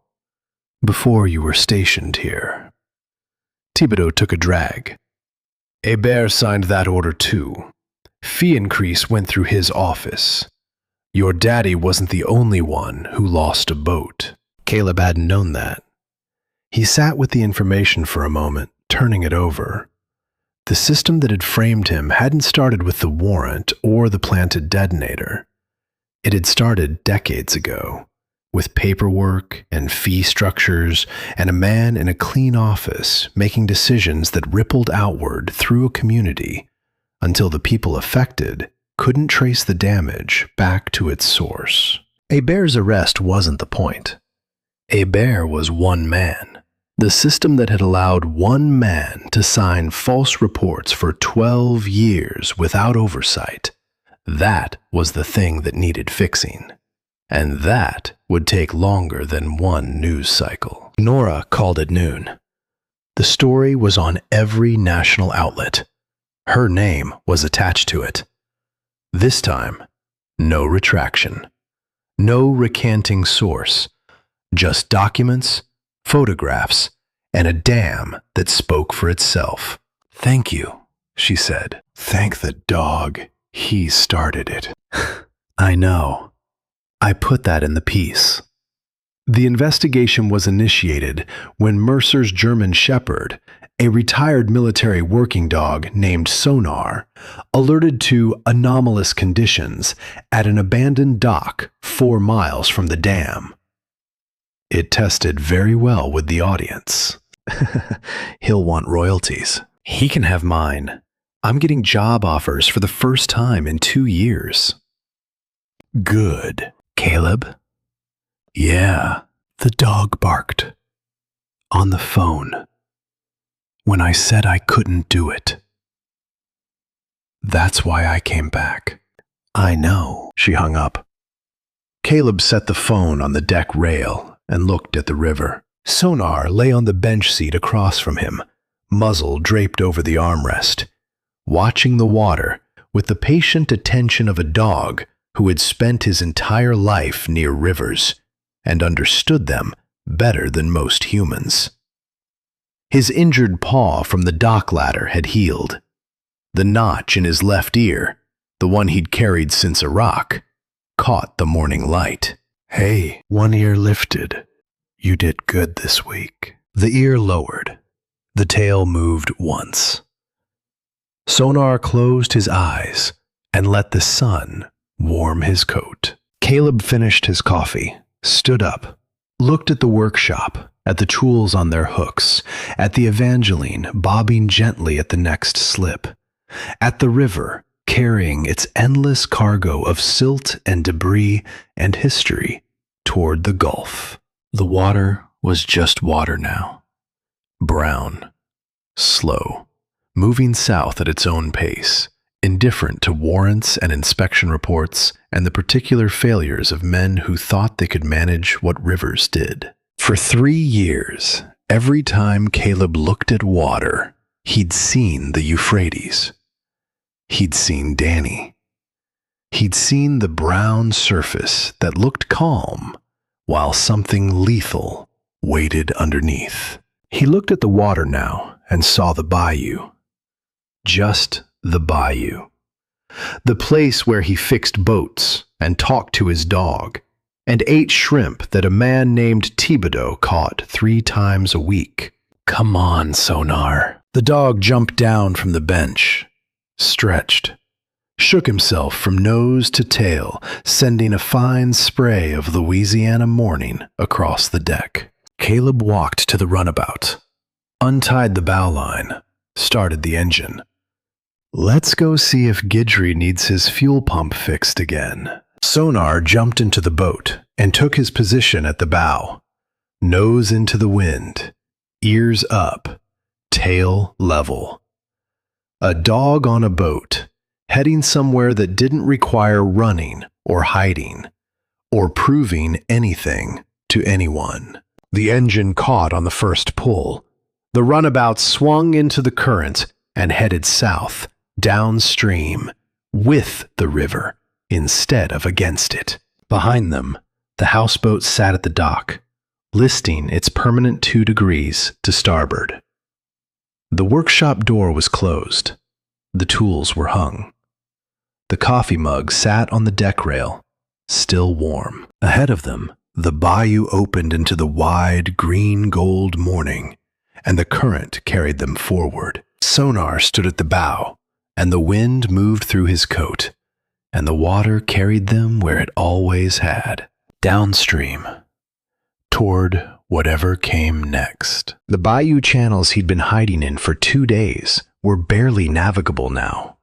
Before you were stationed here. Thibodeau took a drag. Hébert signed that order too. Fee increase went through his office. Your daddy wasn't the only one who lost a boat. Caleb hadn't known that. He sat with the information for a moment, turning it over. The system that had framed him hadn't started with the warrant or the planted detonator. It had started decades ago, with paperwork and fee structures and a man in a clean office making decisions that rippled outward through a community until the people affected couldn't trace the damage back to its source. Hébert's arrest wasn't the point. Hébert was one man. The system that had allowed one man to sign false reports for 12 years without oversight, that was the thing that needed fixing. And that would take longer than one news cycle. Nora called it noon. The story was on every national outlet. Her name was attached to it. This time, no retraction. No recanting source. Just documents, photographs, and a dam that spoke for itself. Thank you, she said. Thank the dog. He started it. I know. I put that in the piece. The investigation was initiated when Mercer's German Shepherd, a retired military working dog named Sonar, alerted to anomalous conditions at an abandoned dock 4 miles from the dam. It tested very well with the audience. He'll want royalties. He can have mine. I'm getting job offers for the first time in 2 years. Good. Caleb? Yeah, the dog barked. On the phone. When I said I couldn't do it. That's why I came back. I know. She hung up. Caleb set the phone on the deck rail and looked at the river. Sonar lay on the bench seat across from him, muzzle draped over the armrest, watching the water with the patient attention of a dog who had spent his entire life near rivers and understood them better than most humans. His injured paw from the dock ladder had healed. The notch in his left ear, the one he'd carried since Iraq, caught the morning light. Hey, one ear lifted. You did good this week. The ear lowered. The tail moved once. Sonar closed his eyes and let the sun warm his coat. Caleb finished his coffee, stood up, looked at the workshop, at the tools on their hooks, at the Evangeline bobbing gently at the next slip, at the river carrying its endless cargo of silt and debris and history toward the Gulf. The water was just water now. Brown, slow, moving south at its own pace, indifferent to warrants and inspection reports and the particular failures of men who thought they could manage what rivers did. For 3 years, every time Caleb looked at water, he'd seen the Euphrates. He'd seen Danny. He'd seen the brown surface that looked calm while something lethal waited underneath. He looked at the water now and saw the bayou. Just the bayou. The place where he fixed boats and talked to his dog and ate shrimp that a man named Thibodeau caught 3 times a week. Come on, Sonar. The dog jumped down from the bench, stretched, shook himself from nose to tail, sending a fine spray of Louisiana morning across the deck. Caleb walked to the runabout, untied the bow line, started the engine. Let's go see if Guidry needs his fuel pump fixed again. Sonar jumped into the boat and took his position at the bow, nose into the wind, ears up, tail level. A dog on a boat, heading somewhere that didn't require running or hiding or proving anything to anyone. The engine caught on the first pull. The runabout swung into the current and headed south, downstream, with the river instead of against it. Behind them, the houseboat sat at the dock, listing its permanent 2 degrees to starboard. The workshop door was closed. The tools were hung. The coffee mug sat on the deck rail, still warm. Ahead of them, the bayou opened into the wide green-gold morning, and the current carried them forward. Sonar stood at the bow, and the wind moved through his coat, and the water carried them where it always had, downstream, toward whatever came next. The bayou channels he'd been hiding in for 2 days were barely navigable now.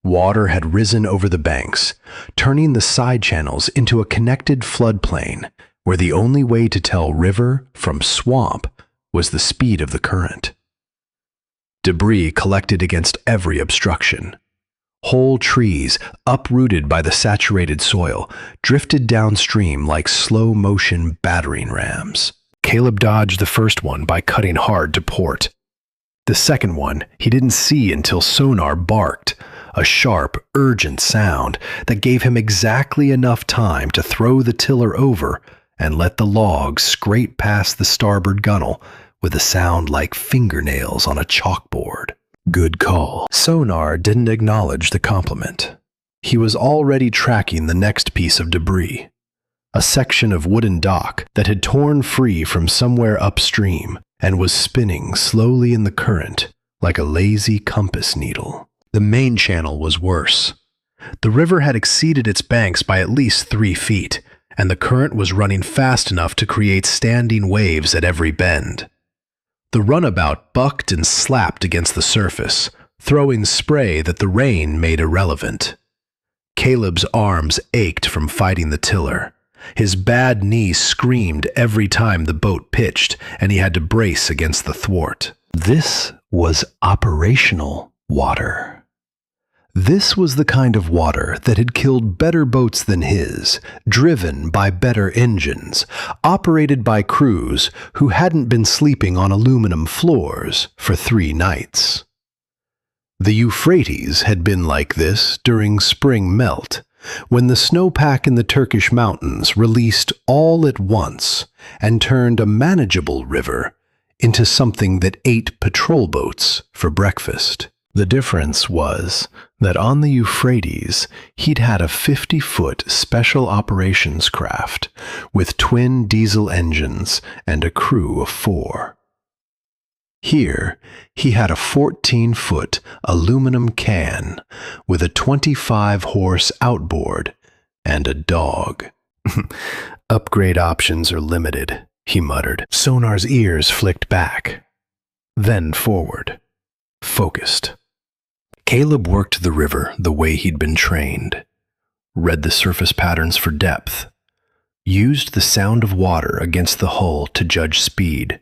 Water had risen over the banks, turning the side channels into a connected floodplain where the only way to tell river from swamp was the speed of the current. Debris collected against every obstruction. Whole trees, uprooted by the saturated soil, drifted downstream like slow-motion battering rams. Caleb dodged the first one by cutting hard to port. The second one he didn't see until Sonar barked, a sharp, urgent sound that gave him exactly enough time to throw the tiller over and let the log scrape past the starboard gunwale with a sound like fingernails on a chalkboard. Good call. Sonar didn't acknowledge the compliment. He was already tracking the next piece of debris, a section of wooden dock that had torn free from somewhere upstream and was spinning slowly in the current like a lazy compass needle. The main channel was worse. The river had exceeded its banks by at least 3 feet, and the current was running fast enough to create standing waves at every bend. The runabout bucked and slapped against the surface, throwing spray that the rain made irrelevant. Caleb's arms ached from fighting the tiller. His bad knee screamed every time the boat pitched, and he had to brace against the thwart. This was operational water. This was the kind of water that had killed better boats than his, driven by better engines, operated by crews who hadn't been sleeping on aluminum floors for 3 nights. The Euphrates had been like this during spring melt, when the snowpack in the Turkish mountains released all at once and turned a manageable river into something that ate patrol boats for breakfast. The difference was that on the Euphrates, he'd had a 50-foot special operations craft with twin diesel engines and a crew of 4. Here, he had a 14-foot aluminum can with a 25-horse outboard and a dog. Upgrade options are limited, he muttered. Sonar's ears flicked back, then forward, focused. Caleb worked the river the way he'd been trained, read the surface patterns for depth, used the sound of water against the hull to judge speed,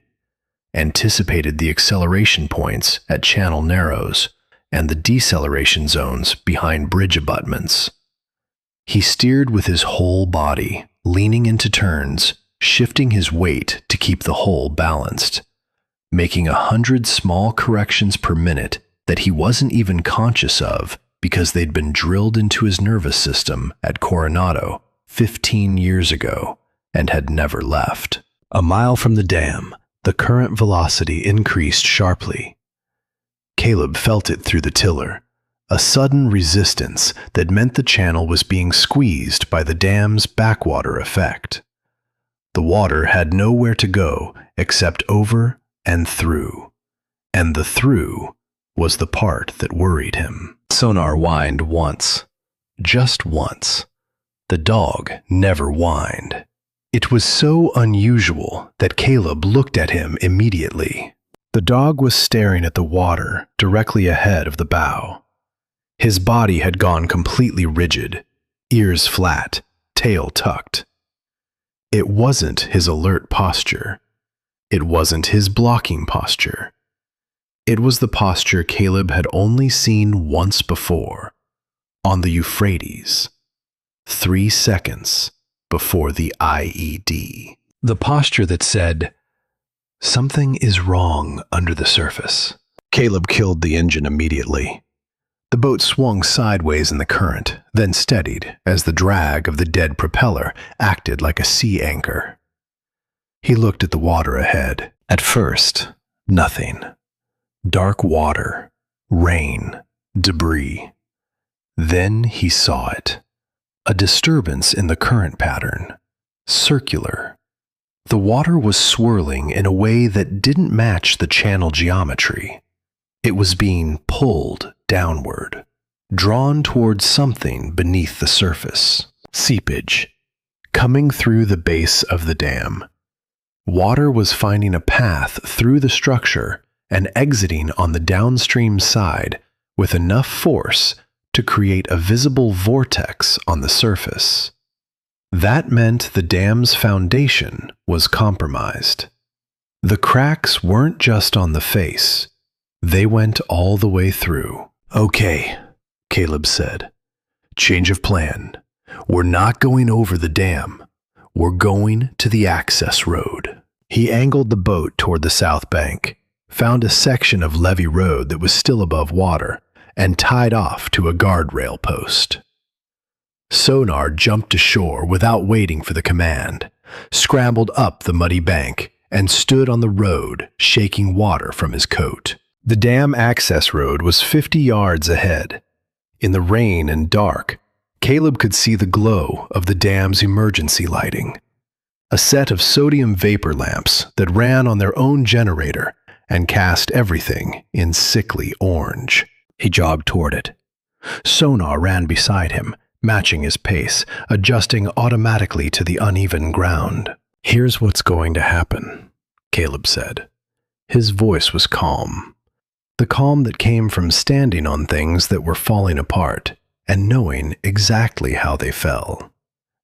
anticipated the acceleration points at channel narrows and the deceleration zones behind bridge abutments. He steered with his whole body, leaning into turns, shifting his weight to keep the hull balanced, making 100 small corrections per minute that he wasn't even conscious of because they'd been drilled into his nervous system at Coronado 15 years ago and had never left. A mile from the dam, the current velocity increased sharply. Caleb felt it through the tiller, a sudden resistance that meant the channel was being squeezed by the dam's backwater effect. The water had nowhere to go except over and through, And the through was the part that worried him. Sonar whined once. Just once. The dog never whined. It was so unusual that Caleb looked at him immediately. The dog was staring at the water directly ahead of the bow. His body had gone completely rigid, ears flat, tail tucked. It wasn't his alert posture. It wasn't his blocking posture. It was the posture Caleb had only seen once before, on the Euphrates, 3 seconds before the IED. The posture that said, "Something is wrong under the surface." Caleb killed the engine immediately. The boat swung sideways in the current, then steadied as the drag of the dead propeller acted like a sea anchor. He looked at the water ahead. At first, nothing. Dark water, rain, debris. Then he saw it. A disturbance in the current pattern. Circular. The water was swirling in a way that didn't match the channel geometry. It was being pulled downward, drawn towards something beneath the surface. Seepage. Coming through the base of the dam. Water was finding a path through the structure and exiting on the downstream side with enough force to create a visible vortex on the surface. That meant the dam's foundation was compromised. The cracks weren't just on the face. They went all the way through. "Okay," Caleb said. "Change of plan. We're not going over the dam. We're going to the access road." He angled the boat toward the south bank, found a section of levee road that was still above water, and tied off to a guardrail post. Sonar jumped ashore without waiting for the command, scrambled up the muddy bank, and stood on the road, shaking water from his coat. The dam access road was 50 yards ahead. In the rain and dark, Caleb could see the glow of the dam's emergency lighting. A set of sodium vapor lamps that ran on their own generator and cast everything in sickly orange. He jogged toward it. Sonar ran beside him, matching his pace, adjusting automatically to the uneven ground. "Here's what's going to happen," Caleb said. His voice was calm. The calm that came from standing on things that were falling apart and knowing exactly how they fell.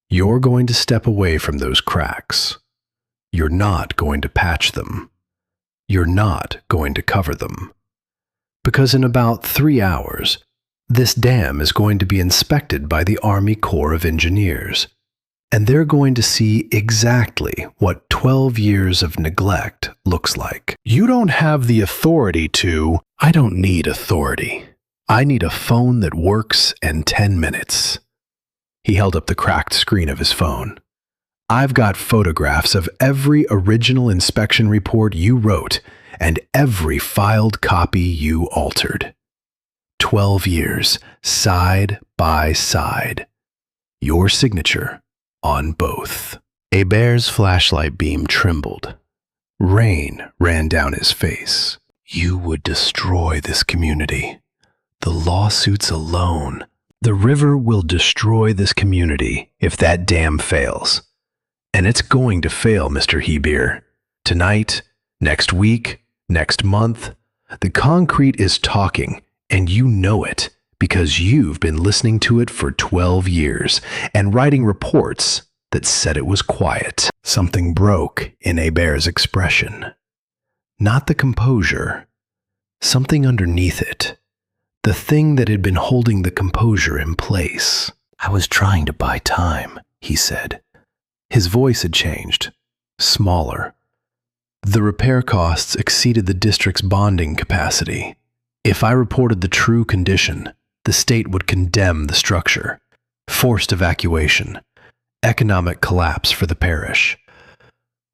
"You're going to step away from those cracks. You're not going to patch them. You're not going to cover them. Because in about 3 hours, this dam is going to be inspected by the Army Corps of Engineers, and they're going to see exactly what 12 years of neglect looks like. You don't have the authority to..." "I don't need authority. I need a phone that works in 10 minutes. He held up the cracked screen of his phone. "I've got photographs of every original inspection report you wrote and every filed copy you altered. 12 years, side by side. Your signature on both." Hebert's flashlight beam trembled. Rain ran down his face. "You would destroy this community. The lawsuits alone. The river will destroy this community if that dam fails. And it's going to fail, Mr. Hebert. Tonight, next week, next month. The concrete is talking, and you know it because you've been listening to it for 12 years and writing reports that said it was quiet." Something broke in Hebert's expression. Not the composure. Something underneath it. The thing that had been holding the composure in place. "I was trying to buy time," he said. His voice had changed. Smaller. The repair costs exceeded the district's bonding capacity. If I reported the true condition, the state would condemn the structure. Forced evacuation. Economic collapse for the parish.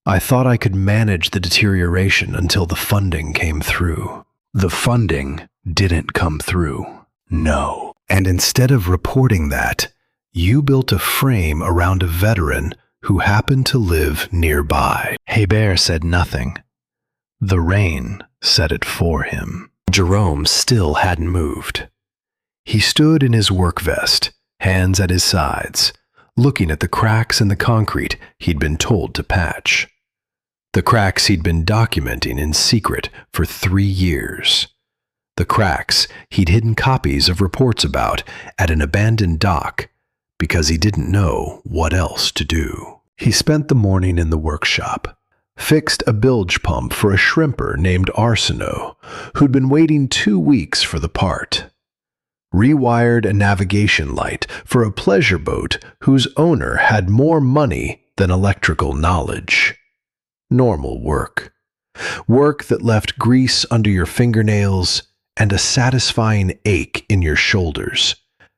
I thought I could manage the deterioration until the funding came through. The funding didn't come through. No. And instead of reporting that, you built a frame around a veteran who happened to live nearby. Hebert said nothing. The rain said it for him. Jerome still hadn't moved. He stood in his work vest, hands at his sides, looking at the cracks in the concrete he'd been told to patch. The cracks he'd been documenting in secret for 3 years. The cracks he'd hidden copies of reports about at an abandoned dock because he didn't know what else to do. He spent the morning in the workshop, fixed a bilge pump for a shrimper named Arsino, who'd been waiting 2 weeks for the part. Rewired a navigation light for a pleasure boat whose owner had more money than electrical knowledge. Normal work. Work that left grease under your fingernails and a satisfying ache in your shoulders,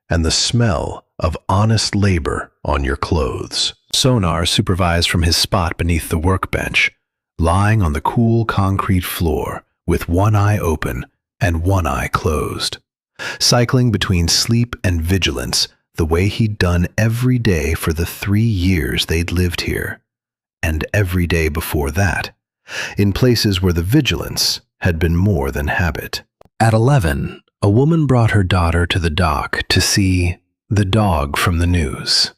and the smell of honest labor on your clothes. Sonar supervised from his spot beneath the workbench, lying on the cool concrete floor with one eye open and one eye closed, cycling between sleep and vigilance the way he'd done every day for the 3 years they'd lived here, and every day before that, in places where the vigilance had been more than habit. At 11, a woman brought her daughter to the dock to see the dog from the news.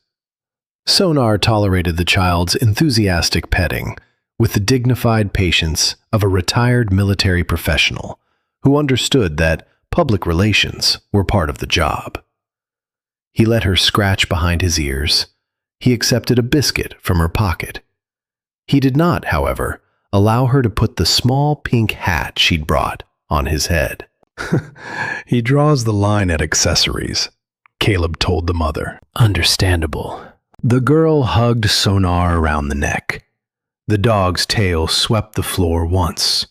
Sonar tolerated the child's enthusiastic petting with the dignified patience of a retired military professional who understood that public relations were part of the job. He let her scratch behind his ears. He accepted a biscuit from her pocket. He did not, however, allow her to put the small pink hat she'd brought on his head. He draws the line at accessories, Caleb told the mother. Understandable. The girl hugged Sonar around the neck. The dog's tail swept the floor once.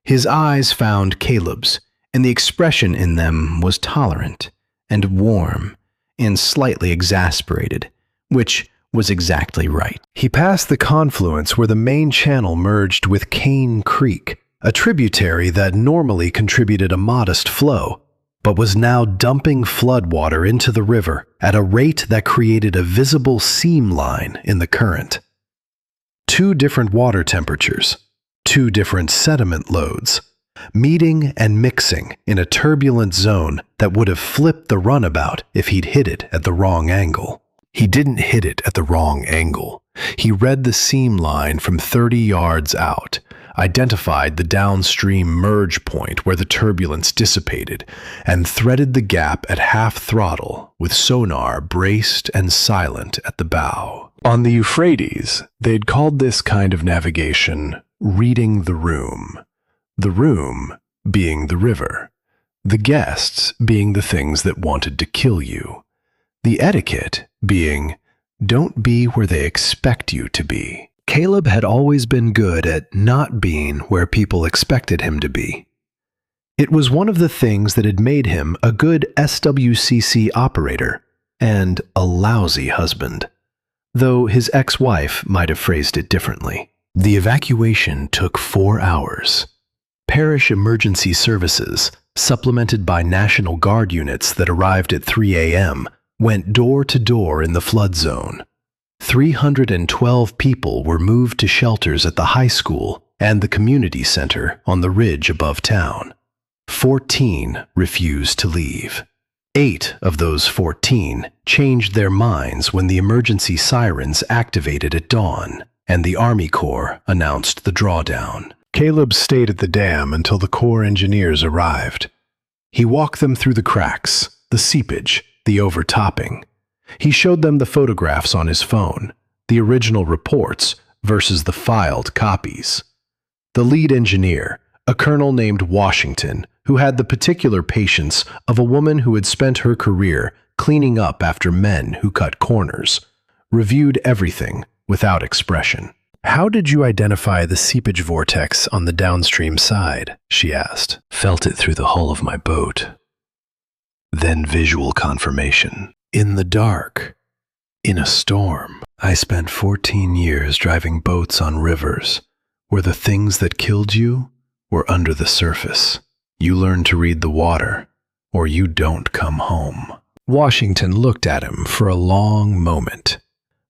His eyes found Caleb's, and the expression in them was tolerant and warm and slightly exasperated, which was exactly right. He passed the confluence where the main channel merged with Cane Creek, a tributary that normally contributed a modest flow, but was now dumping floodwater into the river at a rate that created a visible seam line in the current. 2 different water temperatures, 2 different sediment loads, meeting and mixing in a turbulent zone that would have flipped the runabout if he'd hit it at the wrong angle. He didn't hit it at the wrong angle. He read the seam line from 30 yards out, identified the downstream merge point where the turbulence dissipated, and threaded the gap at half throttle with Sonar braced and silent at the bow. On the Euphrates, they'd called this kind of navigation reading the room being the river, the guests being the things that wanted to kill you, the etiquette being don't be where they expect you to be. Caleb had always been good at not being where people expected him to be. It was one of the things that had made him a good SWCC operator and a lousy husband, though his ex-wife might have phrased it differently. The evacuation took 4 hours. Parish emergency services, supplemented by National Guard units that arrived at 3 a.m., went door to door in the flood zone. 312 people were moved to shelters at the high school and the community center on the ridge above town. 14 refused to leave. 8 of those 14 changed their minds when the emergency sirens activated at dawn and the Army Corps announced the drawdown. Caleb stayed at the dam until the Corps engineers arrived. He walked them through the cracks, the seepage, the overtopping. He showed them the photographs on his phone, the original reports versus the filed copies. The lead engineer, a colonel named Washington, who had the particular patience of a woman who had spent her career cleaning up after men who cut corners, reviewed everything without expression. "How did you identify the seepage vortex on the downstream side?" she asked. "Felt it through the hull of my boat." Then visual confirmation. "In the dark. In a storm. I spent 14 years driving boats on rivers where the things that killed you were under the surface. You learn to read the water, or you don't come home." Washington looked at him for a long moment.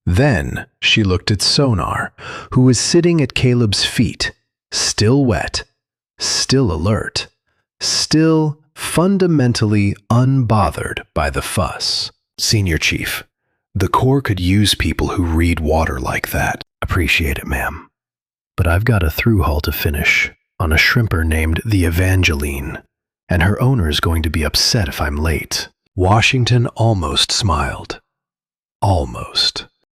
Then she looked at Sonar, who was sitting at Caleb's feet, Still wet, still alert, still fundamentally unbothered by the fuss. Senior Chief, the Corps could use people who read water like that. Appreciate it, ma'am. But I've got a through haul to finish on a shrimper named the Evangeline, and her owner's going to be upset if I'm late. Washington almost smiled. Almost.